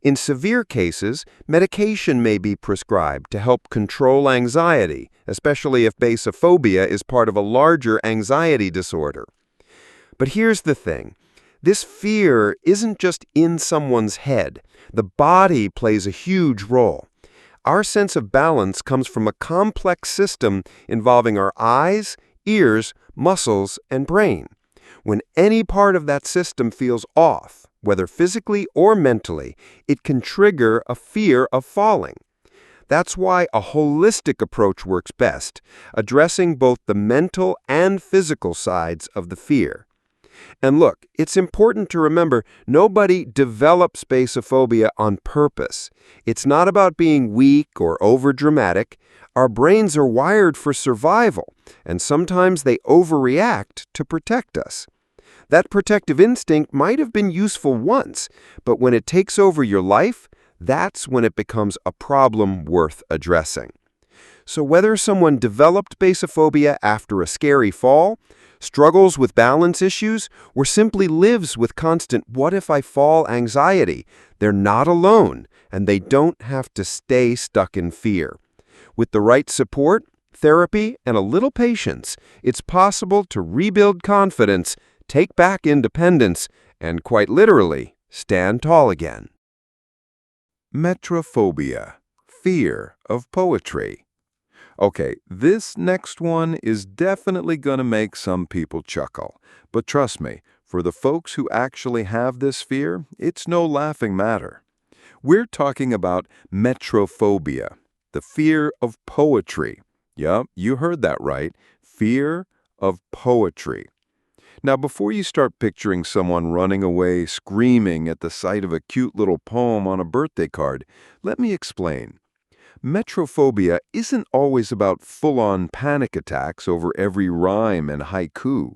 Speaker 5: In severe cases, medication may be prescribed to help control anxiety, especially if basophobia is part of a larger anxiety disorder. But here's the thing. This fear isn't just in someone's head. The body plays a huge role. Our sense of balance comes from a complex system involving our eyes, ears, muscles, and brain. When any part of that system feels off, whether physically or mentally, it can trigger a fear of falling. That's why a holistic approach works best, addressing both the mental and physical sides of the fear. And look, it's important to remember nobody develops basophobia on purpose. It's not about being weak or overdramatic. Our brains are wired for survival, and sometimes they overreact to protect us. That protective instinct might have been useful once, but when it takes over your life, that's when it becomes a problem worth addressing. So whether someone developed basophobia after a scary fall, struggles with balance issues, or simply lives with constant "what if I fall" anxiety, they're not alone, and they don't have to stay stuck in fear. With the right support, therapy, and a little patience, it's possible to rebuild confidence, take back independence, and quite literally, stand tall again.
Speaker 2: Metrophobia, fear of poetry. Okay, this next one is definitely going to make some people chuckle. But trust me, for the folks who actually have this fear, it's no laughing matter. We're talking about metrophobia, the fear of poetry. Yup, you heard that right. Fear of poetry. Now, before you start picturing someone running away screaming at the sight of a cute little poem on a birthday card, let me explain. Metrophobia isn't always about full-on panic attacks over every rhyme and haiku.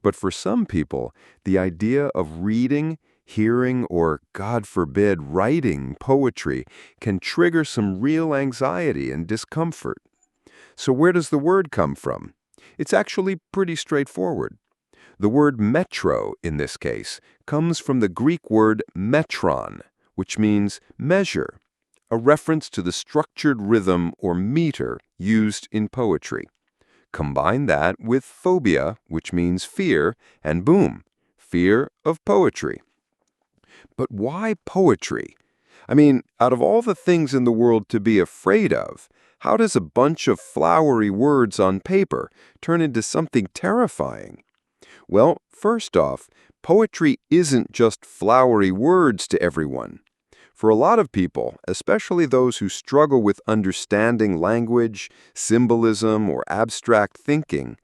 Speaker 5: But for some people, the idea of reading, hearing, or, God forbid, writing poetry can trigger some real anxiety and discomfort. So where does the word come from? It's actually pretty straightforward. The word metro, in this case, comes from the Greek word metron, which means measure, a reference to the structured rhythm or meter used in poetry. Combine that with phobia, which means fear, and boom, fear of poetry. But why poetry? I mean, out of all the things in the world to be afraid of, how does a bunch of flowery words on paper turn into something terrifying? Well, first off, poetry isn't just flowery words to everyone. For a lot of people, especially those who struggle with understanding language, symbolism, or abstract thinking,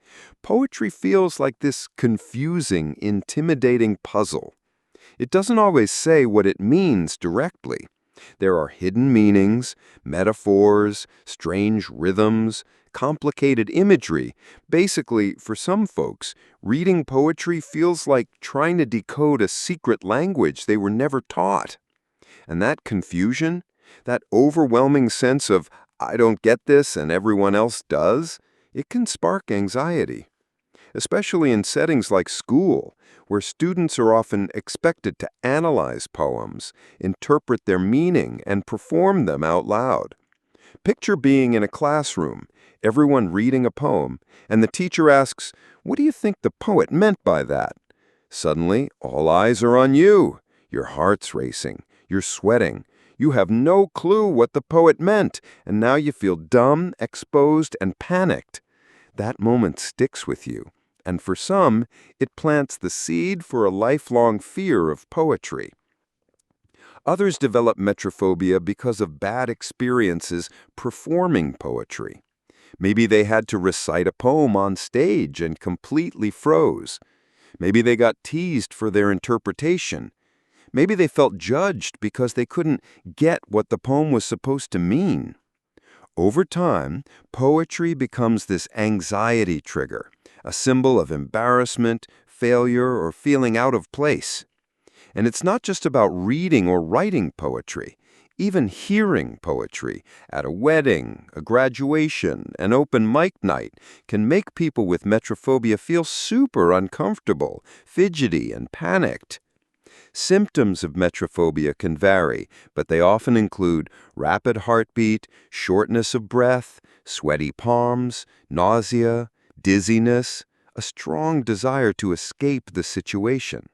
Speaker 5: poetry feels like this confusing, intimidating puzzle. It doesn't always say what it means directly. There are hidden meanings, metaphors, strange rhythms, complicated imagery. Basically, for some folks, reading poetry feels like trying to decode a secret language they were never taught. And that confusion, that overwhelming sense of, I don't get this and everyone else does, it can spark anxiety. Especially in settings like school, where students are often expected to analyze poems, interpret their meaning, and perform them out loud. Picture being in a classroom, everyone reading a poem, and the teacher asks, "What do you think the poet meant by that?" Suddenly, all eyes are on you. Your heart's racing. You're sweating. You have no clue what the poet meant, and now you feel dumb, exposed, and panicked. That moment sticks with you, and for some, it plants the seed for a lifelong fear of poetry. Others develop metrophobia because of bad experiences performing poetry. Maybe they had to recite a poem on stage and completely froze. Maybe they got teased for their interpretation. Maybe they felt judged because they couldn't get what the poem was supposed to mean. Over time, poetry becomes this anxiety trigger, a symbol of embarrassment, failure, or feeling out of place. And it's not just about reading or writing poetry. Even hearing poetry at a wedding, a graduation, an open mic night can make people with metrophobia feel super uncomfortable, fidgety, and panicked. Symptoms of metrophobia can vary, but they often include rapid heartbeat, shortness of breath, sweaty palms, nausea, dizziness, a strong desire to escape the situation,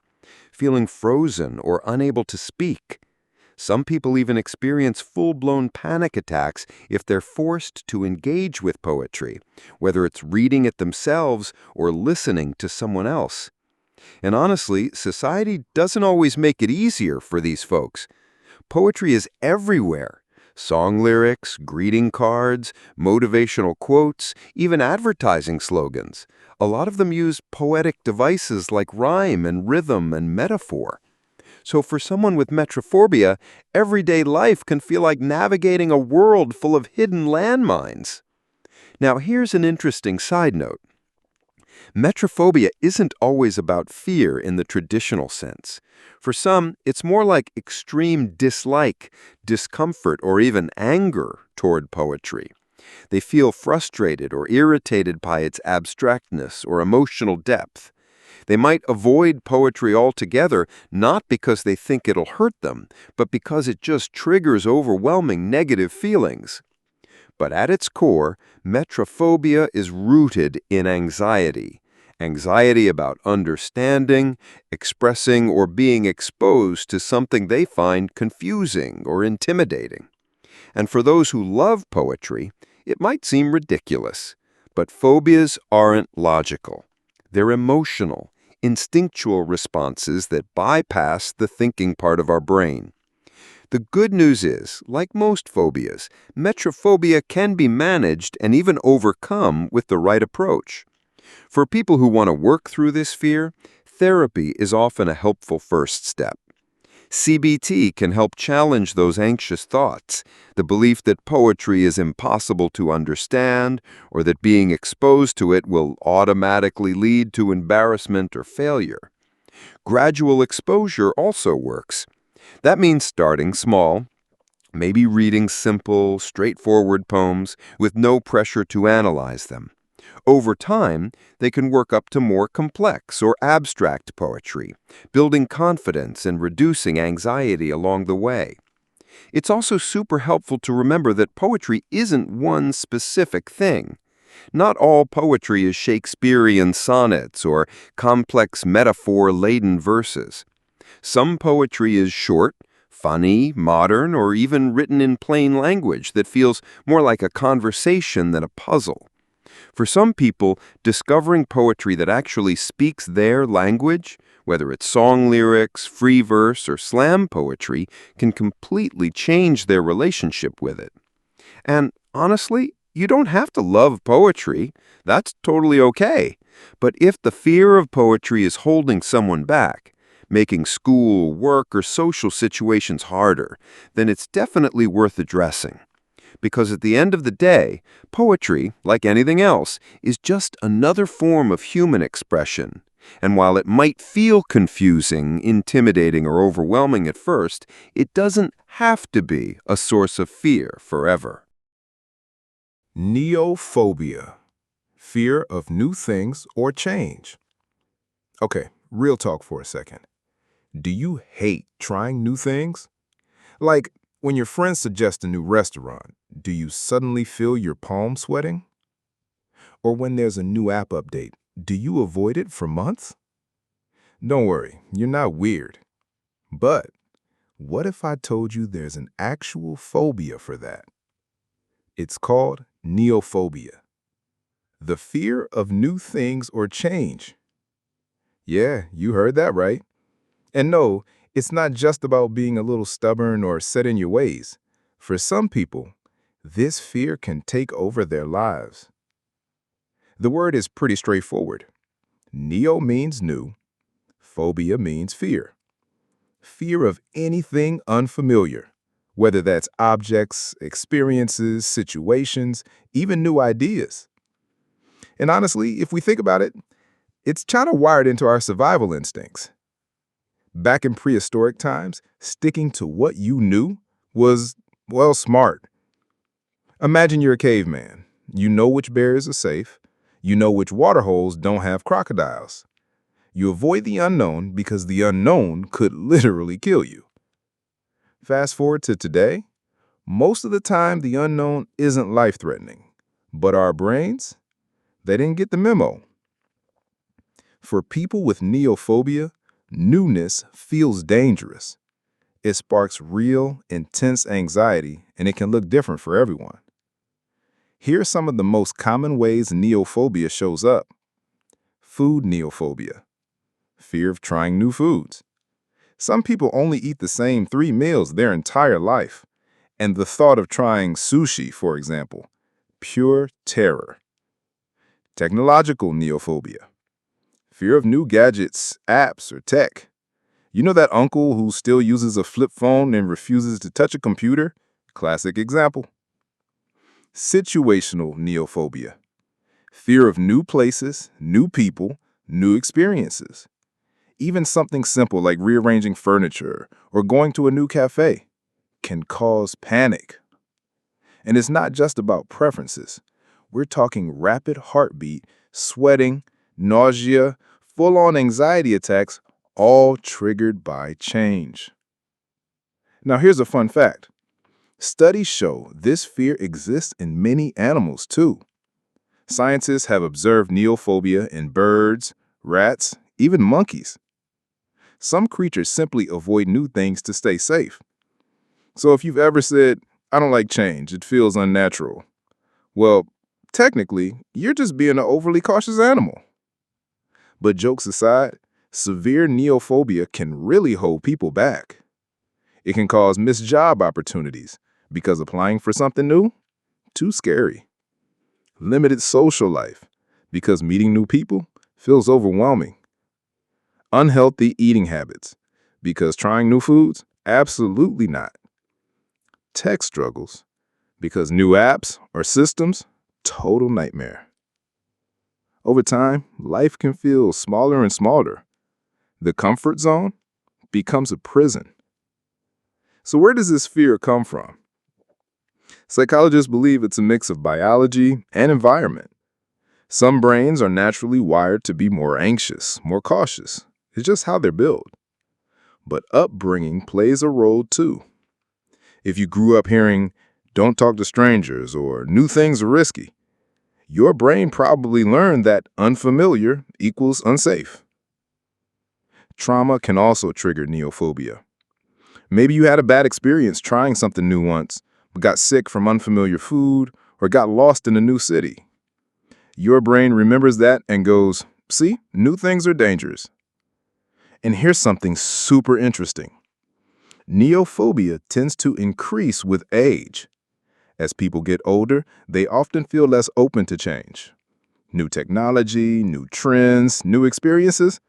Speaker 5: feeling frozen or unable to speak. Some people even experience full-blown panic attacks if they're forced to engage with poetry, whether it's reading it themselves or listening to someone else. And honestly, society doesn't always make it easier for these folks. Poetry is everywhere. Song lyrics, greeting cards, motivational quotes, even advertising slogans. A lot of them use poetic devices like rhyme and rhythm and metaphor. So for someone with metrophobia, everyday life can feel like navigating a world full of hidden landmines. Now here's an interesting side note. Metrophobia isn't always about fear in the traditional sense. For some, it's more like extreme dislike, discomfort, or even anger toward poetry. They feel frustrated or irritated by its abstractness or emotional depth. They might avoid poetry altogether, not because they think it'll hurt them, but because it just triggers overwhelming negative feelings. But at its core, metrophobia is rooted in anxiety. Anxiety about understanding, expressing, or being exposed to something they find confusing or intimidating. And for those who love poetry, it might seem ridiculous. But phobias aren't logical. They're emotional, instinctual responses that bypass the thinking part of our brain. The good news is, like most phobias, metrophobia can be managed and even overcome with the right approach. For people who want to work through this fear, therapy is often a helpful first step. CBT can help challenge those anxious thoughts, the belief that poetry is impossible to understand or that being exposed to it will automatically lead to embarrassment or failure. Gradual exposure also works. That means starting small, maybe reading simple, straightforward poems with no pressure to analyze them. Over time, they can work up to more complex or abstract poetry, building confidence and reducing anxiety along the way. It's also super helpful to remember that poetry isn't one specific thing. Not all poetry is Shakespearean sonnets or complex metaphor-laden verses. Some poetry is short, funny, modern, or even written in plain language that feels more like a conversation than a puzzle. For some people, discovering poetry that actually speaks their language, whether it's song lyrics, free verse, or slam poetry, can completely change their relationship with it. And honestly, you don't have to love poetry. That's totally okay. But if the fear of poetry is holding someone back, making school, work, or social situations harder, then it's definitely worth addressing. Because at the end of the day, poetry, like anything else, is just another form of human expression. And while it might feel confusing, intimidating, or overwhelming at first, it doesn't have to be a source of fear forever.
Speaker 2: Neophobia, fear of new things or change. Okay, real talk for a second. Do you hate trying new things? Like, when your friends suggest a new restaurant, do you suddenly feel your palms sweating? Or when there's a new app update, do you avoid it for months? Don't worry, you're not weird. But what if I told you there's an actual phobia for that? It's called neophobia, the fear of new things or change. Yeah, you heard that right. And no, it's not just about being a little stubborn or set in your ways. For some people, this fear can take over their lives. The word is pretty straightforward. Neo means new, phobia means fear. Fear of anything unfamiliar, whether that's objects, experiences, situations, even new ideas. And honestly, if we think about it, it's kind of wired into our survival instincts. Back in prehistoric times, sticking to what you knew was, well, smart. Imagine you're a caveman. You know which berries are safe. You know which water holes don't have crocodiles. You avoid the unknown because the unknown could literally kill you. Fast forward to today, most of the time the unknown isn't life-threatening. But our brains, they didn't get the memo. For people with neophobia, newness feels dangerous. It sparks real, intense anxiety, and it can look different for everyone. Here are some of the most common ways neophobia shows up. Food neophobia, fear of trying new foods. Some people only eat the same 3 meals their entire life, and the thought of trying sushi, for example, pure terror. Technological neophobia, fear of new gadgets, apps, or tech. You know that uncle who still uses a flip phone and refuses to touch a computer? Classic example. Situational neophobia, fear of new places, new people, new experiences. Even something simple like rearranging furniture or going to a new cafe can cause panic. And it's not just about preferences. We're talking rapid heartbeat, sweating, nausea, full-on anxiety attacks, all triggered by change. Now here's a fun fact. Studies show this fear exists in many animals too. Scientists have observed neophobia in birds, rats, even monkeys. Some creatures simply avoid new things to stay safe. So if you've ever said, "I don't like change, it feels unnatural," well, technically, you're just being an overly cautious animal. But jokes aside, severe neophobia can really hold people back. It can cause missed job opportunities because applying for something new? Too scary. Limited social life because meeting new people feels overwhelming. Unhealthy eating habits Because trying new foods? Absolutely not. Tech struggles? Because new apps or systems? Total nightmare. Over time, life can feel smaller and smaller. The comfort zone becomes a prison. So where does this fear come from? Psychologists believe it's a mix of biology and environment. Some brains are naturally wired to be more anxious, more cautious. It's just how they're built. But upbringing plays a role too. If you grew up hearing, "Don't talk to strangers," or "New things are risky," your brain probably learned that unfamiliar equals unsafe. Trauma can also trigger neophobia. Maybe you had a bad experience trying something new once, but got sick from unfamiliar food or got lost in a new city. Your brain remembers that and goes, "See, new things are dangerous." And here's something super interesting. Neophobia tends to increase with age. As people get older, they often feel less open to change. New technology, new trends, new experiences?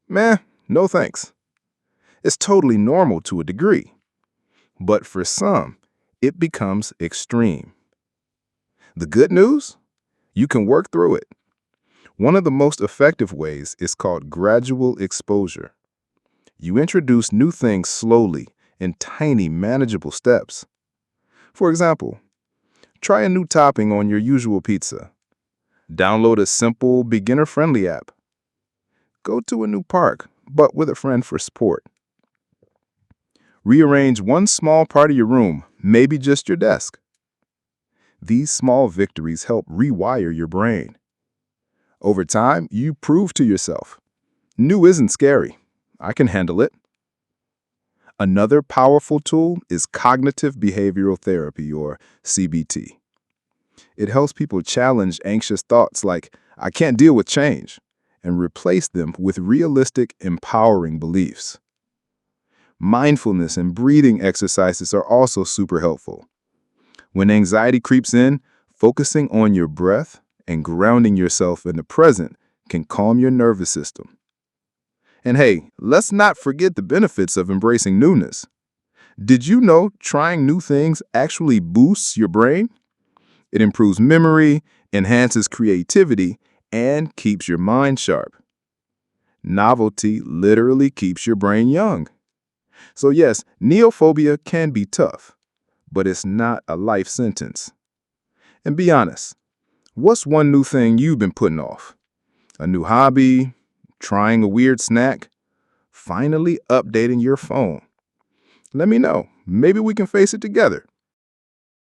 Speaker 2: Meh, no thanks. It's totally normal to a degree. But for some, it becomes extreme. The good news? You can work through it. One of the most effective ways is called gradual exposure. You introduce new things slowly in tiny, manageable steps. For example, try a new topping on your usual pizza. Download a simple, beginner-friendly app. Go to a new park, but with a friend for support. Rearrange one small part of your room, maybe just your desk. These small victories help rewire your brain. Over time, you prove to yourself, new isn't scary. I can handle it. Another powerful tool is cognitive behavioral therapy, or CBT. It helps people challenge anxious thoughts like, "I can't deal with change," and replace them with realistic, empowering beliefs. Mindfulness and breathing exercises are also super helpful. When anxiety creeps in, focusing on your breath and grounding yourself in the present can calm your nervous system. And hey, let's not forget the benefits of embracing newness. Did you know trying new things actually boosts your brain? It improves memory, enhances creativity, and keeps your mind sharp. Novelty literally keeps your brain young. So yes, neophobia can be tough, but it's not a life sentence. And be honest, what's one new thing you've been putting off? A new hobby? Trying a weird snack? Finally updating your phone? Let me know. Maybe we can face it together.